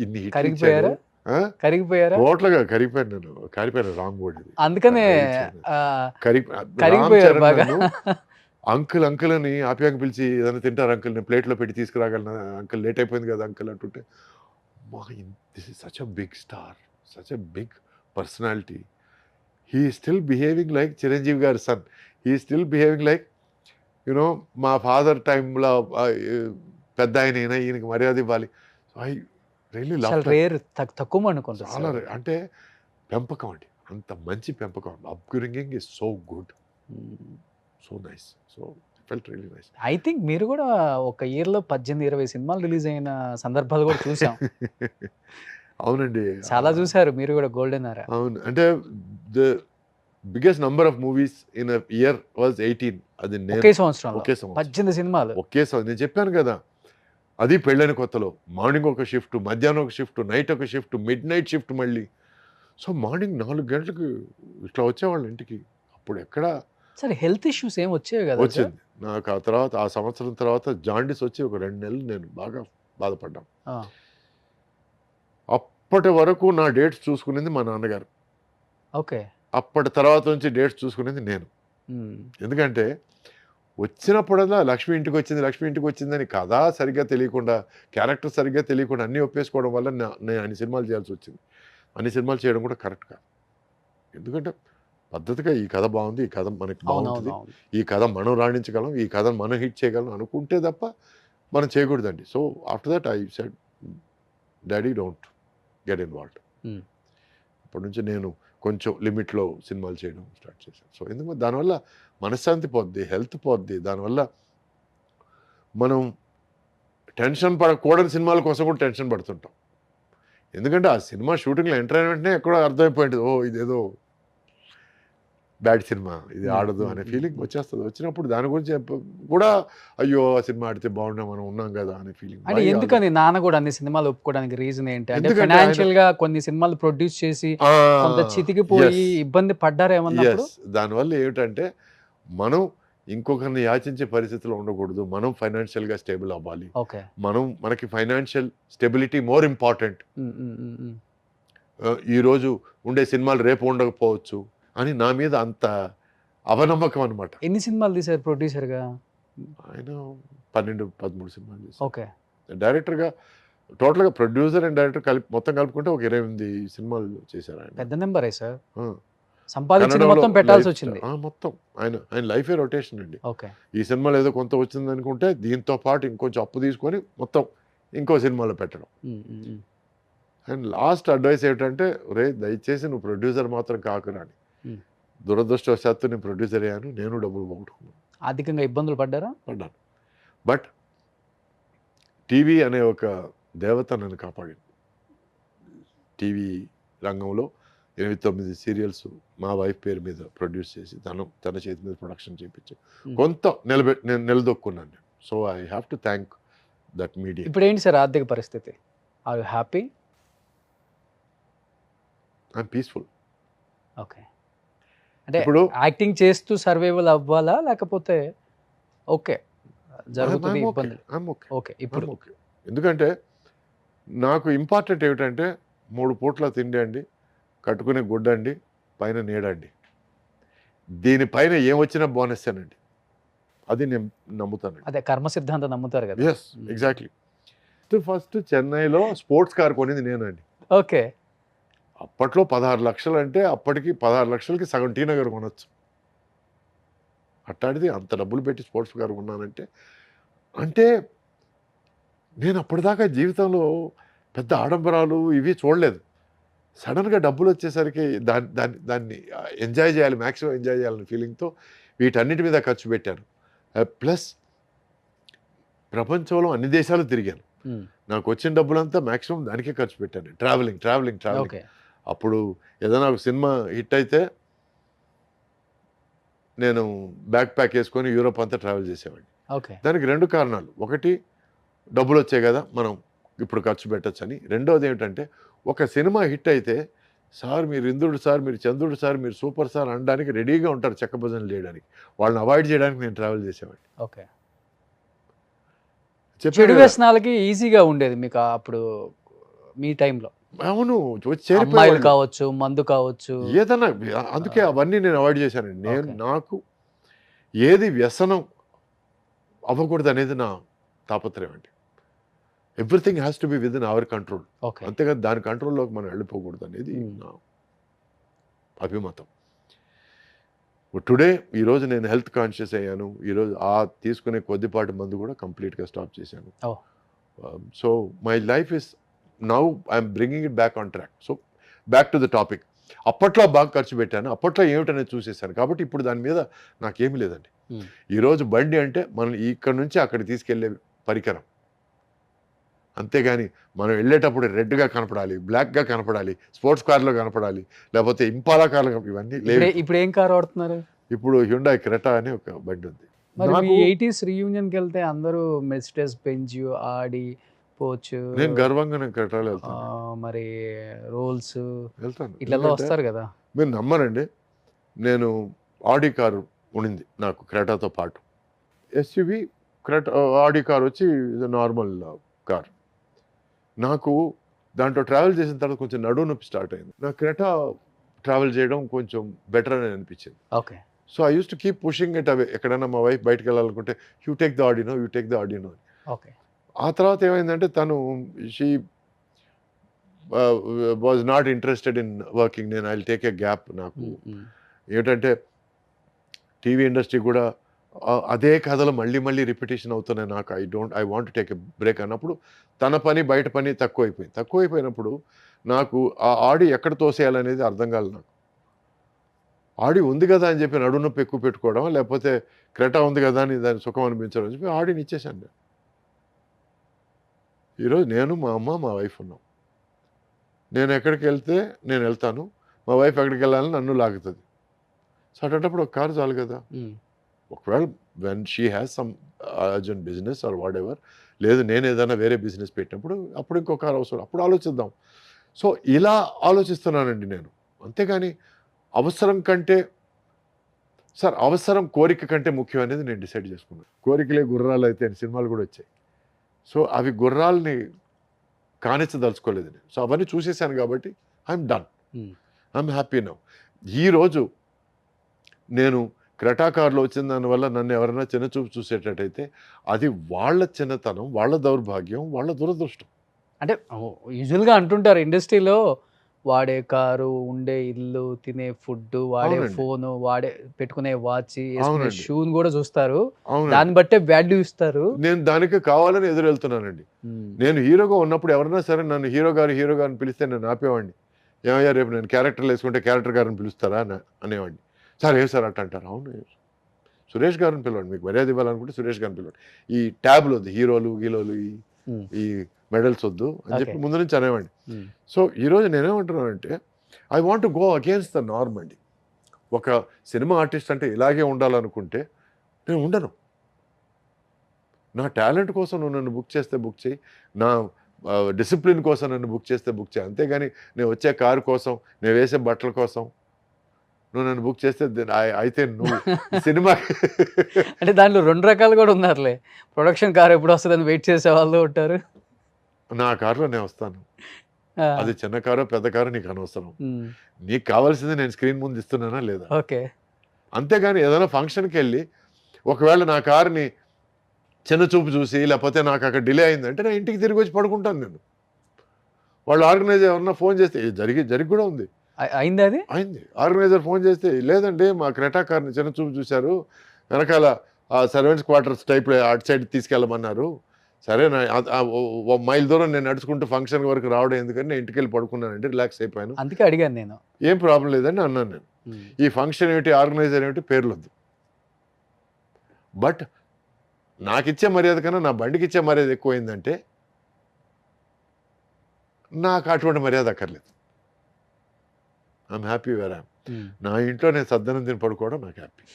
ఇన్ని కరిగిపోయారా? టోటల్గా కరిగిపోయాను నేను, కారిపోయాను రాంగ్ వర్డ్ ఇది. అందుకనే అంకుల్ అంకుల్ అని ఆప్యాయంగా పిలిచి ఏదైనా తింటారు అంకుల్, నేను ప్లేట్లో పెట్టి తీసుకురాగలను అంకుల్, లేట్ అయిపోయింది కదా అంకుల్ అంటుంటే, this is such a big star, such a big personality. He still behaving like Chiranjeevi గారి son, he still behaving like you know మా ఫాదర్ టైంలో పెద్ద ఆయన, ఈయనకి మర్యాద ఇవ్వాలి. I really love. తక్కువ అనుకుంటా. చాలా అంటే పెంపకం అండి, అంత మంచి పెంపకం. Upbringing is so good, so nice. So felt really nice. I think మీరు కూడా ఒక ఇయర్లో 18-20 సినిమాలు రిలీజ్ అయిన సందర్భాలు కూడా చూసాం. అవునండి, చాలా చూసారు మీరు కూడా గోల్డెన్ ఎరా. అవును, అంటే the biggest number of movies in year was 18. అది ఒకే సంవత్సరం 18 సినిమాలు ఒకే సంవత్సరం. నేను చెప్పాను కదా, అది పెళ్ళైన కొత్తలో మార్నింగ్ ఒక షిఫ్ట్, మధ్యాహ్నం ఒక షిఫ్ట్, నైట్ ఒక షిఫ్ట్, మిడ్ నైట్ షిఫ్ట్ మళ్ళీ. సో మార్నింగ్ 4 గంటలకు ఇట్లా వచ్చేవాళ్ళు ఇంటికి. అప్పుడు ఎక్కడ సరే హెల్త్ ఇష్యూస్ ఏం వచ్చేవి కదా? వచ్చింది నాకు. ఆ తర్వాత ఆ సంవత్సరం తర్వాత జాండీస్ వచ్చి ఒక 2 నెలలు నేను బాగా బాధపడ్డాను. అప్పటి వరకు నా డేట్స్ చూసుకునేది మా నాన్నగారు. ఓకే. అప్పటి తర్వాత నుంచి డేట్స్ చూసుకునేది నేను. ఎందుకంటే వచ్చినప్పుడల్లా లక్ష్మి ఇంటికి వచ్చింది, లక్ష్మి ఇంటికి వచ్చిందని కథ సరిగ్గా తెలియకుండా, క్యారెక్టర్ సరిగ్గా తెలియకుండా అన్నీ ఒప్పేసుకోవడం వల్ల నేను అన్ని సినిమాలు చేయాల్సి వచ్చింది. అన్ని సినిమాలు చేయడం కూడా కరెక్ట్ కాదు. ఎందుకంటే పద్ధతిగా ఈ కథ బాగుంది, ఈ కథ మనకి బాగుంటుంది, ఈ కథ మనం రాణించగలం, ఈ కథ మనం హిట్ చేయగలం అనుకుంటే తప్ప మనం చేయకూడదండి. So after that I said daddy don't get involved. అప్పటి నుంచి నేను కొంచెం లిమిట్లో సినిమాలు చేయడం స్టార్ట్ చేశాను. సో ఎందుకంటే దానివల్ల మనశ్శాంతి పోద్ది, హెల్త్ పోద్ది. దానివల్ల మనం టెన్షన్ పడకూడని సినిమాల కోసం కూడా టెన్షన్ పడుతుంటాం. ఎందుకంటే ఆ సినిమా షూటింగ్లో ఎంటర్ అయిన వెంటనే ఎక్కడో అర్థమైపోయింది, ఓ ఇదేదో బ్యాడ్ సినిమా, ఇది ఆడదు అనే ఫీలింగ్ వచ్చేస్తుంది. వచ్చినప్పుడు దాని గురించి కూడా అయ్యో ఆ సినిమా ఆడితే బాగుండే, మనం ఉన్నాం కదా అనే ఫీలింగ్. అంటే ఎందుకని నాన్న కూడా అన్ని సినిమాలు ఒప్పుకోవడానికి రీజన్ ఏంటి? అంటే ఫైనాన్షియల్ గా కొన్ని సినిమాలు ప్రొడ్యూస్ చేసి కొంత చితికిపోయి ఇబ్బంది పడ్డారేమన్నా? దానివల్ల ఏమిటంటే మనం ఇంకొకరిని యాచించే పరిస్థితిలో ఉండకూడదు, మనం ఫైనాన్షియల్గా స్టేబుల్ అవ్వాలి, మనకి ఫైనాన్షియల్ స్టెబిలిటీ మోర్ ఇంపార్టెంట్. ఈరోజు ఉండే సినిమాలు రేపు ఉండకపోవచ్చు అని నా మీద అంత అవనమ్మకం అనమాట. ఎన్ని సినిమాలు తీశారు ప్రొడ్యూసర్గా? ఆయన 12-13 సినిమాలు చేశారు. ఓకే. డైరెక్టర్గా టోటల్గా ప్రొడ్యూసర్ అండ్ డైరెక్టర్ మొత్తం కలుపుకుంటే ఒక 28 సినిమాలు చేశారు ఆయన. పెద్ద నెంబరే సార్. సంపాదించింది మొత్తం పెట్టాల్సి వచ్చింది మొత్తం. ఆయన లైఫే రొటేషన్ అండి. ఓకే. ఈ సినిమాలో ఏదో కొంత వచ్చింది అనుకుంటే దీంతో పాటు ఇంకొంచెం అప్పు తీసుకొని మొత్తం ఇంకో సినిమాలో పెట్టడం. అండ్ లాస్ట్ అడ్వైస్ ఏమిటంటే, రే దయచేసి నువ్వు ప్రొడ్యూసర్ మాత్రం కాకురా అని. Hmm. దురదృష్టవశాత్తు నేను ప్రొడ్యూసర్ అయ్యాను, నేను డబ్బులు పోగొట్టుకున్నాను, ఆర్థికంగా ఇబ్బందులు పడ్డారా? పడ్డాను. బట్ టీవీ అనే ఒక దేవత నన్ను కాపాడింది. టీవీ రంగంలో 8-9 సీరియల్స్ మా వైఫ్ పేరు మీద ప్రొడ్యూస్ చేసి తన చేతి మీద ప్రొడక్షన్ చేయించి కొంత నేను నిలదొక్కున్నాను. So I have to thank that media. ఇప్పుడు ఏంటి సార్ ఆర్థిక పరిస్థితి? Are you happy? I'm peaceful. Okay. అంటే ఇప్పుడు యాక్టింగ్ చేస్తూ సర్వైవల్ అవ్వాలా, లేకపోతే ఓకే జరుగుతుంది ఇబ్బంది? ఓకే ఇప్పుడు ఓకే. ఎందుకంటే నాకు ఇంపార్టెంట్ ఏమిటంటే 3 పూట్ల తిండి అండి, కట్టుకునే గుడ్డ అండి, పైన నీడండి. దీనిపైన ఏమొచ్చినా బోనస్ అనండి, అది నేను నమ్ముతానండి. అదే కర్మ సిద్ధాంతం నమ్ముతారు కదా. Yes, exactly. ఫస్ట్ చెన్నైలో స్పోర్ట్స్ కార్ కొనింది నేనండి. ఓకే. అప్పట్లో 16 లక్షలు అంటే, అప్పటికి 16 లక్షలకి సగం టీ నగర్ కొనొచ్చు. అట్టాడిది అంత డబ్బులు పెట్టి స్పోర్ట్స్ కార్ కొన్నానంటే, అంటే నేను అప్పటిదాకా జీవితంలో పెద్ద ఆడంబరాలు ఇవి చూడలేదు. సడన్గా డబ్బులు వచ్చేసరికి దాన్ని ఎంజాయ్ చేయాలి, మ్యాక్సిమం ఎంజాయ్ చేయాలనే ఫీలింగ్తో వీటన్నిటి మీద ఖర్చు పెట్టాను. ప్లస్ ప్రపంచంలో అన్ని దేశాలు తిరిగాను. నాకు వచ్చిన డబ్బులంతా మ్యాక్సిమం దానికే ఖర్చు పెట్టాను. ట్రావెలింగ్. అప్పుడు ఏదైనా ఒక సినిమా హిట్ అయితే నేను బ్యాక్ ప్యాక్ వేసుకొని యూరోప్ అంతా ట్రావెల్ చేసేవాడిని. దానికి 2 కారణాలు. ఒకటి, డబ్బులు వచ్చాయి కదా మనం ఇప్పుడు ఖర్చు పెట్టచ్చు అని. రెండోది ఏమిటంటే, ఒక సినిమా హిట్ అయితే సార్ మీరు ఇంద్రుడు సార్, మీరు చంద్రుడు సార్, మీరు సూపర్ సార్ అనడానికి రెడీగా ఉంటారు చెక్క భజనలు చేయడానికి. వాళ్ళని అవాయిడ్ చేయడానికి నేను ట్రావెల్ చేసేవాడిని. ఓకే. చెడు వ్యసనాలకి ఈజీగా ఉండేది మీకు అప్పుడు మీ టైంలో? అవును, అమ్మాయిలు కావచ్చు, మందు కావచ్చు, ఏదన్నా. అందుకే అవన్నీ నేను అవాయిడ్ చేశానండి. నాకు ఏది వ్యసనం అవ్వకూడదు అనేది నా తాపత్రయం అండి. Everything has to be with in our control. అంతేగా దాని కంట్రోల్లోకి మనం వెళ్ళిపోకూడదు అనేది నా అభిమతం. టుడే ఈరోజు నేను హెల్త్ కాన్షియస్ అయ్యాను. ఈరోజు తీసుకునే కొద్దిపాటి మందు కూడా కంప్లీట్గా స్టాప్ చేశాను. So my life is now I'm bringing it back on track. So back to the topic. అప్పట్లో బాగా ఖర్చు పెట్టాను, అప్పట్లో ఏమిటనేది చూసేసాను. కాబట్టి ఇప్పుడు దాని మీద నాకేమీ లేదండి. ఈరోజు బండి అంటే మనం ఇక్కడ నుంచి అక్కడికి తీసుకెళ్లే పరికరం. అంతేగాని మనం వెళ్ళేటప్పుడు రెడ్గా కనపడాలి, బ్లాక్గా కనపడాలి, స్పోర్ట్స్ కార్లో కనపడాలి, లేకపోతే ఇంపాలా కార్లో, ఇవన్నీ లేవు. ఇప్పుడు ఏం కార్ వాడుతున్నారు? ఇప్పుడు హ్యుండాయ్ క్రెటా అని ఒక బండి ఉంది. మరి 80s రీయూనియన్కి వెళ్తే అందరూ మెర్సిడెస్ బెంజ్, ఆడి, పోర్ష్, నేను గర్వంగా నేను క్రెటాలో వెళ్తాను. మరి రోల్స్ వెళ్తాను, ఇట్లా వస్తారు కదా. మీరు నమ్మరండి, నేను ఆడి కారు ఉండింది నాకు క్రెటాతో పాటు. ఎస్యూవి ఆడి కార్ వచ్చి నార్మల్ కార్. నాకు దాంట్లో ట్రావెల్ చేసిన తర్వాత కొంచెం నడువు నొప్పి స్టార్ట్ అయింది. నాకు క్రెటా ట్రావెల్ చేయడం కొంచెం బెటర్ అని అనిపించింది. Okay. So I use to keep pushing it away. ఎక్కడైనా మా వైఫ్ బయటకు వెళ్ళాలనుకుంటే, యూ టేక్ ద ఆడినో. ఓకే. ఆ తర్వాత ఏమైందంటే, తను she was not interested in working. నేను I will take a gap. నాకు ఏంటంటే టీవీ ఇండస్ట్రీ కూడా అదే కథలు మళ్ళీ రిపిటేషన్ అవుతున్నాయి. నాకు I want to take a break అన్నప్పుడు తన పని బయట పని తక్కువైపోయినప్పుడు నాకు ఆ ఆడి ఎక్కడ తోసేయాలనేది అర్థం కాలేదు. నాకు ఆడి ఉంది కదా అని చెప్పి నడువు నొప్పి ఎక్కువ పెట్టుకోవడం, లేకపోతే క్రెటా ఉంది కదా అని దాని సుఖం అనిపించడం అని చెప్పి ఆడిని ఇచ్చేసాను నేను. ఈరోజు నేను, మా అమ్మ, మా వైఫ్ ఉన్నాం. నేను ఎక్కడికి వెళ్తే నేను వెళ్తాను, మా వైఫ్ ఎక్కడికి వెళ్ళాలని నన్ను లాగుతుంది. సో అటప్పుడు ఒక కారు చాలు కదా. ఒకవేళ when she has some urgent business are what ever, లేదు నేను ఏదైనా వేరే బిజినెస్ పెట్టినప్పుడు అప్పుడు ఇంకో కారు అవసరం, అప్పుడు ఆలోచిద్దాం. సో ఇలా ఆలోచిస్తున్నానండి నేను. అంతేగాని అవసరం కంటే అవసరం కోరిక కంటే ముఖ్యం అనేది నేను డిసైడ్ చేసుకున్నాను. కోరికలే గుర్రాలు అయితే సినిమాలు కూడా వచ్చాయి. సో అవి గుర్రాలని కానిచ్చదలుచుకోలేదు నేను. సో అవన్నీ చూసేసాను కాబట్టి I'm done, I'm happy now. ఈరోజు నేను క్రెటా కార్లో వచ్చిన దానివల్ల నన్ను ఎవరైనా చిన్నచూపు చూసేటట్టయితే అది వాళ్ళ చిన్నతనం, వాళ్ళ దౌర్భాగ్యం, వాళ్ళ దురదృష్టం. అంటే యూజువల్గా అంటుంటారు ఇండస్ట్రీలో వాడే కారు, ఉండే ఇల్లు, తినే ఫుడ్, వాడే అవునండి. ఫోను, వాడే పెట్టుకునే వాచ్, యేసుకునే అవునండి. షూని గూడా జూస్తారు. అవునండి. దాన్ని బట్టే వాల్యూ ఇస్తారు. నేను దానికి కావాలని ఎదురెళ్తున్నానండి. హ్మ్. నేను హీరోగా ఉన్నప్పుడు ఎవరైనా సరే నన్ను హీరో గారు, హీరో గారు అని పిలిస్తే నేను ఆపేవాడిని. ఏమయ్యా రేపు నేను క్యారెక్టర్‌లేసుకుంటే క్యారెక్టర్ గారిని పిలుస్తారా అనేవాడిని. సార్ ఏం సార్ అట్ట అంటారు. అవును. సురేష్ గారిని పిలవండి. మీకు మర్యాద ఇవ్వాలనుకుంటే సురేష్ గారిని పిలవండి. ఈ ట్యాబ్‌లు వద్దు. హీరోలు, గీలోలు హ్మ్. ఈ మెడల్స్ వద్దు అని ఓకే. చెప్పి ముందు నుంచి అనేవాడిని. హ్మ్. సో, ఈరోజు నేనేమంటున్నానంటే I want to go against the norm అండి. ఒక సినిమా ఆర్టిస్ట్ అంటే ఇలాగే ఉండాలనుకుంటే నేను ఉండను. నా టాలెంట్ కోసం నువ్వు నన్ను బుక్ చేస్తే బుక్ చెయ్యి. నా డిసిప్లిన్ కోసం నన్ను బుక్ చేస్తే బుక్ చెయి. అంతేగాని నేను వచ్చే కారు కోసం, నేను వేసే బట్టల కోసం నువ్వు నన్ను బుక్ చేస్తే అయితే నువ్వు సినిమా అంటే దాంట్లో 2 రకాలు గూడా ఉన్నారులే. ప్రొడక్షన్ కార్ ఎప్పుడొస్తదని వెయిట్ చేసేవాళ్ళు ఉంటారు. నా కారులో నేను వస్తాను. ఆ! అది చిన్న కారో, పెద్ద కారో నీకు అనవసరం. హ్మ్. నీకు కావాల్సింది నేను స్క్రీన్ ముందు ఇస్తున్నానా లేదా? ఓకే. అంతేగాని ఏదైనా ఫంక్షన్‌కెళ్ళి ఒకవేళ నా కారుని చిన్న చూపు చూసి లేకపోతే నాకు అక్కడ డిలే అయిందంటే నేను ఇంటికి తిరిగి వచ్చి పడుకుంటాను నేను. వాళ్ళు ఆర్గనైజర్ ఎవరన్నా ఫోన్ చేస్తే ఇది జరిగి కూడా ఉంది. అయిందా అది? అయింది. ఆర్గనైజర్ ఫోన్ చేస్తే లేదండి మా క్రెటా కార్‌ని చిన్న చూపు చూసారు. వెనకాల సర్వెంట్స్ క్వార్టర్స్ టైప్‌లో అటు సైడ్ తీసుకెళ్ళమన్నారు. సరే ఓ మైల్ దూరం నేను నడుచుకుంటూ ఫంక్షన్ వరకు రావడం ఎందుకని నేను ఇంటికెళ్ళి పడుకున్నానండి. రిలాక్స్ అయిపోయాను. అందుకే అడిగాను నేను. ఏం ప్రాబ్లమ్ లేదండి అన్నాను నేను. హ్మ్. ఈ ఫంక్షన్ ఏమిటి, ఆర్గనైజర్ ఏమిటి పేర్లొద్దు. బట్ నాకిచ్చే మర్యాద కన్నా నా బండికిచ్చే మర్యాద ఎక్కువైందంటే నాకు అటువంటి మర్యాద అక్కర్లేదు. I'm happy where I. Am. Hmm ఇంట్లో నేను సద్దనం తిని పడుకోవడం నాకు హ్యాపీ.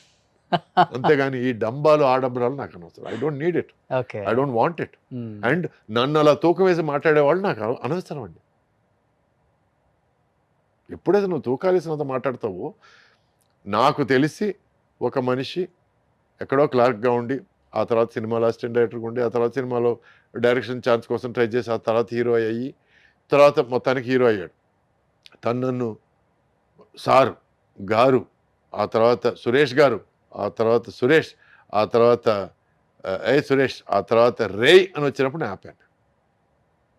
అంతేగాని ఈ డంబాలు, ఆడంబరాలు నాకు అనవసరం. I don't need it. Okay. I don't want it. హ్మ్. అండ్ నన్ను అలా తూకం వేసి మాట్లాడేవాళ్ళు నాకు అనవసరం అండి. ఎప్పుడైతే నువ్వు తూకాలేసినంత మాట్లాడతావో నాకు తెలిసి ఒక మనిషి ఎక్కడో క్లార్క్‌గా ఉండి, ఆ తర్వాత సినిమాలో అసిస్టెంట్ డైరెక్టర్‌గా ఉండి, ఆ తర్వాత సినిమాలో డైరెక్షన్ ఛాన్స్ కోసం ట్రై చేసి, ఆ తర్వాత హీరో అయ్యి, తర్వాత మొత్తానికి హీరో అయ్యాడు. తను నన్ను సార్, గారు, ఆ తర్వాత సురేష్ గారు, ఆ తర్వాత సురేష్, ఆ తర్వాత ఏయ్ సురేష్, ఆ తర్వాత రేయ్ అని వచ్చినప్పుడు నేను ఆపాను.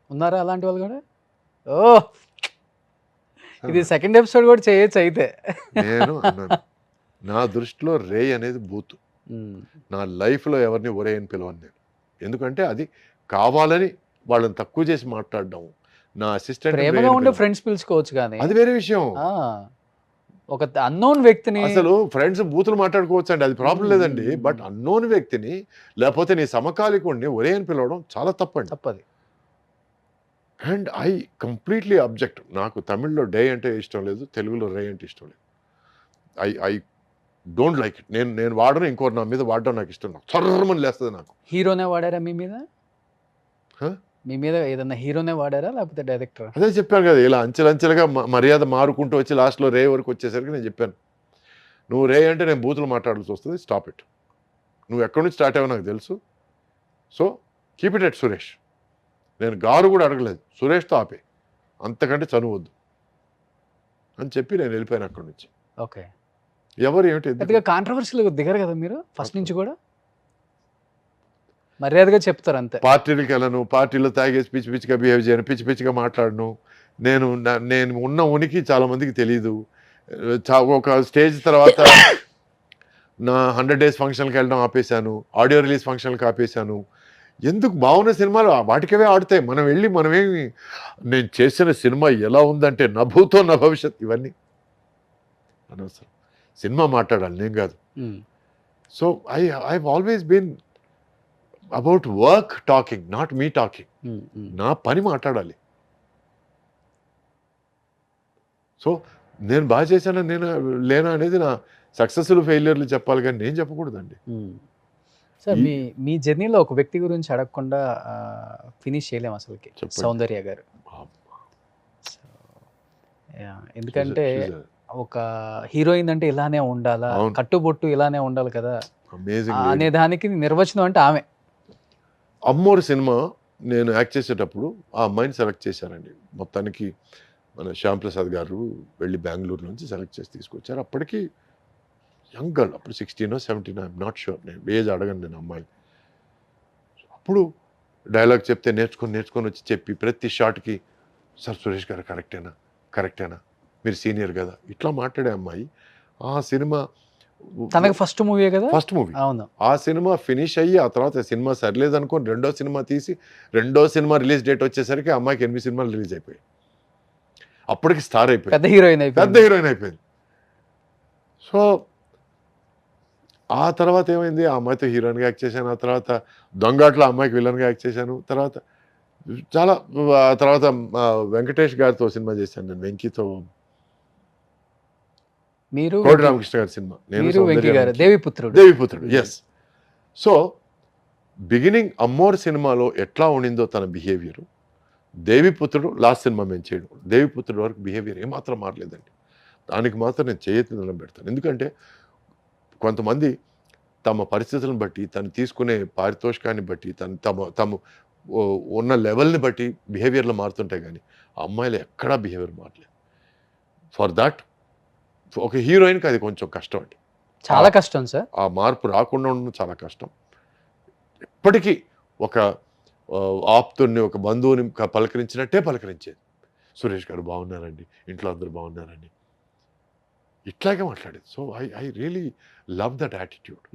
ఉన్నారా అలాంటి వాళ్ళు గూడా? ఓహ్! ఇది సెకండ్ ఎపిసోడ్ గూడా చేయొచ్చు అయితే. నేను అన్నాను. నా దృష్టిలో రేయ్ అనేది బూతు. హ్మ్. నా లైఫ్‌లో ఎవరిని ఒరేయ్ అని పిలవను నేను. ఎందుకంటే అది కావాలని వాళ్ళని తక్కువ చేసి మాట్లాడడం. నా అసిస్టెంట్‌ని రేయ్ ప్రేమగా అని ఉండే పిలవను. ఫ్రెండ్స్ పిలుచుకోవచ్చు గానీ అది వేరే విషయం. ఆ! ఒక అన్నోన్ వ్యక్తిని అసలు ఫ్రెండ్స్ బూతులు మాట్లాడుకోవచ్చండి. అది ప్రాబ్లమ్ లేదండి. బట్ హ్మ్. అన్నోన్ వ్యక్తిని లేకపోతే నీ సమకాలీకుడిని ఒరేయ్ అని పిలవడం చాలా తప్పండి. తప్పది. And I completely object. నాకు తమిళ్‌లో డే అంటే ఇష్టం లేదు. తెలుగులో రేయ్ అంటే ఇష్టం లేదు. I don't like it. నేను వాడను. ఇంకోరు నా మీద వాడడం నాకు ఇష్టం లేదు. చర్రుమని లేస్తది నాకు. హీరోనే వాడారా మీ మీద? హ! మీ మీద ఏదన్నా హీరోనే వాడారా? లేకపోతే డైరెక్టరా? అదే చెప్పాను కదా! ఇలా అంచెలంచెలుగా మర్యాద మారుకుంటూ వచ్చి లాస్ట్‌లో రే వరకు వచ్చేసరికి నేను చెప్పాను. నువ్వు రే అంటే నేను బూతులు మాట్లాడాల్సి వస్తది. Stop it. నువ్వు ఎక్కడి నుంచి స్టార్ట్ అయ్యావో నాకు తెలుసు. So keep it at Suresh. నేను గారు కూడా అడగలేదు. సురేష్‌తో ఆపేయి. అంతకంటే చనువొద్దు. అని చెప్పి నేను వెళ్ళిపోయాను అక్కడి నుంచి. ఓకే. ఎవరు ఏమిటి ఎందుకు? పెద్దగా కాంట్రోవర్సీ‌లో దిగరు గదా మీరు ఫస్ట్ నుంచి గూడా? మర్యాదగా చెప్తారు అంతే. పార్టీలకెళ్ళను. పార్టీలో తాగేసి పిచ్చి పిచ్చిగా బిహేవ్ చేయను. పిచ్చి పిచ్చిగా మాట్లాడను. నేను ఉన్న ఉనికి చాలా మందికి తెలీదు. ఒక స్టేజ్ తర్వాత నా 100 డేస్ ఫంక్షన్‌కెళ్ళడం ఆపేశాను. ఆడియో రిలీజ్ ఫంక్షన్‌లకి ఆపేశాను. ఎందుకు బాగున్న సినిమాలు వాటికవే ఆడుతాయి. మనమేమి నేను చేసిన సినిమా ఎలా ఉందంటే నా భూతో నా భవిష్యత్ ఇవన్నీ అనవసరం. సినిమా మాట్లాడాలి నేను గాదు. Hmm. So I have always been about work talking, not me talking. Hmm. Hmm. నా పని మాట్లాడాలి. సో నేను బాగా చేశానా లేనా అనేది నా సక్సెస్‌లు, ఫెయిల్యూర్‌లు చెప్పాలి గానీ నేను చెప్పకూడదండి. హ్మ్. సార్ ఈ మీ జర్నీలో ఒక వ్యక్తి గురించి అడగకుండా ఫినిష్ చేయలేం అసలకి. చెప్పండి. సౌందర్య గారు. So yeah! ఎందుకంటే ఒక హీరోయిన్ అంటే ఇలానే ఉండాలా? అవును. కట్టుబొట్టు ఇలానే ఉండాలి కదా! అమేజింగ్ అనే లేడీ. దానికి నిర్వచనం అంటే ఆమె. 'అమ్మోరు' సినిమా నేను యాక్ట్ చేసేటప్పుడు ఆ అమ్మాయిని సెలెక్ట్ చేశానండి. మొత్తానికి మన శ్యామ్ ప్రసాద్ గారు వెళ్ళి బెంగుళూరు నుంచి సెలెక్ట్ చేసి తీసుకొచ్చారు. అప్పటికి యంగ్ గర్ల్. అప్పుడు 16 17 ఐయామ్ నాట్ ష్యూర్. నేను ఏజ్ అడగను నేను అమ్మాయిని. అప్పుడు డైలాగ్ చెప్తే నేర్చుకొని వచ్చి చెప్పి ప్రతి షాట్‌కి సార్ సురేష్ గారు కరెక్టేనా? కరెక్టేనా, మీరు సీనియర్ కదా, ఇట్లా మాట్లాడే అమ్మాయి ఆ సినిమా తనకి ఫస్ట్ మూవీ కదా. ఫస్ట్ మూవీ, అవును. ఆ సినిమా ఫినిష్ అయ్యి ఆ తర్వాత సినిమా సరిలేదు అనుకోని రెండో సినిమా తీసి రెండో సినిమా రిలీజ్ డేట్ వచ్చేసరికి ఆ అమ్మాయికి 8 సినిమాలు రిలీజ్ అయిపోయాయి. అప్పటికి స్టార్ అయిపోయింది, పెద్ద హీరోయిన్ పెద్ద అయిపోయింది. హీరోయిన్ అయిపోయింది. సో ఆ తర్వాత ఏమైంది, ఆ అమ్మాయితో హీరోయిన్గా యాక్ట్ చేశాను, ఆ తర్వాత దొంగాట్లో అమ్మాయికి విలన్గా యాక్ట్ చేశాను, తర్వాత చాలా ఆ తర్వాత వెంకటేష్ గారితో సినిమా చేశాను నేను, వెంకీతో, మీరు కోడి రామకృష్ణ గారి సినిమా, నేను మీరు Venky Soundarya garu Venky. Deviputrudu. Deviputrudu, yes. So beginning Ammoru సినిమాలో ఎట్లా ఉండిందో తన బిహేవియర్, దేవిపుత్రుడు లాస్ట్ సినిమా మేము చేయడం, దేవిపుత్రుడు వరకు బిహేవియర్ ఏమాత్రం మారలేదండి. దానికి మాత్రం నేను చేయెత్తి దండం పెడతాను. ఎందుకంటే కొంతమంది తమ పరిస్థితులను బట్టి, తను తీసుకునే పారితోషికాన్ని బట్టి, తమ ఉన్న లెవెల్ని బట్టి బిహేవియర్లో మారుతుంటాయి, కానీ ఆ అమ్మాయిలు ఎక్కడా బిహేవియర్ మారలేదు. ఫర్ దాట్ ఒక హీరోయిన్కి అది కొంచెం కష్టం అండి, చాలా కష్టం సార్. ఆ మార్పు రాకుండా ఉండడం చాలా కష్టం. ఎప్పటికీ ఒక ఆప్తుడిని, ఒక బంధువుని పలకరించినట్టే పలకరించేది. సురేష్ గారు బాగున్నారండి, ఇంట్లో అందరూ బాగున్నారండి, ఇట్లాగే మాట్లాడేది. So I really love that attitude.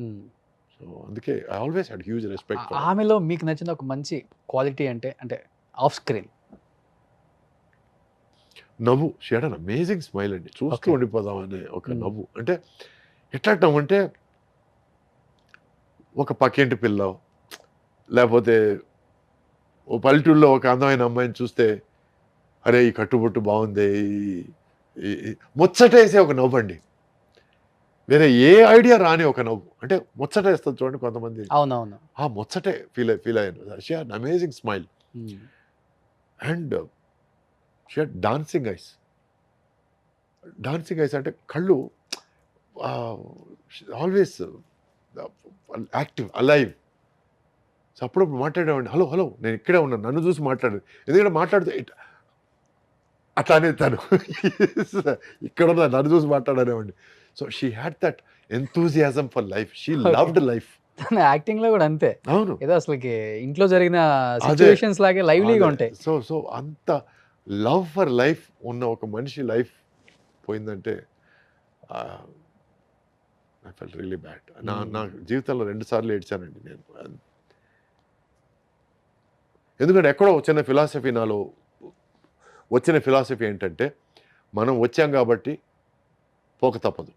So అందుకే I always had huge respect for. ఆమెలో మీకు నచ్చిన ఒక మంచి క్వాలిటీ అంటే ఆఫ్ స్క్రీన్ నవ్వు. She had an amazing smile అండి, చూస్తూ Okay. ఉండిపోదాం అనే ఒక నవ్వు. అంటే ఎట్లా నవ్వు, ఒక పక్కింటి పిల్ల, లేకపోతే ఓ పల్లెటూరులో ఒక అందమైన అమ్మాయిని చూస్తే అరే ఈ కట్టుబొట్టు బాగుంది, ముచ్చటేసే ఒక నవ్వు అండి. వేరే ఏ ఐడియా రాని ఒక నవ్వు, అంటే ముచ్చటేస్తుంది చూడండి కొంతమంది, అవునవును. ఆ ముచ్చటే ఫీల్ అయ్యాను. She had amazing smile and she had dancing ice. Dancing ice అంటే కళ్ళు ఆల్వేస్ యాక్టివ్, అలైవ్. సో అప్పుడప్పుడు మాట్లాడేవాడిని, హలో హలో నేను ఇక్కడే ఉన్నాను, నన్ను చూసి మాట్లాడు, ఎందుకంటే మాట్లాడితే అట్లా అనేది తను ఇక్కడ ఉన్న నన్ను చూసి మాట్లాడనేవాడిని. So she had that enthusiasm for life, she loved life. తన యాక్టింగ్ లో కూడా అంతే, అవును, ఏదో అసలుకి ఇంట్లో జరిగిన సిచ్యువేషన్స్ లాగే లైవ్లీగా ఉంటాయి. సో అంత లవ్ ఫర్ లైఫ్ ఉన్న ఒక మనిషి లైఫ్ పోయిందంటే ఐ ఫెల్ట్ రియలీ బ్యాడ్. నా జీవితంలో 2 సార్లు ఏడ్చానండి నేను. ఎందుకంటే ఎక్కడో చిన్న ఫిలాసఫీ నాలో వచ్చిన ఫిలాసఫీ ఏంటంటే, మనం వచ్చాం కాబట్టి పోక తప్పదు.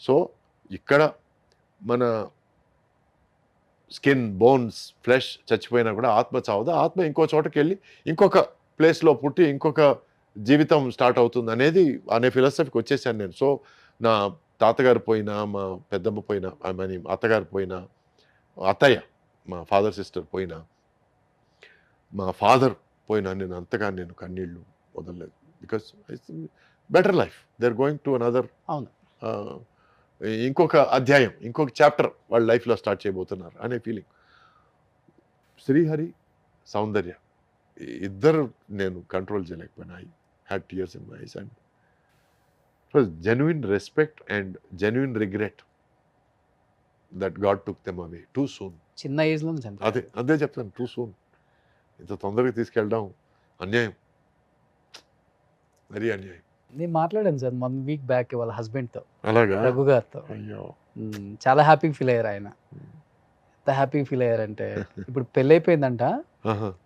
సో ఇక్కడ మన స్కిన్, బోన్స్, ఫ్లెష్ చచ్చిపోయినా కూడా ఆత్మ చావదు, ఆత్మ ఇంకో చోటకి వెళ్ళి ఇంకొక ప్లేస్లో పుట్టి ఇంకొక జీవితం స్టార్ట్ అవుతుంది అనే ఫిలాసఫీకి వచ్చేసాను నేను. సో నా తాతగారు పోయినా, మా పెద్దమ్మ పోయినా, ఐ మీన్ అత్తగారు పోయినా, అత్తయ్య మా ఫాదర్ సిస్టర్ పోయినా, మా ఫాదర్ పోయినా నేను కన్నీళ్ళు వదలలేదు. Because better life, they are going to another, అవును, ఇంకొక అధ్యాయం, ఇంకొక చాప్టర్ వాళ్ళ లైఫ్లో స్టార్ట్ చేయబోతున్నారు అనే ఫీలింగ్. శ్రీహరి, సౌందర్య ఇద్దరు నేను కంట్రోల్ చేయలేకపోయినా. I had tears in my eyes and it was genuine respect and genuine regret that God took them away too soon. చిన్న ఏజ్ లో అదే చెప్తాను, టూ సూన్. ఇంత తొందరగా తీసుకెళ్ళడం అన్యాయం, మరీ అన్యాయం. నేను మాట్లాడాను సార్ 1 వీక్ బ్యాక్ వాళ్ళ హస్బెండ్ తో, అలాగా, రఘు గారితో. అయ్యో, చాలా హ్యాపీ ఫీల్ అయ్యారు ఆయన. ఎంత హ్యాపీ ఫీల్ అయ్యారంటే, ఇప్పుడు పెళ్ళి అయిపోయిందంట,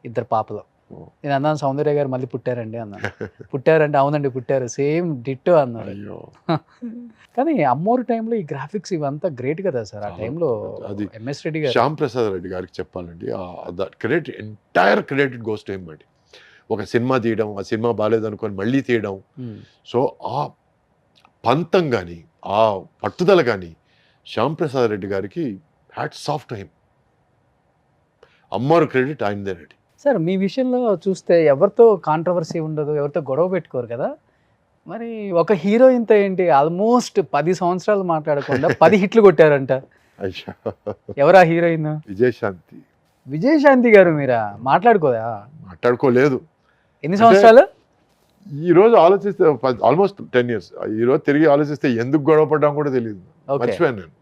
2 పాపలు. నేను అన్నాను సౌందర్య గారు మళ్ళీ పుట్టారండి అన్నాను. పుట్టారంటే అవునండి పుట్టారు, సేమ్ డిట్టో అన్నారు. అయ్యో. కానీ అమ్మోరు టైంలో ఈ గ్రాఫిక్స్ ఇవంతా గ్రేట్ కదా సార్. ఆ టైంలో అది ఎంఎస్ రెడ్డి గారు, శ్యామ్ ప్రసాద్ రెడ్డి గారికి చెప్పాలండి, credit entire credit goes to him అండి. ఒక సినిమా తీయడం, ఆ సినిమా బాగాలేదనుకొని మళ్ళీ తీయడం, సో ఆ పంతం కానీ ఆ పట్టుదల కానీ శ్యామ్ ప్రసాద్ రెడ్డి గారికి హ్యాట్స్ ఆఫ్ టు హిమ్. అమ్మారు క్రెడిట్ ఆయనదేనండి. సార్ మీ విషయంలో చూస్తే ఎవరితో కాంట్రవర్సీ ఉండదు, ఎవరితో గొడవ పెట్టుకోరు కదా. మరి ఒక హీరోయిన్తో ఏంటి ఆల్మోస్ట్ 10 సంవత్సరాలు మాట్లాడకుండా 10 హిట్లు కొట్టారంట. అయ్యా, ఎవరా హీరోయిన్? విజయశాంతి. విజయశాంతి గారు మీరా? మాట్లాడుకోలేదు. ఎన్ని సంవత్సరాలు? ఈ రోజు ఆలోచిస్తే ఆల్మోస్ట్ 10 years. ఈ రోజు తిరిగి ఆలోచిస్తే ఎందుకు గొడవ పడ్డాం కూడా తెలియదు, మర్చిపోయాను నేను.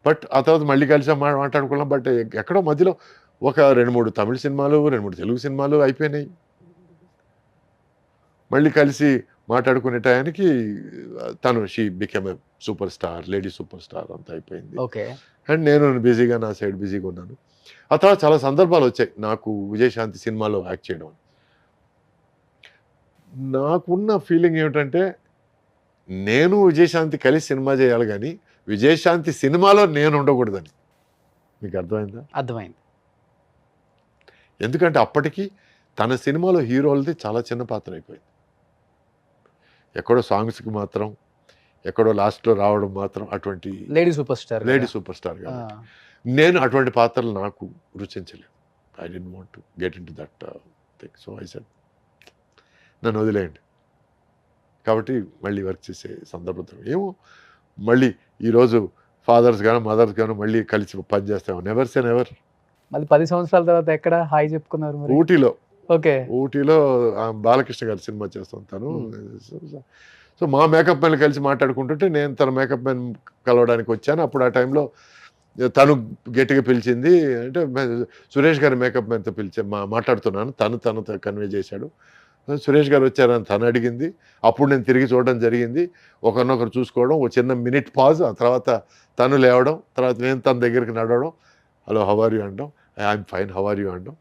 బట్ ఆ తర్వాత మళ్ళీ కలిసి మాట్లాడుకున్నాం. బట్ ఎక్కడో మధ్యలో ఒక 2-3 తమిళ సినిమాలు, 2-3 తెలుగు సినిమాలు అయిపోయినాయి. మళ్ళీ కలిసి మాట్లాడుకునే టయానికి తను she became a superstar, lady superstar అంతా అయిపోయింది. ఓకే. అండ్ నేను బిజీగా నా సైడ్ బిజీగా ఉన్నాను. ఆ తర్వాత చాలా సందర్భాలు వచ్చాయి నాకు విజయశాంతి సినిమాలో యాక్ట్ చేయడం. నాకున్న ఫీలింగ్ ఏమిటంటే నేను విజయశాంతి కలిసి సినిమా చేయాలి కానీ విజయశాంతి సినిమాలో నేను ఉండకూడదని. మీకు అర్థమైందా? అర్థమైంది. ఎందుకంటే అప్పటికి తన సినిమాలో హీరోలది చాలా చిన్న పాత్ర అయిపోయింది. ఎక్కడో సాంగ్స్కి మాత్రం, ఎక్కడో లాస్ట్లో రావడం మాత్రం, అటువంటి లేడీ సూపర్ స్టార్ కాదు. నేను అటువంటి పాత్రలు నాకు రుచించలేదు. I didn't want to get into that thing. So I said నన్ను వదిలేయండి. కాబట్టి మళ్ళీ వర్క్ చేసే సందర్భం ఏమో, మళ్ళీ ఈరోజు ఫాదర్స్ గాను మదర్స్ గాను మళ్ళీ కలిసి పని చేస్తాము. Never say never. మళ్ళీ 10 సంవత్సరాల తర్వాత ఎక్కడ హాయ్ చెప్పుకున్నారు మరి? ఊటీలో. ఓకే. ఊటీలో బాలకృష్ణ గారి సినిమా చేస్తుంటాను. సో మా మేకప్ మ్యాన్ కలిసి మాట్లాడుకుంటుంటే నేను తన మేకప్ మ్యాన్ కలవడానికి వచ్చాను. అప్పుడు ఆ టైంలో తను గట్టిగా పిలిచింది. అంటే సురేష్ గారి మేకప్ మ్యాన్తో మాట్లాడుతున్నాను. తను కన్వే చేశాడు. సురేష్ గారు వచ్చారని తను అడిగింది. అప్పుడు నేను తిరిగి చూడడం జరిగింది. ఒకరినొకరు చూసుకోవడం, ఒక చిన్న మినిట్ పాజ్. ఆ తర్వాత తను లేవడం, తర్వాత నేను తన దగ్గరికి నడవడం, హలో హౌ ఆర్ యూ అనడం, I'm fine how are you అనడం,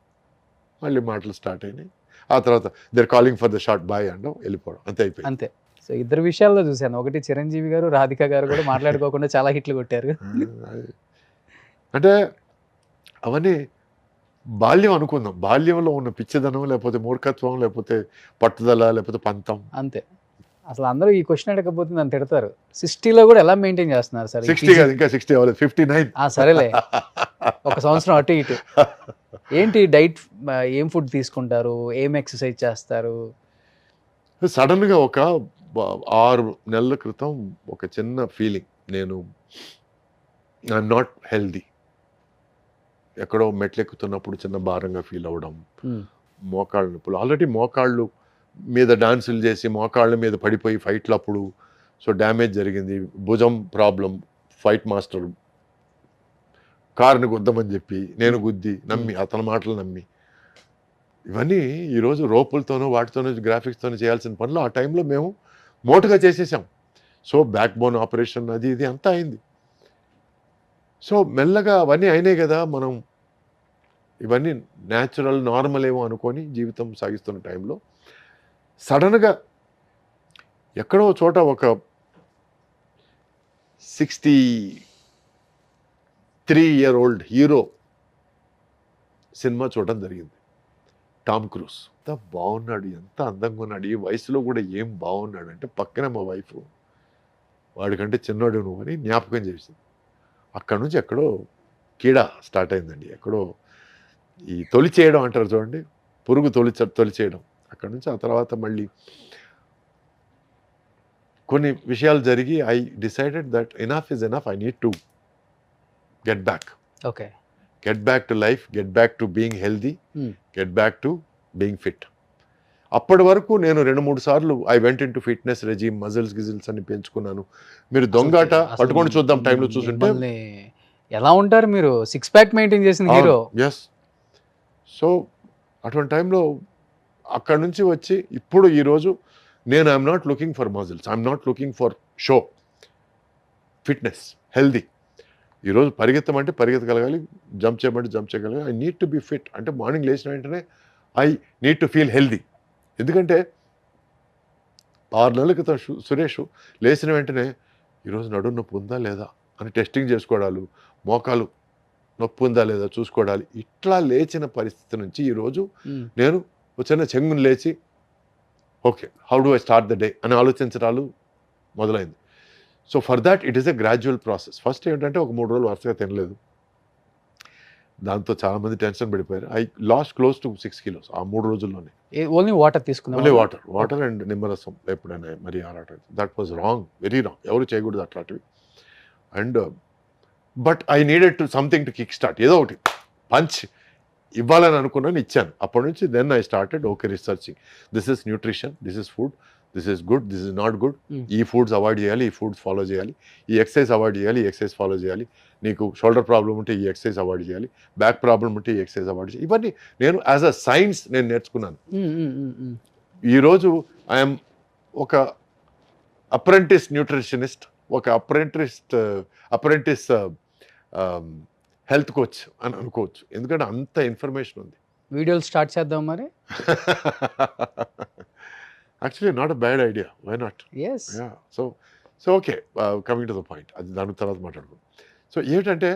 మళ్ళీ మాటలు స్టార్ట్ అయినాయి. ఆ తర్వాత they're calling for the shot bye అనడం, వెళ్ళిపోవడం, అంతే అయిపోయింది. అంతే. సో ఇద్దరు విషయాల్లో చూశాను. ఒకటి చిరంజీవి గారు, రాధిక గారు కూడా మాట్లాడుకోకుండా చాలా హిట్లు కొట్టారు. అంటే అవన్నీ బాల్యం అనుకుందాం. బాల్యంలో ఉన్న పిచ్చిదనం, లేకపోతే మూర్ఖత్వం, లేకపోతే పట్టుదల, లేకపోతే పంతం, అంతే. అసలు అందరూ ఈ క్వశ్చన్ అడగకపోతే నన్ను తిడతారు. 60లో కూడా ఎలా మెయింటైన్ చేస్తున్నారు సార్? 60 కాదు, ఇంకా 60 అవ్వలేదు, 59. సరేలే, ఒక సంవత్సరం అటు ఇటు. ఏంటి డైట్, ఏం ఫుడ్ తీసుకుంటారు, ఏం ఎక్సర్సైజ్ చేస్తారు? సడన్గా ఒక 6 నెలల క్రితం ఒక చిన్న ఫీలింగ్, నేను ఐఎమ్ నాట్ హెల్దీ. ఎక్కడో మెట్లెక్కుతున్నప్పుడు చిన్న భారంగా ఫీల్ అవ్వడం, మోకాళ్ళ నొప్పులు. ఆల్రెడీ మోకాళ్ళు మీద డాన్సులు చేసి మోకాళ్ళ మీద పడిపోయి ఫైట్లు అప్పుడు సో డ్యామేజ్ జరిగింది. భుజం ప్రాబ్లం, ఫైట్ మాస్టర్ కారుని గుద్దమని చెప్పి నేను గుద్ది నమ్మి, అతని మాటలు నమ్మి, ఇవన్నీ ఈరోజు రోపులతోనూ వాటితోనూ గ్రాఫిక్స్తోనూ చేయాల్సిన పనులు ఆ టైంలో మేము మోటుగా చేసేసాం. సో బ్యాక్ బోన్ ఆపరేషన్ అది ఇది అంతా అయింది. సో మెల్లగా అవన్నీ అయినాయి కదా, మనం ఇవన్నీ న్యాచురల్ నార్మల్ ఏమో అనుకొని జీవితం సాగిస్తున్న టైంలో సడన్గా ఎక్కడో చోట ఒక 63-year-old హీరో సినిమా చూడడం జరిగింది. Tom cruise. ఎంత బాగున్నాడు, ఎంత అందంగా ఉన్నాడు, ఈ వయసులో కూడా ఏం బాగున్నాడు అంటే పక్కన మా వైఫ్, వాడికంటే చిన్నోడు నువ్వు అని జ్ఞాపకం చేసింది. అక్కడ నుంచి ఎక్కడో కీడ స్టార్ట్ అయిందండి. ఎక్కడో ఈ తొలి చేయడం అంటారు చూడండి, పురుగు తొలి చేయడం. అక్కడ నుంచి ఆ తర్వాత మళ్ళీ కొన్ని విషయాలు జరిగి I decided that enough is enough, I need to get back. Okay. Get back to life, get back to being healthy, get back to being fit. అప్పటి వరకు నేను 2-3 సార్లు I went into fitness regime, muscles గిజిల్స్ అని పెంచుకున్నాను. మీరు దొంగాట పట్టుకొని చూద్దాం టైంలో చూస్తుంటే ఎలా ఉంటారు మీరు, 6 ప్యాక్ మెయింటైన్ చేసిన హీరో. ఎస్. సో అటువంటి టైంలో అక్కడ నుంచి వచ్చి ఇప్పుడు ఈరోజు నేను I'm not looking for muscles, I'm not looking for show, fitness, healthy. ఈరోజు పరిగెత్తమంటే పరిగెత్తగలగాలి, జంప్ చేయమంటే జంప్ చేయగలగాలి. I need to be fit. అంటే మార్నింగ్ లేచిన వెంటనే I need to feel healthy. ఎందుకంటే 6 నెలల క్రితం సురేష్ లేచిన వెంటనే ఈరోజు నడుము నొప్పి ఉందా లేదా అని టెస్టింగ్ చేసుకోవడాలు, మోకాలు నొప్పి ఉందా లేదా చూసుకోవడాలు, ఇట్లా లేచిన పరిస్థితి నుంచి ఈరోజు నేను చిన్న చెంగుని లేచి okay how do I start the day అని ఆలోచించడాలు మొదలైంది. So for that it is a gradual process. First ఏంటంటే ఒక 3 రోజులు వరుసగా తినలేదు, దాంతో చాలామంది టెన్షన్ పడిపోయారు. I lost close to 6 kilos ఆ 3 రోజుల్లోనే. ఓన్లీ వాటర్ తీసుకున్నాను. ఓన్లీ వాటర్ అండ్ నిమ్మరసం ఎప్పుడైనా మరి ఆరాట. That was wrong, very wrong. ఎవరు చేయకూడదు అట్లాంటివి. And but I needed to something to kick start, ఏదో ఒకటి పంచ్ ఇవ్వాలని అనుకున్నాను, ఇచ్చాను. అప్పటి నుంచి then I started okay researching. This is nutrition, this is food, this is good, this is not good. ఈ ఫుడ్స్ అవాయిడ్ చేయాలి, ఈ ఫుడ్స్ ఫాలో చేయాలి, ఈ ఎక్సర్సైజ్ అవాయిడ్ చేయాలి, ఈ ఎక్సర్సైజ్ ఫాలో చేయాలి, నీకు షోల్డర్ ప్రాబ్లం ఉంటే ఈ ఎక్సర్సైజ్ అవాయిడ్ చేయాలి, బ్యాక్ ప్రాబ్లం ఉంటే ఈ ఎక్సర్సైజ్ అవాయిడ్ చేయాలి. ఇవన్నీ నేను యాజ్ అ సైన్స్ నేను నేర్చుకున్నాను. ఈరోజు ఐఎమ్ ఒక అప్రెంటిస్ న్యూట్రిషనిస్ట్, ఒక అప్రెంటిస్ హెల్త్ కోచ్ అని అనుకోవచ్చు, ఎందుకంటే అంత ఇన్ఫర్మేషన్ ఉంది. వీడియోలు స్టార్ట్ చేద్దాం మరి. Actually not a bad idea, why not. Yes. So okay, coming to the point, అది దాని తర్వాత మాట్లాడుకుందాం. సో ఏంటంటే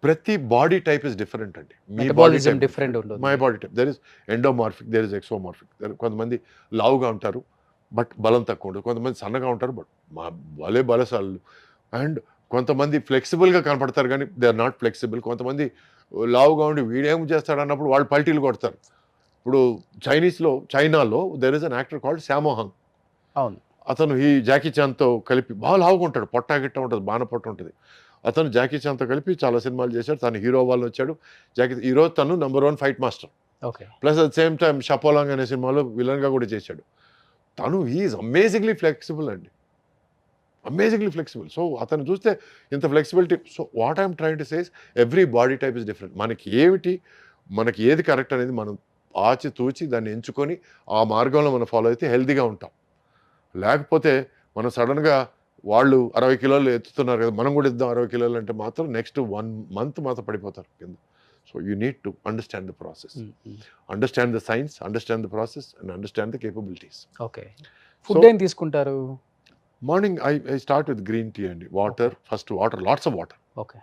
ప్రతి బాడీ టైప్ ఇస్ డిఫరెంట్ అండి. మీ బాడీ మెటబాలిజం డిఫరెంట్ ఉంటుంది. My body type, there is endomorphic, there is ectomorphic. కొంతమంది లావుగా ఉంటారు బట్ బలం తక్కువ ఉంటుంది, కొంతమంది సన్నగా ఉంటారు బట్ బలశాలు, అండ్ కొంతమంది ఫ్లెక్సిబుల్గా కనపడతారు కానీ దే ఆర్ నాట్ ఫ్లెక్సిబుల్. కొంతమంది లావుగా ఉండి వీడేం చేస్తాడు అన్నప్పుడు వాళ్ళు పల్టీలు కొడతారు. ఇప్పుడు చైనాలో there is an actor called Sammo Hung. అవును. అతను ఈ జాకీ చాన్తో కలిపి బాగా లావుగా ఉంటాడు, పొట్ట గిట్ట ఉంటుంది, బాణ పొట్ట ఉంటుంది. అతను జాకీ చాన్తో కలిపి చాలా సినిమాలు చేశాడు, తను హీరో వాళ్ళు వచ్చాడు. ఈరోజు తను #1 fight master. Okay. Plus at same time Sha Po Lang అనే సినిమాలో విలన్గా కూడా చేశాడు. తను ఈజ్ అమేజింగ్లీ ఫ్లెక్సిబుల్ అండి, అమేజింగ్లీ ఫ్లెక్సిబుల్. సో అతను చూస్తే ఇంత flexibility. So what I'm trying to says, every body type is different. మనకి ఏది కరెక్ట్ అనేది మనం ఆచితూచి దాన్ని ఎంచుకొని ఆ మార్గంలో మనం ఫాలో అయితే హెల్తీగా ఉంటాం. లేకపోతే మనం సడన్గా వాళ్ళు 60 కిలోలు ఎత్తుతున్నారు కదా, మనం కూడా ఇద్దాం 60 కిలోలు అంటే మాత్రం నెక్స్ట్ 1 month మాత్రం పడిపోతారు కింద. So you need to understand the process, understand the science, understand the process and understand the capabilities. Okay. Food ఏం తీసుకుంటారు? Morning I start with green tea అండి. Water, first water, lots of water. Okay.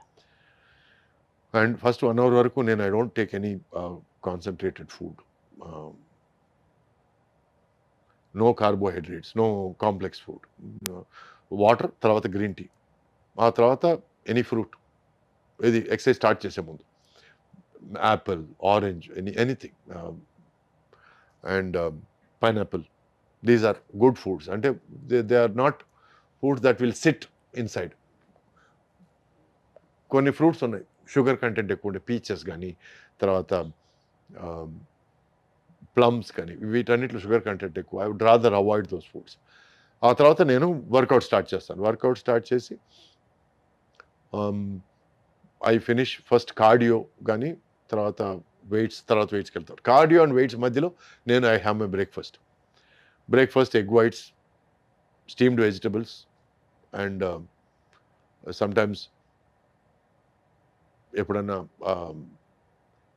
And first 1 hour వరకు నేను I don't take any concentrated food, no carbohydrates, no complex food. Water, తర్వాత green tea, ఆ తర్వాత any fruit. ఇది exercise start చేసే ముందు Apple, orange, anything, and pineapple. These are good foods. అంటే they are not foods that will sit inside. కొన్ని fruits ఉన్నాయి sugar content ఎక్కువ ఉండే, పీచెస్ కానీ, తర్వాత ప్లమ్స్ కానీ, వీటన్నిటిలో షుగర్ కంటెంట్ ఎక్కువ. I would rather avoid those foods. ఆ తర్వాత నేను వర్కౌట్ స్టార్ట్ చేస్తాను. వర్కౌట్ స్టార్ట్ చేసి ఐ ఫినిష్ ఫస్ట్ కార్డియో కానీ, తర్వాత వెయిట్స్కి వెళ్తాను. కార్డియో అండ్ వెయిట్స్ మధ్యలో నేను I have my breakfast egg whites, steamed vegetables, and sometimes ఎప్పుడన్నా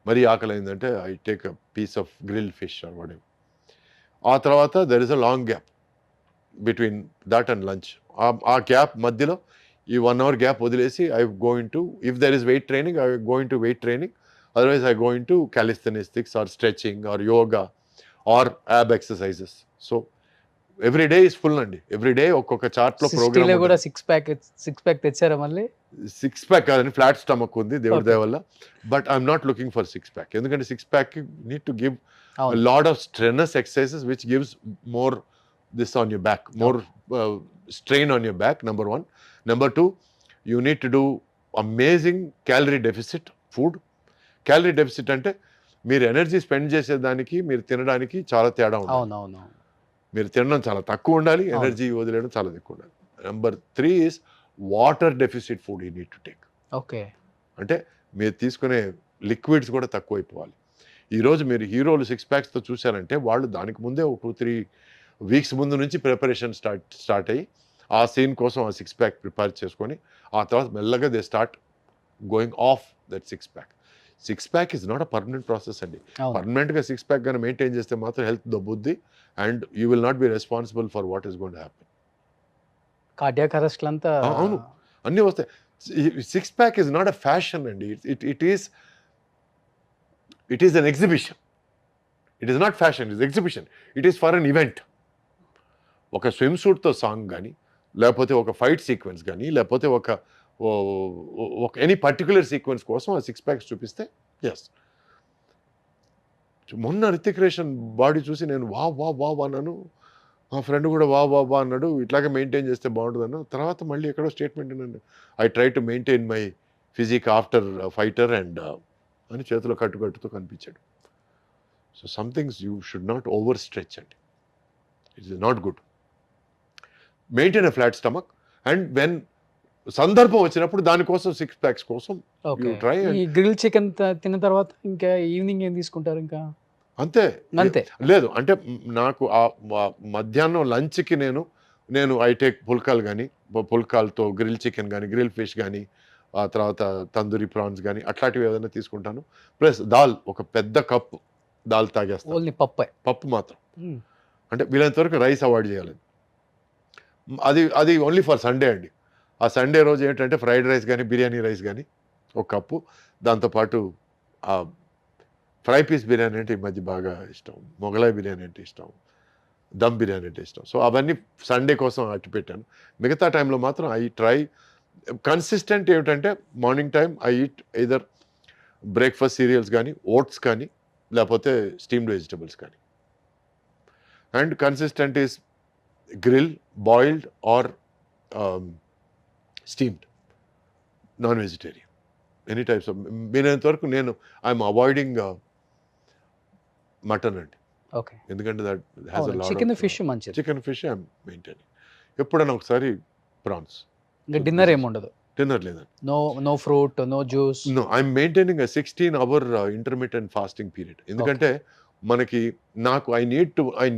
మరీ ఆకలి అయిందంటే I take a piece of grill fish or whatever. ఆ తర్వాత there is a long gap between that and lunch. ఆ gap మధ్యలో ఈ 1 hour గ్యాప్ వదిలేసి I going to, if there is weight training I going to weight training, otherwise I going to calisthenics or stretching or yoga or ab exercises. So every day is full అండి. Every day ఒక్కొక్క చార్ట్లో programme. కూడా six pack తెచ్చారా మళ్ళీ? 6 pack కాదని, flat stomach ఉంది దేవుడి దయ వల్ల. But I'm not looking for 6 pack, ఎందుకంటే 6 pack need to give lot of strenuous exercises which gives more this on your back, more strain on your back, number 1. Number 2, you need to do amazing calorie deficit food. Calorie deficit అంటే మీరు energy spend చేసేదానికి మీరు తినడానికి చాలా తేడా ఉండాలి. మీరు తినడం చాలా తక్కువ ఉండాలి, ఎనర్జీ వదిలేయడం చాలా ఎక్కువ ఉండాలి. Number 3 is water deficit food you need to take. Okay. అంటే మీరు తీసుకునే లిక్విడ్స్ కూడా తక్కువ అయిపోవాలి. ఈరోజు మీరు హీరోలు 6 packs చూశారంటే వాళ్ళు దానికి ముందే ఒక 2-3 weeks ముందు నుంచి ప్రిపరేషన్ స్టార్ట్ అయ్యి ఆ సీన్ కోసం ఆ 6 pack ప్రిపేర్ చేసుకొని ఆ తర్వాత మెల్లగా they start going off that 6 pack. 6 pack is not a permanent process అండి. పర్మనెంట్గా 6 pack కానీ మెయింటైన్ చేస్తే మాత్రం హెల్త్ దొబ్బుద్ది and you will not be responsible for what is going to happen. Cardiac అరెస్ట్లు అంతా అవును, అన్నీ వస్తాయి. 6 pack is not a fashion అండి. It is an exhibition. It is not fashion, it is exhibition. It is for an event. ఒక swim సూట్తో song కానీ, లేకపోతే ఒక ఫైట్ సీక్వెన్స్ కానీ, లేకపోతే ఒక ఎనీ పర్టికులర్ సీక్వెన్స్ కోసం ఆ 6 packs చూపిస్తే ఎస్. మొన్న రితిక్ రోషన్ బాడీ చూసి నేను వా అన్నాను, మా ఫ్రెండ్ కూడా వా అన్నాడు. ఇట్లాగే మెయింటైన్ చేస్తే బాగుంటుంది అన్న. తర్వాత మళ్ళీ ఎక్కడో స్టేట్మెంట్ అన్నాను, I try to maintain my physique after fighter and అని చేతిలో కట్టుతో కనిపించాడు. So some things you should not overstretch అండి. It is not good. Maintain a flat stomach and when సందర్భం వచ్చినప్పుడు దానికోసం 6 packs కోసం ట్రై. ఈ గ్రిల్ చికెన్ తిన్న తర్వాత ఇంకా ఈవినింగ్ ఏం తీసుకుంటారు? ఇంకా అంతే అంతే. లేదు అంటే నాకు ఆ మధ్యాహ్నం లంచ్కి నేను ఐ టేక్ పుల్కాలు కానీ, పుల్కాలతో గ్రిల్ చికెన్ కానీ, గ్రిల్ ఫిష్ కానీ, ఆ తర్వాత తందూరి ప్రాన్స్ కానీ అట్లాంటివి ఏదైనా తీసుకుంటాను. ప్లస్ దాల్, ఒక పెద్ద కప్పు దాల్ తాగేస్తాను. ఓన్లీ పప్పే. పప్పు మాత్రం, అంటే వీలైనంత వరకు రైస్ అవాయిడ్ చేయాలి. అది ఓన్లీ ఫర్ సండే అండి. ఆ సండే రోజు ఏంటంటే ఫ్రైడ్ రైస్ కానీ, బిర్యానీ రైస్ కానీ ఒక కప్పు, దాంతోపాటు ఫ్రై పీస్ బిర్యానీ అంటే ఈ మధ్య బాగా ఇష్టం, మొగలాయి బిర్యానీ అంటే ఇష్టం, దమ్ బిర్యానీ అంటే ఇష్టం. సో అవన్నీ సండే కోసం అట్టి పెట్టాను. మిగతా టైంలో మాత్రం ఐ ట్రై కన్సిస్టెంట్. ఏమిటంటే morning time I eat either breakfast cereals కానీ, ఓట్స్ కానీ, లేకపోతే స్టీమ్డ్ వెజిటబుల్స్ కానీ. And consistent is grill, boiled or steamed, non vegetarian, any types of. వీలైనంత వరకు ఐఎమ్ అవాయిడింగ్ మటన్ అండి. ఓకే. ఎందుకంటే that has a lot chicken fish మంచిది. Chicken fish I'm maintaining. ఎప్పుడైనా ఒకసారి ప్రాన్స్. ఇంకా డిన్నర్ ఏముండదు. డిన్నర్ లేదండి. No fruit, no juice. No, I'm maintaining 16 hour intermittent fasting period. ఎందుకంటే మనకి I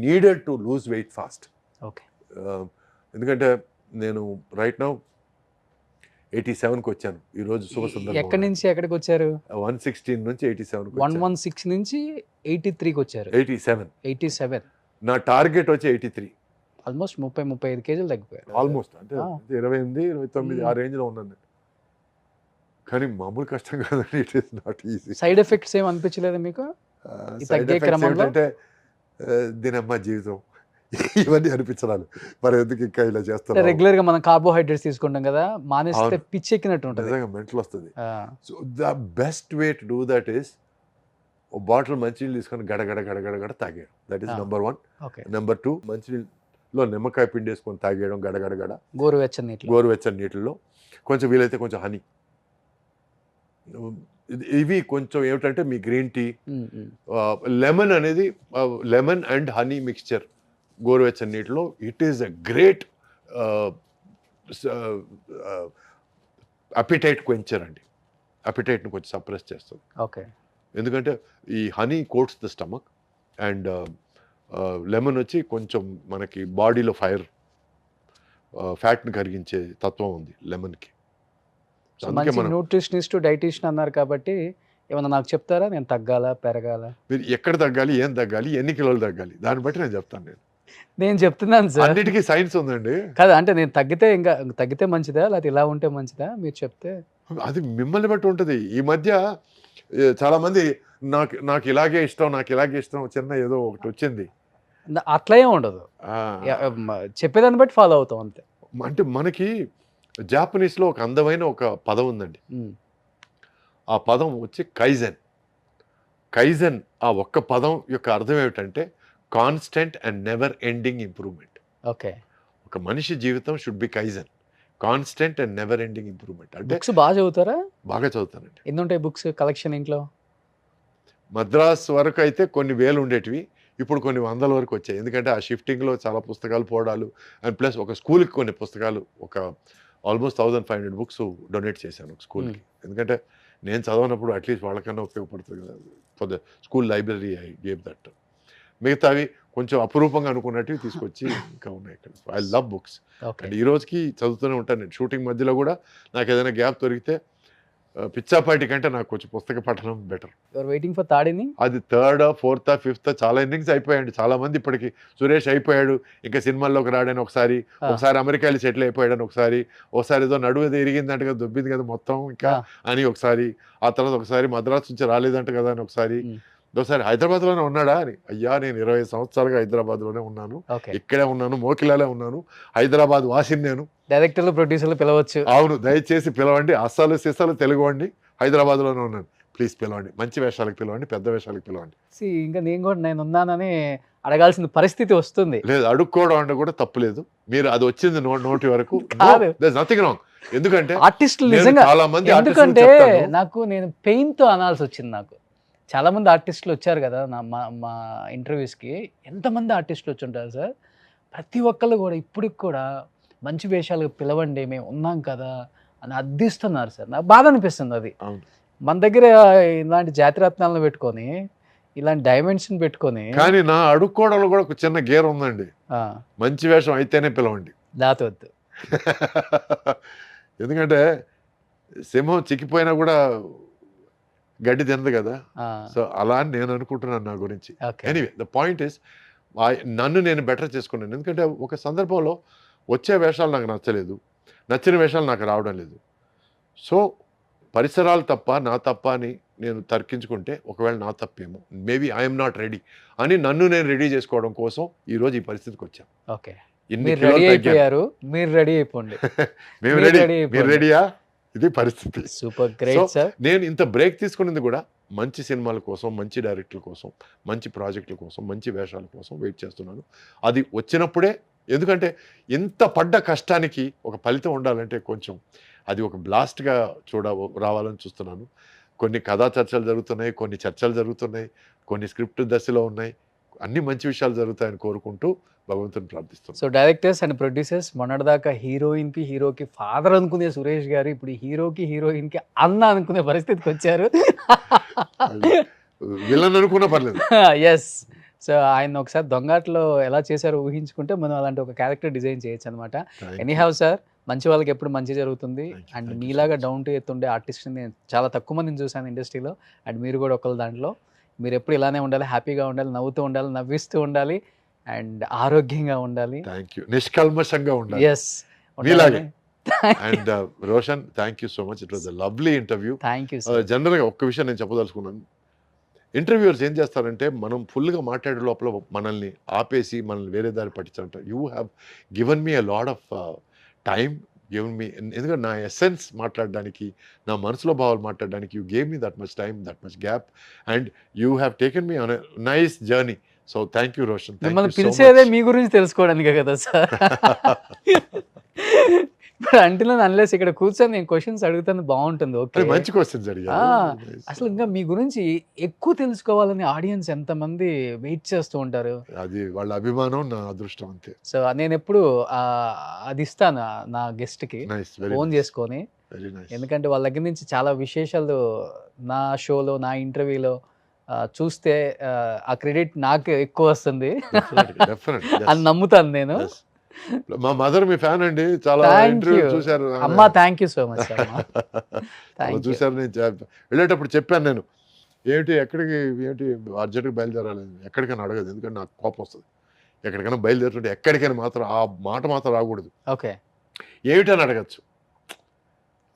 needed to lose weight fast. Okay. ఎందుకంటే నేను రైట్ నౌ 87కి వచ్చాను ఈరోజు శుభ సందర్భం. ఎక్కడి నుంచి ఎక్కడికి వచ్చారు? 116 నుంచి 87కి 116 నుంచి 83కి వచ్చారు. 87. నా టార్గెట్ వచ్చి 83. ఆల్మోస్ట్ 35 కేజీలు తగ్గిపోయారు. ఆల్మోస్ట్ అంటే 28, 29 ఆ రేంజ్ లో ఉన్నాను. కానీ మామూలు కష్టం కాదండి. It is not easy. Side effects ఏం అనిపించలేదు మీకు ఈ తగ్గే క్రమంలో? అంటే దీనమ్మ జీవితం ఇవన్నీ అనిపించడాలు. మరి ఎందుకు ఇంకా ఇలా చేస్తాను? రెగ్యులర్ గా మనం కార్బోహైడ్రేట్స్ తీసుకుంటాం కదా, మానేస్తే పిచ్చెక్కినట్టు ఉంటుంది. నిజంగా మెంటల్ వస్తుంది. So the best way to do that is ఓ బాటిల్ మంచినీళ్ళు తీసుకొని గడగడ తాగేయడం. That is number 1. నెంబర్ 2, మంచినీళ్ళలో నిమ్మకాయ పిండి వేసుకొని తాగేయడం గడగడ, గోరువెచ్చని నీటిలో. కొంచెం వీలైతే కొంచెం హనీ. ఇవి కొంచెం ఏమిటంటే మీ గ్రీన్ టీ, లెమన్ అనేది, లెమన్ అండ్ హనీ మిక్స్చర్ గోరువెచ్చని నీటిలో, it is a great appetite quencher అండి. అపిటైట్ని కొంచెం సప్రెస్ చేస్తుంది. ఓకే. ఎందుకంటే ఈ honey coats the stomach and lemon వచ్చి కొంచెం మనకి బాడీలో ఫ్యాట్ని కరిగించే తత్వం ఉంది లెమన్కి. న్యూట్రిషనిస్ట్, డైటీషియన్ అన్నారు కాబట్టి ఏమన్నా నాకు చెప్తారా? నేను తగ్గాలా, పెరగాల? మీరు ఎక్కడ తగ్గాలి, ఏం తగ్గాలి, ఎన్ని కిలోలు తగ్గాలి, దాన్ని బట్టి నేను చెప్తాను. నేను చెప్తున్నాను సార్, అన్నిటికీ సైన్స్ ఉందండి. కదా, అంటే నేను తగ్గితే మంచిదా, లేకపోతే ఇలా ఉంటే మంచిదా? మీరు చెప్తే. అది మిమ్మల్ని బట్టి ఉంటుంది. ఈ మధ్య చాలా మంది నాకు ఇలాగే ఇష్టం చిన్న ఏదో ఒకటి వచ్చింది, అట్లా ఏం ఉండదు. చెప్పేదాన్ని బట్టి ఫాలో అవుతాం అంతే. అంటే మనకి జాపనీస్లో ఒక అందమైన ఒక పదం ఉందండి. ఆ పదం వచ్చి కైజెన్. ఆ ఒక్క పదం యొక్క అర్థం ఏమిటంటే constant and never ending improvement. Okay. ఒక మనిషి జీవితం should be kaizen, constant and never ending improvement. అంటే బుక్స్ బాగా చదువుతారా? బాగా చదువుతానండి. ఎన్ని ఉంటాయి బుక్స్ కలెక్షన్ ఇంట్లో? మద్రాస్ వరకు అయితే కొన్ని వేలు ఉండేటివి, ఇప్పుడు కొన్ని 100 వరకు వచ్చాయి. ఎందుకంటే ఆ షిఫ్టింగ్లో చాలా పుస్తకాలు పోవడాలు, అండ్ ప్లస్ ఒక స్కూల్కి కొన్ని పుస్తకాలు, ఒక ఆల్మోస్ట్ 1500 బుక్స్ డొనేట్ చేశాను ఒక స్కూల్కి. ఎందుకంటే నేను చదవనప్పుడు అట్లీస్ట్ వాళ్ళకన్నా ఉపయోగపడుతుంది కదా. For the school library I gave that. మిగతావి కొంచెం అపురూపంగా అనుకున్నట్టు తీసుకొచ్చి ఇంకా ఉన్నాయి ఇక్కడ. I love books. అండ్ ఈ రోజుకి చదువుతూనే ఉంటాను నేను. షూటింగ్ మధ్యలో కూడా నాకు ఏదైనా గ్యాప్ దొరికితే పిచ్చాపాటి కంటే నాకు కొంచెం పుస్తక పఠనం better. Waiting for third inning. అది 3rd, 4th, 5th చాలా ఇన్నింగ్స్ అయిపోయాయండి. చాలా మంది ఇప్పటికి సురేష్ అయిపోయాడు, ఇంకా సినిమాల్లోకి రాడని ఒకసారి అమెరికాలో సెటిల్ అయిపోయాడని ఒకసారి ఏదో నడువు ఏదో ఇరిగిందంట కదా, దొబ్బింది కదా మొత్తం ఇంకా అని ఒకసారి, ఆ తర్వాత ఒకసారి మద్రాసు నుంచి రాలేదంట కదా అని ఒకసారి హైదరాబాద్లోనే ఉన్నాడా అని. అయ్యా నేను 20 సంవత్సరాలుగా హైదరాబాద్లోనే ఉన్నాను, ఇక్కడే ఉన్నాను, మోకిలాలే ఉన్నాను, హైదరాబాద్ వాసిని నేను. డైరెక్టర్లు, ప్రొడ్యూసర్లు పిలవచ్చు. అవును, దయచేసి పిలవండి. అస్సాలు సిస్సాలు తెలుగు అండి, హైదరాబాద్లోనే ఉన్నాను, ప్లీజ్ పిలవండి. మంచి వేషాలకు పిలవండి, పెద్ద వేషాలకు పిలవండి. ఇంకా నేను ఉన్నానని అడగాల్సిన పరిస్థితి వస్తుంది. లేదు, అడుక్కోవడం అంటే కూడా తప్పులేదు. మీరు అది వచ్చింది నోటి వరకు, నథింగ్ రాంగ్. ఎందుకంటే ఆర్టిస్టులు నిజంగా, చాలా మంది, ఎందుకంటే నేను పెయిన్ తో అనాల్సి వచ్చింది. నాకు చాలా మంది ఆర్టిస్టులు వచ్చారు కదా మా ఇంటర్వ్యూస్కి. ఎంతమంది ఆర్టిస్టులు వచ్చి ఉంటారు సార్, ప్రతి ఒక్కళ్ళు కూడా ఇప్పటికి కూడా మంచి వేషాలకు పిలవండి, మేము ఉన్నాం కదా అని అర్థిస్తున్నారు సార్. నాకు బాధ అనిపిస్తుంది అది. మన దగ్గర ఇలాంటి జాతిరత్నాలను పెట్టుకొని ఇలాంటి డైమెన్షన్ పెట్టుకొని కానీ నా అడుక్కోవడంలో కూడా ఒక చిన్న గేర్ ఉందండి. ఆ, మంచి వేషం అయితేనే పిలవండి. దాతవద్దు. ఎందుకంటే సింహం చిక్కిపోయినా కూడా గడ్డి తినదు కదా. ఆ, సో అలా అని నేను అనుకుంటున్నాను నా గురించి. Okay. Anyway the point is నన్ను నేను బెటర్ చేసుకున్నాను. ఎందుకంటే ఒక సందర్భంలో వచ్చే వేషాలు నాకు నచ్చలేదు, నచ్చిన వేషాలు నాకు రావడం లేదు. సో పరిసరాలు తప్ప నా తప్ప అని నేను తర్కించుకుంటే ఒకవేళ నా తప్పేమో, మేబీ ఐఎమ్ నాట్ రెడీ అని నన్ను నేను రెడీ చేసుకోవడం కోసం ఈరోజు ఈ పరిస్థితికి వచ్చాను. ఓకే, ఇన్ని మీరు కిలోలు రెడీ తగ్గాను. అయిపోయారు, మీరు రెడీ అయిపోండి. మేము మీరు రెడీ, ready మీరు అయిపోండి. రెడీయా? ఇది పరిస్థితి. Super great sir. నేను ఇంత బ్రేక్ తీసుకున్నది కూడా మంచి సినిమాల కోసం, మంచి డైరెక్టర్ల కోసం, మంచి ప్రాజెక్టుల కోసం, మంచి వేషాల కోసం వెయిట్ చేస్తున్నాను. అది వచ్చినప్పుడే, ఎందుకంటే ఇంత పడ్డ కష్టానికి ఒక ఫలితం ఉండాలంటే కొంచెం అది ఒక బ్లాస్ట్గా రావాలని చూస్తున్నాను. కొన్ని కథా చర్చలు జరుగుతున్నాయి, కొన్ని చర్చలు జరుగుతున్నాయి, కొన్ని స్క్రిప్ట్ దశలో ఉన్నాయి. అన్ని మంచి విషయాలు జరుగుతాయని కోరుకుంటూ భగవంతుని ప్రార్థిస్తున్నాను. సో డైరెక్టర్స్ అండ్ ప్రొడ్యూసర్స్ మొన్నటిదాకా హీరోయిన్కి హీరోకి ఫాదర్ అనుకునే సురేష్ గారు ఇప్పుడు హీరోకి హీరోయిన్కి అన్న అనుకునే పరిస్థితికి వచ్చారు. విలన్ అనుకున్నా పర్లేదు. ఎస్. సో ఆయన ఒకసారి దొంగాట్లో ఎలా చేశారో ఊహించుకుంటే మనం అలాంటి ఒక క్యారెక్టర్ డిజైన్ చేయొచ్చు అనమాట. ఎనీహౌ సార్, మంచి వాళ్ళకి ఎప్పుడు మంచి జరుగుతుంది. Thank you, and thank you మీలాగా so much. Down to earth ఉండే ఆర్టిస్ట్ని నేను చాలా తక్కువ మందిని చూశాను ఇండస్ట్రీలో. అండ్ మీరు కూడా ఒకళ్ళ దాంట్లో. మీరు ఎప్పుడు ఇలానే ఉండాలి, హ్యాపీగా ఉండాలి, నవ్వుతూ ఉండాలి, నవ్విస్తూ ఉండాలి, అండ్ ఆరోగ్యంగా ఉండాలి. Thank you. నిష్కల్మషంగా ఉండాలి. ఎస్, మీలాగే. And Roshan, thank you so much. It was a lovely interview. Thank you sir. జనరల్గా ఒక్క విషయం నేను చెప్పదలుచుకున్నాను. ఇంటర్వ్యూవర్స్ ఏం చేస్తారంటే మనం ఫుల్గా మాట్లాడే లోపల మనల్ని ఆపేసి మనల్ని వేరే దారి పట్టించారంట. You have given me a lot of time, given me, ఎందుకంటే నా ఎసెన్స్ మాట్లాడడానికి, నా మనసులో భావాలు మాట్లాడడానికి you gave me that much time, that much gap, and you have taken me on a nice journey. So thank you Roshan. మిమ్మల్ని పిలిచేదే మీ గురించి తెలుసుకోవడానికే కదా సార్. ఇప్పుడు అంటే అన్లెస్ ఇక్కడ కూర్చొని నేను క్వశ్చన్స్ అడుగుతాను బాగుంటుంది. ఓకే, మంచి క్వశ్చన్స్ అడిగారు. అసలు ఇంకా మీ గురించి ఎక్కువ తెలుసుకోవాలని ఆడియన్స్ ఎంతమంది వెయిట్ చేస్తూ ఉంటారు. అది వాళ్ళ అభిమానం, నా అదృష్టం అంతే. సో నేను ఎప్పుడు అది ఇస్తాను నా గెస్ట్కి నైస్, వెరీ ఫోన్ చేసుకొని. Very nice. ఎందుకంటే వాళ్ళ దగ్గర నుంచి చాలా విశేషాలు నా షోలో, నా ఇంటర్వ్యూలో చూస్తే ఆ క్రెడిట్ నాకు ఎక్కువ వస్తుంది అని నమ్ముతాను నేను. మా మదర్ మీ ఫ్యాన్ అండి, చాలా Thank ఇంటర్వ్యూ you. చూశారు. అమ్మా, thank you so much thank you. చూశారు. నేను వెళ్ళేటప్పుడు చెప్పాను, నేను ఏమిటి ఎక్కడికి, ఏమిటి అర్జెంట్గా బయలుదేరాలి, ఎక్కడికైనా అడగదు, ఎందుకంటే నాకు కోపం వస్తుంది. ఎక్కడికైనా బయలుదేరుతుంటే ఎక్కడికైనా మాత్రం ఆ మాట మాత్రం రాకూడదు. ఓకే, ఏమిటని అడగచ్చు,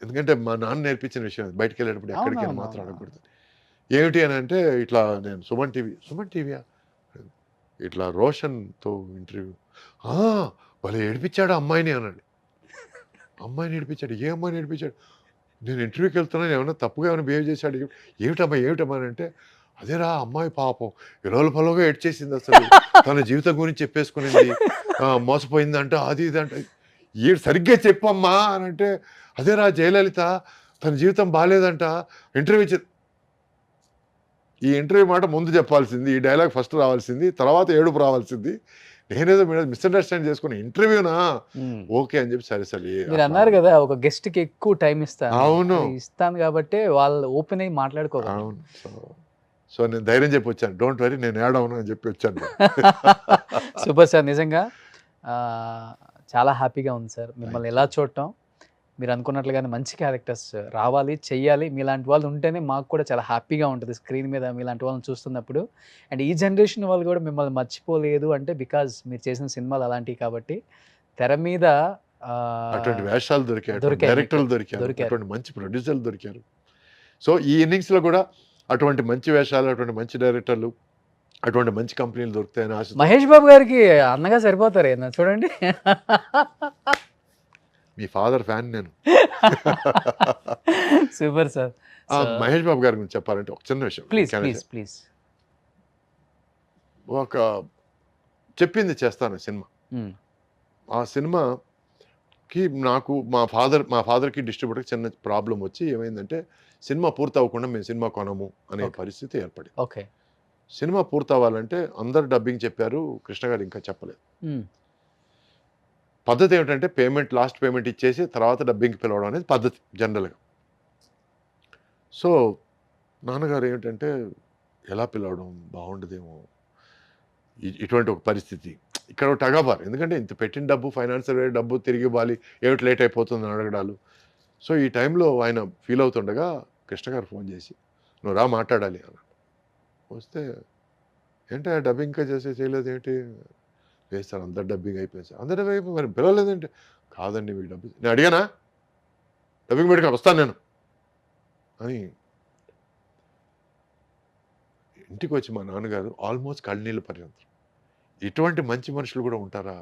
ఎందుకంటే మా నాన్న నేర్పించిన విషయం. బయటకు వెళ్ళేటప్పుడు ఎక్కడికైనా అవునవును. మాత్రం అడగకూడదు. ఏమిటి అని అంటే, ఇట్లా నేను సుమన్ టీవీయా, ఇట్లా రోషన్తో ఇంటర్వ్యూ, భలే ఏడిపించాడు అమ్మాయిని అన్నాడు. అమ్మాయిని ఏడిపించాడు? ఏ అమ్మాయిని ఏడిపించాడు? నేను ఇంటర్వ్యూకి వెళ్తున్నాను, ఏమైనా తప్పుగా ఏమైనా బిహేవ్ చేశాడు? ఏమిటమ్మా అని అంటే, అదేరా అమ్మాయి పాపం ఇరవై పలుగా ఏడ్చేసింది, అసలు తన జీవితం గురించి చెప్పేసుకునింది, మోసపోయిందంట, అది ఇది అంటే. సరిగ్గా చెప్పమ్మా అని అంటే, అదేరా జయలలిత తన జీవితం బాగాలేదంట, ఇంటర్వ్యూ ఈ ఇంటర్వ్యూ మాట ముందు చెప్పాల్సింది, ఈ డైలాగ్ ఫస్ట్ రావాల్సింది, తర్వాత ఏడుపు రావాల్సింది. నేనేదో మిస్అండర్స్టాండ్ చేసుకుని ఇంటర్వ్యూనా ఓకే అని చెప్పి సరే మీరు అన్నారు కదా ఒక గెస్ట్ కి ఎక్కువ టైం ఇస్తాను. అవును, ఇస్తాను కాబట్టి వాళ్ళు ఓపెన్ అయ్యి మాట్లాడుకోవాలి. అవును. సో నేను ధైర్యం చెప్పి వచ్చాను, డోంట్ వరీ నేను ఏడవను అని చెప్పి వచ్చాను. సూపర్ సార్, నిజంగా చాలా హ్యాపీగా ఉంది సార్ మిమ్మల్ని ఎలా చూడటం. మీరు అనుకున్నట్లుగానే మంచి క్యారెక్టర్స్ రావాలి, చెయ్యాలి. మీలాంటి వాళ్ళు ఉంటేనే మాకు కూడా చాలా హ్యాపీగా ఉంటుంది స్క్రీన్ మీద మీలాంటి వాళ్ళని చూస్తున్నప్పుడు. అండ్ ఈ జనరేషన్ వాళ్ళు కూడా మిమ్మల్ని మర్చిపోలేదు అంటే బికాజ్ మీరు చేసిన సినిమాలు అలాంటివి కాబట్టి. తెర మీద అటువంటి వేషాలు దొరికారు, డైరెక్టర్లు దొరికారు, అటువంటి మంచి ప్రొడ్యూసర్లు దొరికారు. సో ఈ ఇన్నింగ్స్లో కూడా అటువంటి మంచి వేషాలు, అటువంటి మంచి డైరెక్టర్లు, అటువంటి మంచి కంపెనీలు దొరుకుతాయని ఆశ. మహేష్ బాబు గారికి అన్నగా సరిపోతారు ఏమన్నా చూడండి. మీ ఫాదర్ ఫ్యాన్ నేను. Super sir. మహేష్ బాబు గారి గురించి చెప్పాలంటే ఒక చిన్న విషయం. ప్లీజ్. ఒక చెప్పింది చేస్తాను సినిమా. ఆ సినిమాకి నాకు మా ఫాదర్కి డిస్ట్రిబ్యూటర్కి చిన్న ప్రాబ్లం వచ్చి ఏమైందంటే, సినిమా పూర్తి అవ్వకుండా మేము సినిమా కొనము అనే పరిస్థితి ఏర్పడింది. ఓకే, సినిమా పూర్తి అవ్వాలంటే అందరు డబ్బింగ్ చెప్పారు, కృష్ణ గారు ఇంకా చెప్పలేదు. పద్ధతి ఏమిటంటే లాస్ట్ పేమెంట్ ఇచ్చేసి తర్వాత డబ్బింగ్కి పిలవడం అనేది పద్ధతి జనరల్గా. సో నాన్నగారు ఏమిటంటే, ఎలా పిలవడం బాగుండదేమో, ఇటువంటి ఒక పరిస్థితి. ఇక్కడ ఒక టగాబార్, ఎందుకంటే ఇంత పెట్టిన డబ్బు, ఫైనాన్షియల్ డబ్బు తిరిగి ఇవ్వాలి, ఏమిటి లేట్ అయిపోతుందని అడగడాలు. సో ఈ టైంలో ఆయన ఫీల్ అవుతుండగా కృష్ణ గారు ఫోన్ చేసి, నువ్వు రా మాట్లాడాలి అన్నాడు. వస్తే ఏంటి డబ్బింగ్ ఇంకా చేయలేదు ఏంటి? లేదు సార్, అందరు డబ్బింగ్ అయిపోయింది సార్. అందరు డబ్బింగ్ అయిపోయి మరి పిలవలేదంటే, కాదండి మీకు డబ్బింగ్, నేను అడిగానా డబ్బింగ్ పెట్టుకొని వస్తాను నేను అని. ఇంటికి వచ్చి మా నాన్నగారు ఆల్మోస్ట్ కళ్ళనీళ్ళ పర్యంతం, ఇటువంటి మంచి మనుషులు కూడా ఉంటారా?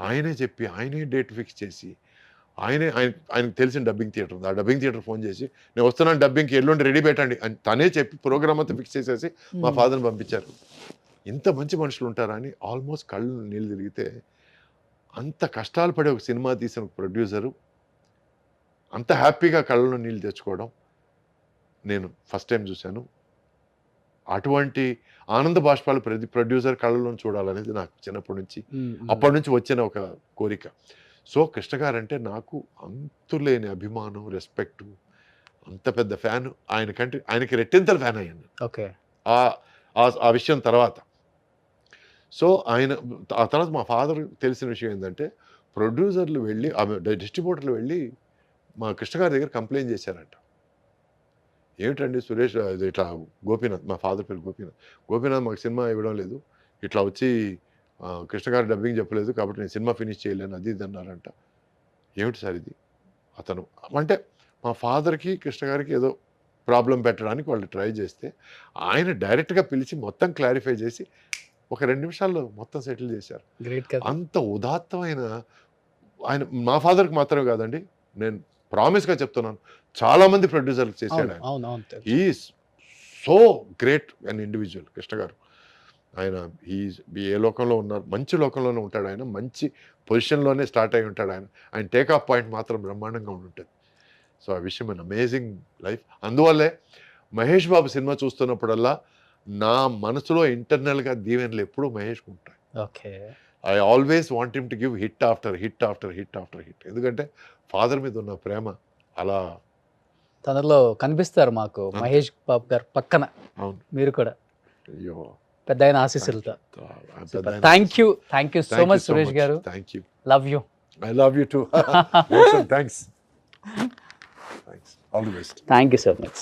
ఆయనే చెప్పి, ఆయనే డేట్ ఫిక్స్ చేసి, ఆయనకు తెలిసిన డబ్బింగ్ థియేటర్ ఉంది, ఆ డబ్బింగ్ థియేటర్ ఫోన్ చేసి, నేను వస్తున్నాను డబ్బింగ్కి, ఎల్లుండి రెడీ పెట్టండి అని తనే చెప్పి ప్రోగ్రామ్ అంతా ఫిక్స్ చేసేసి మా ఫాదర్ని పంపించారు. ఇంత మంచి మనుషులు ఉంటారా అని ఆల్మోస్ట్ కళ్ళు నీళ్ళు తిరిగితే, అంత కష్టాలు పడే ఒక సినిమా తీసిన ప్రొడ్యూసరు అంత హ్యాపీగా కళ్ళలో నీళ్ళు తెచ్చుకోవడం నేను ఫస్ట్ టైం చూశాను. అటువంటి ఆనంద బాష్పాలు ప్రతి ప్రొడ్యూసర్ కళ్ళలో చూడాలనేది నాకు చిన్నప్పటి నుంచి, అప్పటి నుంచి వచ్చిన ఒక కోరిక. సో కృష్ణ గారంటే నాకు అంతులేని అభిమానం, రెస్పెక్ట్, అంత పెద్ద ఫ్యాన్. ఆయనకి రెట్టింతల ఫ్యాన్ అయ్యాను ఓకే ఆ విషయం తర్వాత. సో ఆ తర్వాత మా ఫాదర్ తెలిసిన విషయం ఏంటంటే, ప్రొడ్యూసర్లు వెళ్ళి, డిస్ట్రిబ్యూటర్లు వెళ్ళి మా కృష్ణ గారి దగ్గర కంప్లైంట్ చేశారంట. ఏమిటండి సురేష్, ఇట్లా గోపీనాథ్, మా ఫాదర్ పేరు గోపీనాథ్ మాకు సినిమా ఇవ్వడం లేదు, ఇట్లా వచ్చి కృష్ణ గారు డబ్బింగ్ చెప్పలేదు కాబట్టి నేను సినిమా ఫినిష్ చేయలేను, అది ఇది అన్నారంట. ఏమిటి సార్ ఇది? అతను అంటే మా ఫాదర్కి కృష్ణ గారికి ఏదో ప్రాబ్లం పెట్టడానికి వాళ్ళు ట్రై చేస్తే, ఆయన డైరెక్ట్గా పిలిచి మొత్తం క్లారిఫై చేసి ఒక 2 నిమిషాల్లో మొత్తం సెటిల్ చేశారు. అంత ఉదాత్తమైన ఆయన మా ఫాదర్కి మాత్రమే కాదండి, నేను ప్రామిస్గా చెప్తున్నాను, చాలా మంది ప్రొడ్యూసర్లకు చేశాడు ఆయన. Is so great an individual Krishna గారు. ఆయన ఏ లోకంలో ఉన్నారు, మంచి లోకంలోనే ఉంటాడు ఆయన, మంచి పొజిషన్లోనే స్టార్ట్ అయి ఉంటాడు ఆయన టేక్ ఆఫ్ పాయింట్ మాత్రం బ్రహ్మాండంగా ఉంటుంది. సో ఆ విషయం అన్ అమేజింగ్ లైఫ్. అందువల్లే మహేష్ బాబు సినిమా చూస్తున్నప్పుడల్లా నా మనసులో ఇంటర్నల్గా దీవెనలు ఎప్పుడూ మహేష్కి ఉంటాయి. Okay, I always want him to give hit after hit after hit after hit. ఎందుకంటే ఫాదర్ మీద ఉన్న ప్రేమ అలా తనలో కనిపిస్తారు మాకు మహేష్ బాబు గారు పక్కన. అవును, మీరు కూడా అయ్యో పెద్ద ఆయన ఆశీస్సులతో. Thank you so much Suresh గారు. Thank you. Love you. I love you too. Thanks. All the best. Thank you so much.